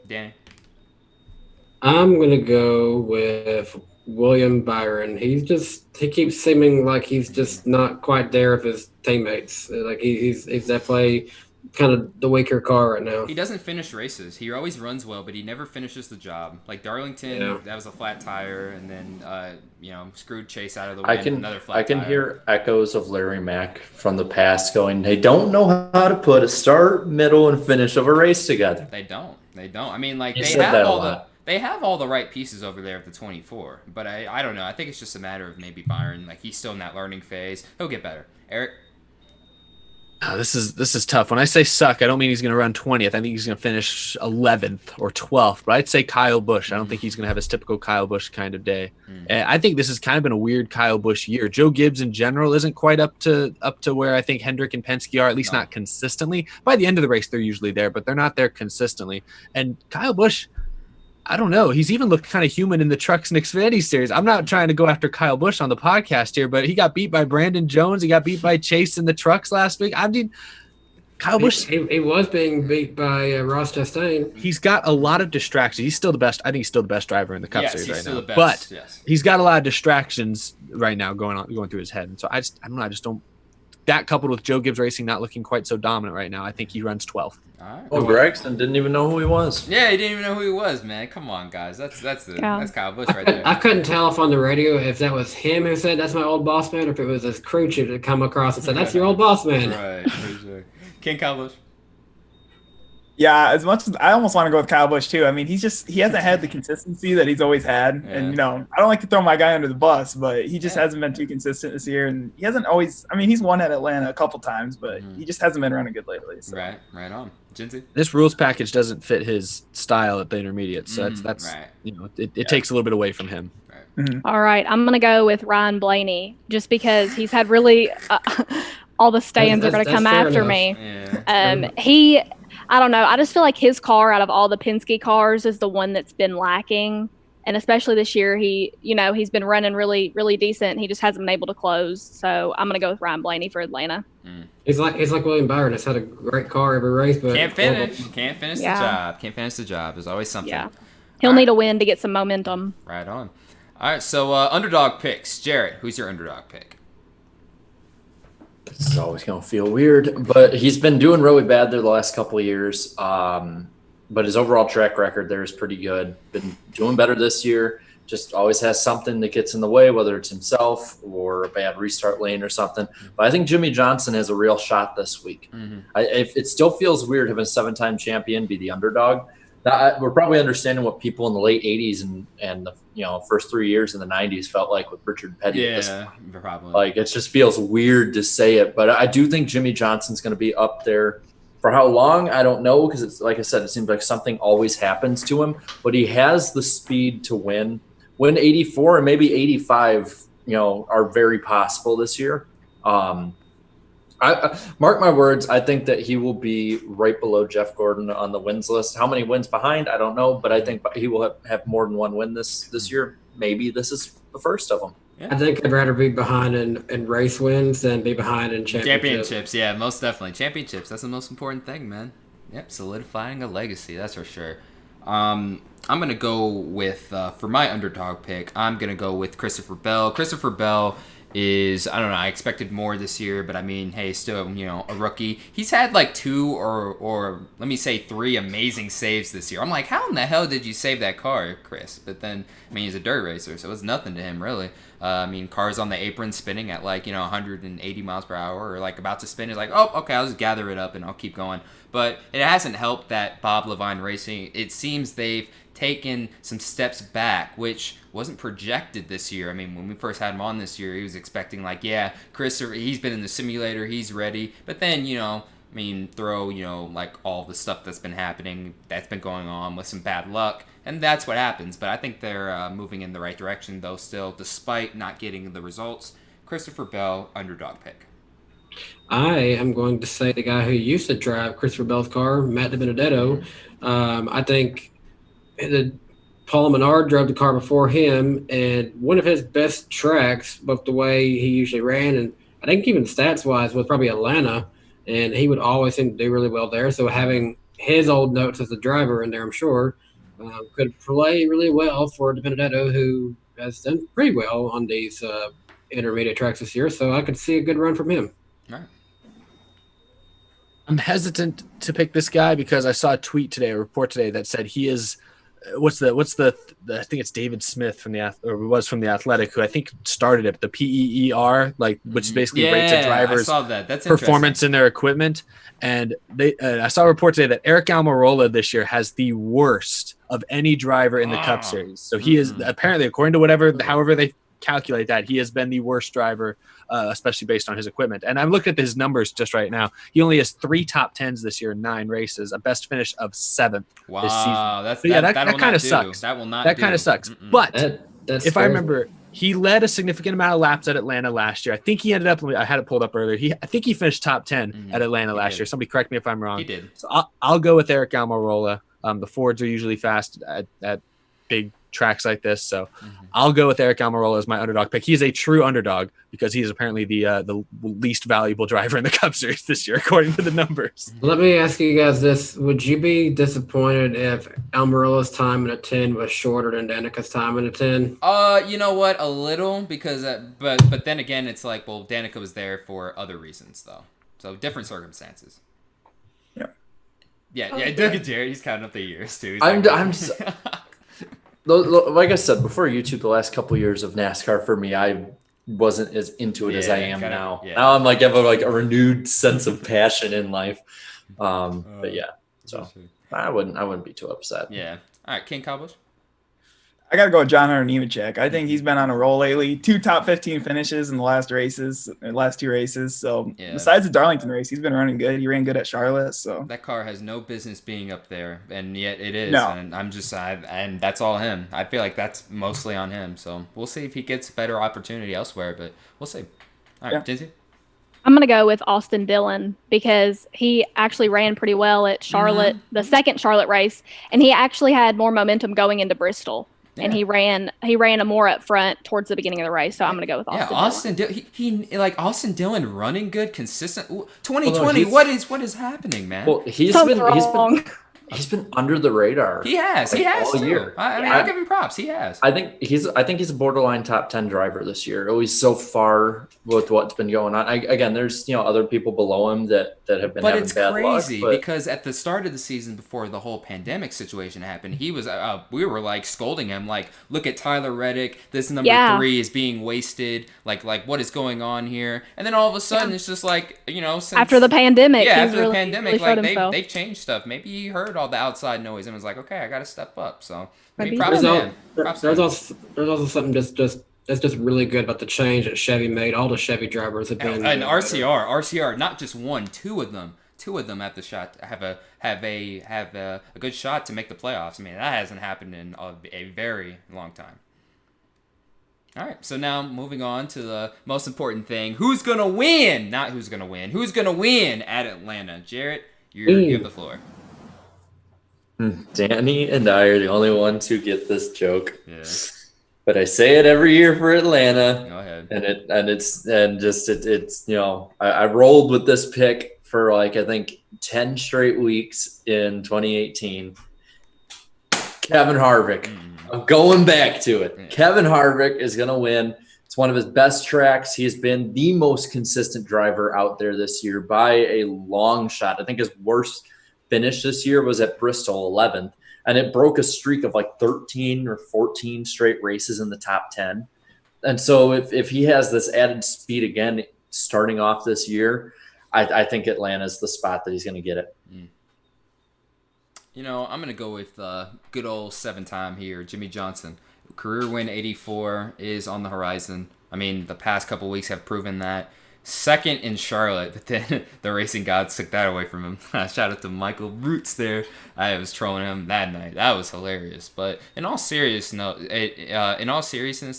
Danny? I'm going to go with William Byron. He keeps seeming like he's just not quite there with his teammates. Like he's definitely kind of the weaker car right now. He doesn't finish races. He always runs well, but he never finishes the job. Like Darlington, that was a flat tire, and then screwed Chase out of the win. Another flat tire. I can hear echoes of Larry Mack from the past going, they don't know how to put a start, middle, and finish of a race together. They don't. I mean, like they have all the right pieces over there at the 24, but I don't know. I think it's just a matter of maybe Byron. Like he's still in that learning phase. He'll get better. Eric? This is tough. When I say suck, I don't mean he's going to run 20th. I think he's going to finish 11th or 12th. But I'd say Kyle Busch. I don't think he's going to have his typical Kyle Busch kind of day. I think this has kind of been a weird Kyle Busch year. Joe Gibbs in general isn't quite up to where I think Hendrick and Penske are, at least not consistently. By the end of the race, they're usually there, but they're not there consistently. And Kyle Busch, I don't know. He's even looked kind of human in the Trucks and Xfinity series. I'm not trying to go after Kyle Busch on the podcast here, but he got beat by Brandon Jones. He got beat by Chase in the Trucks last week. I mean, Kyle Busch. He was being beat by Ross Chastain. He's got a lot of distractions. He's still the best. I think he's still the best driver in the Cup series right now. But he's got a lot of distractions right now going through his head. And so I just don't. That coupled with Joe Gibbs Racing not looking quite so dominant right now, I think he runs 12th. All right. Oh, Gregson didn't even know who he was. Yeah, he didn't even know who he was, man. Come on, guys. That's Kyle Busch right there. I couldn't tell if on the radio if that was him who said that's my old boss man, or if it was his crew chief that come across and said that's your old boss man. Right, for sure. King Kyle Busch. Yeah, as much as I almost want to go with Kyle Busch too. I mean, he hasn't had the consistency that he's always had. Yeah. And I don't like to throw my guy under the bus, but he just hasn't been too consistent this year. And he hasn't always. I mean, he's won at Atlanta a couple times, but he just hasn't been running good lately. So. Right on. Jinsey? This rules package doesn't fit his style at the intermediate, so that's right. It takes a little bit away from him. Right. Mm-hmm. All right, I'm gonna go with Ryan Blaney just because he's had really all the stands are gonna come after me. Yeah. I don't know. I just feel like his car out of all the Penske cars is the one that's been lacking. And especially this year, he's been running really, really decent. He just hasn't been able to close. So I'm going to go with Ryan Blaney for Atlanta. He's like William Byron. Has had a great car every race, but can't finish the job. Can't finish the job. There's always something. Yeah. He'll need a win to get some momentum. Right on. All right. So underdog picks. Jarrett, who's your underdog pick? It's always going to feel weird, but he's been doing really bad there the last couple of years. But his overall track record there is pretty good. Been doing better this year. Just always has something that gets in the way, whether it's himself or a bad restart lane or something. But I think Jimmy Johnson has a real shot this week. It still feels weird having a 7-time champion be the underdog. We're probably understanding what people in the late 80s and the first 3 years in the 90s felt like with Richard Petty. Yeah, probably. Like, it just feels weird to say it. But I do think Jimmy Johnson's going to be up there. For how long, I don't know, because it's like I said, it seems like something always happens to him. But he has the speed to win 84 and maybe 85 are very possible this year. I mark my words. I think that he will be right below Jeff Gordon on the wins list. How many wins behind? I don't know, but I think he will have more than one win this year. Maybe this is the first of them. Yeah. I think I'd rather be behind in race wins than be behind in championships. Yeah, most definitely. Championships, that's the most important thing, man. Yep, solidifying a legacy, that's for sure. I'm going to go with, for my underdog pick, I'm going to go with Christopher Bell. Christopher Bell is, I don't know, I expected more this year, but I mean, hey, still, a rookie. He's had like 2 or let me say 3 amazing saves this year. I'm like, how in the hell did you save that car, Chris? But then, I mean, he's a dirt racer, so it's nothing to him, really. I mean, cars on the apron spinning at like, 180 miles per hour or like about to spin. It's like, oh, okay, I'll just gather it up and I'll keep going. But it hasn't helped that Bob Levine Racing. It seems they've taken some steps back, which wasn't projected this year. I mean, when we first had him on this year, he was expecting like, yeah, Chris, he's been in the simulator, he's ready. But then, throw, like all the stuff that's been happening, that's been going on with some bad luck. And that's what happens. But I think they're moving in the right direction, though, still, despite not getting the results. Christopher Bell, underdog pick. I am going to say the guy who used to drive Christopher Bell's car, Matt DiBenedetto. I think Paul Menard drove the car before him, and one of his best tracks, both the way he usually ran, and I think even stats-wise, was probably Atlanta, and he would always seem to do really well there. So having his old notes as a driver in there, I'm sure, could play really well for DiBenedetto, who has done pretty well on these intermediate tracks this year. So I could see a good run from him. All right. I'm hesitant to pick this guy because I saw a report today that said he is what's the I think it's David Smith from the Athletic, who I think started it, the PEER, which is basically rates a driver's performance in their equipment. And I saw a report today that Eric Almirola this year has the worst of any driver in the Cup Series. So he is apparently, according to however they calculate that, he has been the worst driver, especially based on his equipment. And I'm looking at his numbers just right now. He only has 3 top 10s this year in 9 races, a best finish of 7th this season. That kind of sucks. That will not. That kind of sucks. But if I remember, he led a significant amount of laps at Atlanta last year. I think he ended up. I had it pulled up earlier. I think he finished top 10 at Atlanta last year. Somebody correct me if I'm wrong. He did. So I'll go with Eric Almirola. The Fords are usually fast at big tracks like this, so I'll go with Eric Almirola as my underdog pick. He is a true underdog because he is apparently the least valuable driver in the Cup Series this year, according to the numbers. Let me ask you guys this: would you be disappointed if Almirola's time in a 10 was shorter than Danica's time in a 10? You know what? A little, because but then again, it's like, well, Danica was there for other reasons, though, so different circumstances. Yeah. Look at Jared. He's counting up the years too. Like I said before, YouTube, the last couple of years of NASCAR for me, I wasn't as into it as I am now. Yeah. Now I'm like, I have a renewed sense of passion in life. But yeah, so I wouldn't be too upset. Yeah. All right, King Cowboys. I got to go with John Hunter Nemechek. I think he's been on a roll lately. 2 top 15 finishes in the last 2 races. So besides the Darlington race, he's been running good. He ran good at Charlotte. So that car has no business being up there, and yet it is. No. And and that's all him. I feel like that's mostly on him. So we'll see if he gets a better opportunity elsewhere, but we'll see. All right, Jinsey? I'm going to go with Austin Dillon because he actually ran pretty well at Charlotte, the second Charlotte race, and he actually had more momentum going into Bristol. Yeah. And he ran a more up front towards the beginning of the race, so I'm going to go with Austin Dillon. He like Austin Dillon running good, consistent. 2020, what is happening, man? Well, he's been under the radar. He has all year. I'll give him props. He has. I think he's a borderline top 10 driver this year. Always so far with what's been going on. Again, there's other people below him that have been having bad luck. But it's crazy because at the start of the season, before the whole pandemic situation happened, he was we were like scolding him, like, look at Tyler Reddick. This number 3 is being wasted. Like what is going on here? And then all of a sudden, it's just like since after the pandemic. Yeah, after the pandemic, like they've changed stuff. Maybe he heard all the outside noise and was like, okay, I got to step up. So props to him. There's also something that's just really good about the change that Chevy made. All the Chevy drivers have been and RCR, not just 1, 2 of them. 2 of them at the shot have a good shot to make the playoffs. I mean, that hasn't happened in a very long time. All right, so now moving on to the most important thing. Who's going to win? Not who's going to win. Who's going to win at Atlanta? Jarrett, you have the floor. Danny and I are the only ones who get this joke. Yeah. But I say it every year for Atlanta. Go ahead. It's I rolled with this pick for I think 10 straight weeks in 2018. Kevin Harvick. I'm going back to it. Yeah. Kevin Harvick is going to win. It's one of his best tracks. He has been the most consistent driver out there this year by a long shot. I think his worst finish this year was at Bristol, 11th, and it broke a streak of 13 or 14 straight races in the top 10. And so if he has this added speed again starting off this year, I think Atlanta's the spot that he's going to get it. I'm going to go with good old 7-time here, Jimmie Johnson. Career win 84 is on the horizon. I mean, the past couple weeks have proven that. Second in Charlotte, but then the racing gods took that away from him. Shout out to Michael Roots there. I was trolling him that night. That was hilarious. But in all seriousness,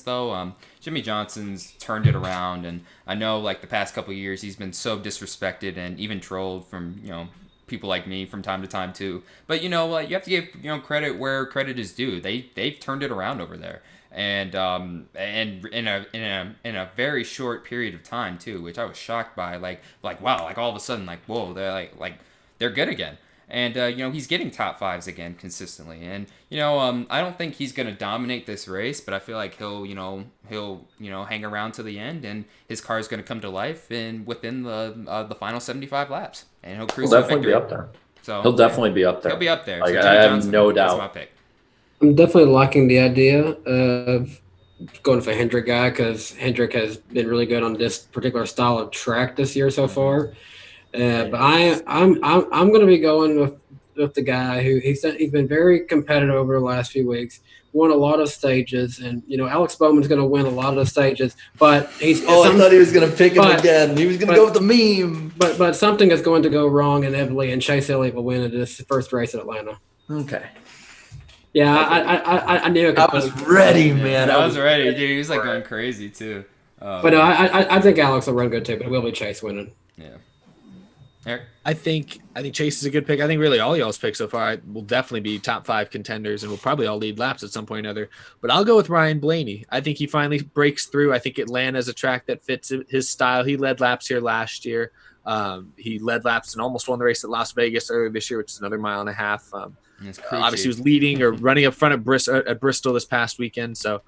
though, Jimmie Johnson's turned it around, and I know the past couple of years he's been so disrespected and even trolled from people like me from time to time too. But you have to give credit where credit is due. They've turned it around over there. And in a very short period of time too, which I was shocked by. Wow, all of a sudden, whoa, they're they're good again. And he's getting top fives again consistently. And I don't think he's gonna dominate this race, but I feel like he'll hang around to the end, and his car is gonna come to life within the final 75 laps, and he'll cruise. He'll definitely be up there. So he'll definitely be up there. He'll be up there. I have no doubt. That's my pick. I'm definitely liking the idea of going for Hendrick guy because Hendrick has been really good on this particular style of track this year so far. But I'm going to be going with the guy who he's been very competitive over the last few weeks. Won a lot of stages, and Alex Bowman's going to win a lot of the stages. But I thought he was going to pick him again. He was going to go with the meme. But something is going to go wrong inevitably, and Chase Elliott will win at this first race at Atlanta. Okay. Yeah, I knew it. I was ready, man. I was ready, dude. He was going crazy too. But no, I think Alex will run good too, but it will be Chase winning. Yeah. Eric? I think Chase is a good pick. I think really all y'all's picks so far will definitely be top 5 contenders, and will probably all lead laps at some point or another. But I'll go with Ryan Blaney. I think he finally breaks through. I think Atlanta is a track that fits his style. He led laps here last year. He led laps and almost won the race at Las Vegas earlier this year, which is another mile and a half. Obviously, he was leading or running up front at Bristol this past weekend. So,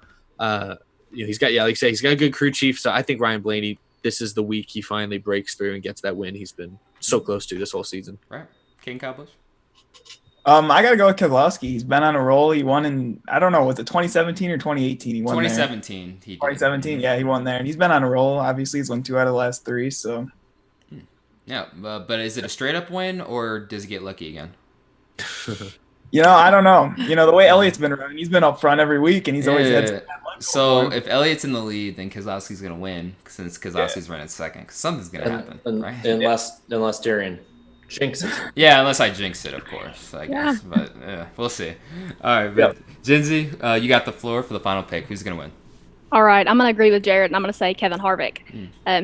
he's got, like you say, he's got a good crew chief. So I think Ryan Blaney, this is the week he finally breaks through and gets that win he's been so close to this whole season. Right. King Cowboys? I got to go with Keselowski. He's been on a roll. He won in, I don't know, was it 2017 or 2018? He won 2017. There. 2017, yeah, he won there. And he's been on a roll. Obviously, he's won 2 out of the last 3, so. Yeah, but is it a straight-up win, or does he get lucky again? I don't know. The way Elliott's been running, he's been up front every week, and he's always had some bad luck. So if Elliott's in the lead, then Keselowski's going to win, since Keselowski's running second. Cause something's going to happen, right? Unless Darian jinxes it. Yeah, unless I jinx it, of course, I guess. But we'll see. All right, but Jinsey, you got the floor for the final pick. Who's going to win? All right, I'm going to agree with Jarrett, and I'm going to say Kevin Harvick.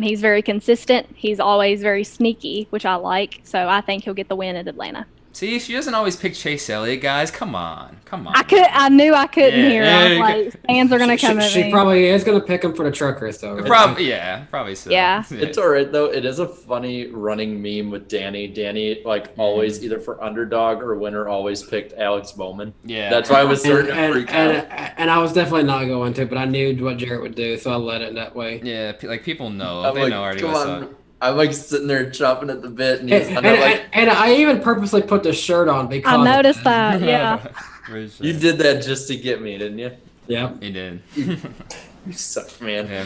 He's very consistent. He's always very sneaky, which I like. So I think he'll get the win at Atlanta. See, she doesn't always pick Chase Elliott, guys. Come on. I knew I couldn't hear. I was fans are gonna come at me. She probably is gonna pick him for the truck race, though. Right? Probably so. Yeah. It's all right though. It is a funny running meme with Danny. Danny always either for underdog or winner always picked Alex Bowman. Yeah. That's why I was starting to freak out. And I was definitely not going to, but I knew what Jarrett would do, so I let it that way. Yeah, people know. They know already what's up. I'm sitting there chopping at the bit, and I even purposely put the shirt on because I noticed that. Yeah, you did that just to get me, didn't you? Yeah, he did. You suck, man. Yeah.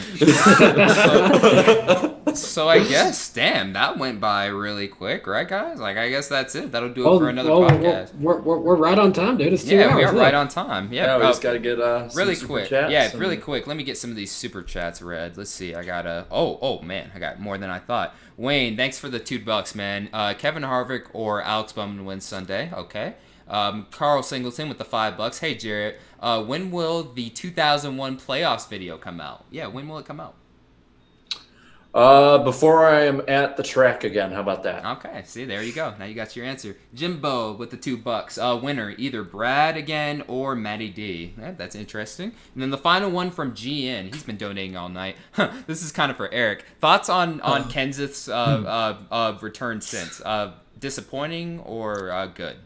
So I guess, damn, that went by really quick, right, guys? I guess that's it. That'll do it for another podcast. We're right on time, dude. It's 2 hours. We are right on time. Yeah, we just got to get really some quick. Super chats really quick. Let me get some of these super chats read. Let's see. I got oh man, I got more than I thought. Wayne, thanks for the $2, man. Kevin Harvick or Alex Bowman wins Sunday. Okay. Carl Singleton with the $5. Hey, Jarrett, when will the 2001 playoffs video come out? Yeah, when will it come out? Before I am at the track again. How about that? Okay, see, there you go. Now you got your answer. Jimbo with the $2. Winner, either Brad again or Matty D. That's interesting. And then the final one from GN. He's been donating all night. This is kind of for Eric. Thoughts on Kenseth's return since? Disappointing or good?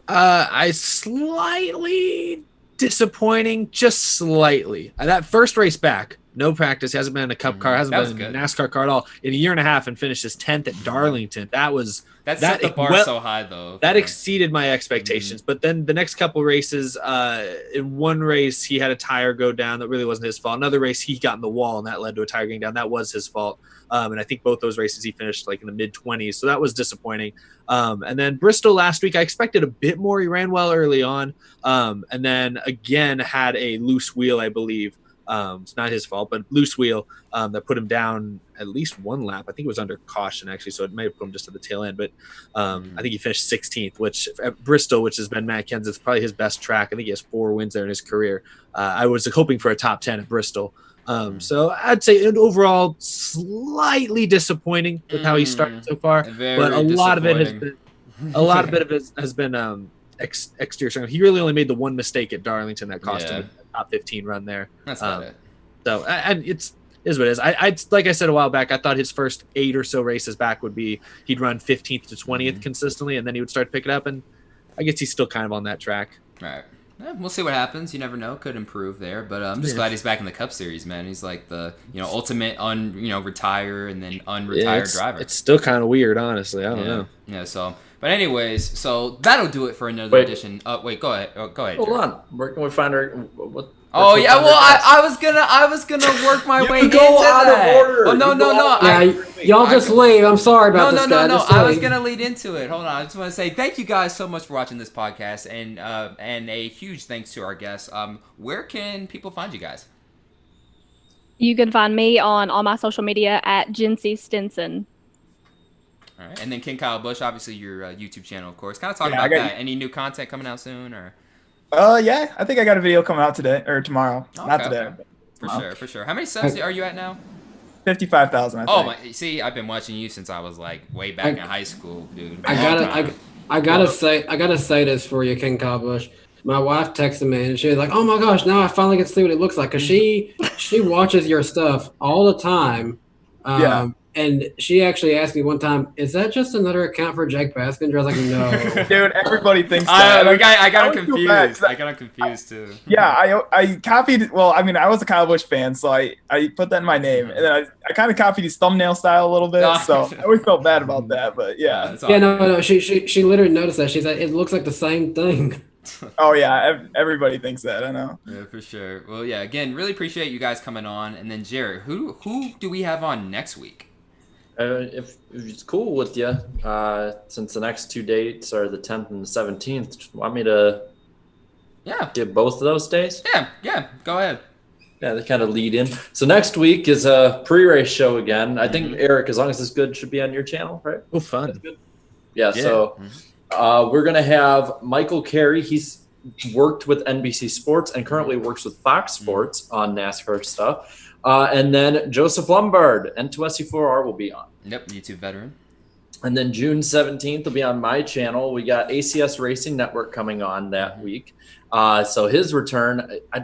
I slightly disappointing, just slightly. That first race back, no practice, hasn't been in a Cup car, hasn't been in a NASCAR car at all in a year and a half, and finishes 10th at Darlington. That set the bar so high though. That exceeded my expectations. But then the next couple races, in one race he had a tire go down that really wasn't his fault. Another race he got in the wall and that led to a tire going down. That was his fault. And I think both those races he finished like in the mid-20s, so that was disappointing. And then Bristol last week, I expected a bit more. He ran well early on, and then again had a loose wheel, I believe. It's not his fault, but loose wheel that put him down at least one lap. I think it was under caution actually, so it may have put him just at the tail end. But I think he finished 16th, which at Bristol, which has been Matt Kenseth's probably his best track. I think he has 4 wins there in his career. I was hoping for a top 10 at Bristol. So I'd say overall slightly disappointing with how he started so far, but a lot of it has been exterior strength. He really only made the one mistake at Darlington that cost him a top 15 run there. That's about it. So and is what it is. I like I said a while back, I thought his first 8 or so races back would be he'd run 15th to 20th consistently, and then he would start to pick it up. And I guess he's still kind of on that track. All right. Yeah, we'll see what happens. You never know. Could improve there, but I'm just glad he's back in the Cup Series, man. He's like the ultimate retire and then unretired driver. It's still kind of weird, honestly. I don't know. Yeah. So, but anyways, so that'll do it for another edition. Wait, go ahead. Go ahead. Hold on. Where can we find her? What? Oh yeah, well I was gonna work my way into that. Oh no. Yeah, y'all just leave. I'm sorry about this. No. I was gonna lead into it. Hold on. I just want to say thank you guys so much for watching this podcast, and a huge thanks to our guests. Where can people find you guys? You can find me on all my social media at Jinsey Stinson. All right, and then King Kyle Busch, obviously your YouTube channel, of course. Kind of talk about that. Any new content coming out soon, or? Yeah, I think I got a video coming out today or tomorrow. Okay, not today. Okay. For sure. How many subs are you at now? 55,000. Oh my! See, I've been watching you since I was like way back in high school, dude. I gotta say this for you, King Kyle Busch. My wife texted me and she was like, "Oh my gosh, now I finally get to see what it looks like." Cause she watches your stuff all the time. And she actually asked me one time, "Is that just another account for Jake Baskinger?" I was like, "No." Dude, everybody thinks that. I got confused. I got confused too. Yeah, I copied. Well, I mean, I was a Kyle Busch fan, so I put that in my name, and then I kind of copied his thumbnail style a little bit. So I always felt bad about that, but yeah. No. She literally noticed that. She said it looks like the same thing. Oh yeah, everybody thinks that. I know. Yeah, for sure. Well, yeah. Again, really appreciate you guys coming on, and then Jared, who do we have on next week? If it's cool with you, since the next 2 dates are the 10th and the 17th, want me to give both of those days? Yeah, go ahead. Yeah, they kind of lead in. So next week is a pre-race show again. I think, Eric, as long as it's good, should be on your channel, right? Oh, fun. Yeah, so we're going to have Michael Carey. He's worked with NBC Sports and currently works with Fox Sports on NASCAR stuff. And then Joseph Lombard, N2SC4R will be on. Yep, YouTube veteran. And then June 17th will be on my channel. We got ACS Racing Network coming on that week. So his return, I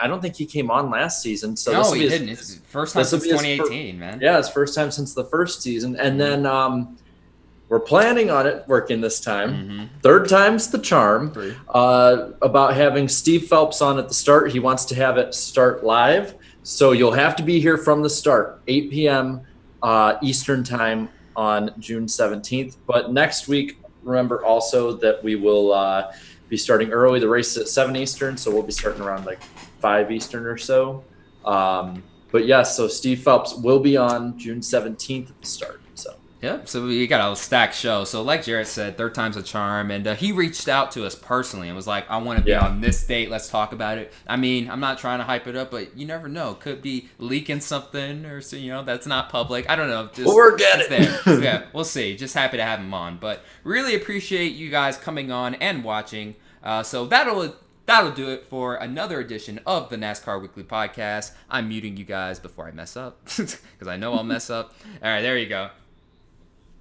don't think he came on last season. So no, he didn't. It's first time since 2018, man. Yeah, it's first time since the first season. And then we're planning on it working this time. Third time's the charm. About having Steve Phelps on at the start. He wants to have it start live. So you'll have to be here from the start, 8 p.m. Eastern time on June 17th. But next week, remember also that we will be starting early. The race is at 7 Eastern, so we'll be starting around like 5 Eastern or so. But yeah, so Steve Phelps will be on June 17th at the start. So Yep, so we got a stacked show. So like Jarrett said, third time's a charm. And he reached out to us personally and was like, I want to be on this date. Let's talk about it. I mean, I'm not trying to hype it up, but you never know. Could be leaking something or, that's not public. I don't know. Just, we'll get it. There. Yeah, we'll see. Just happy to have him on. But really appreciate you guys coming on and watching. So that'll do it for another edition of the NASCAR Weekly Podcast. I'm muting you guys before I mess up because I know I'll mess up. All right, there you go.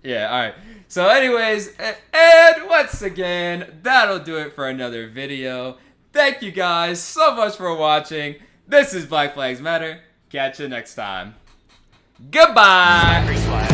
Yeah, all right. So anyways, and once again, that'll do it for another video. Thank you guys so much for watching. This is Black Flags Matter. Catch you next time. Goodbye.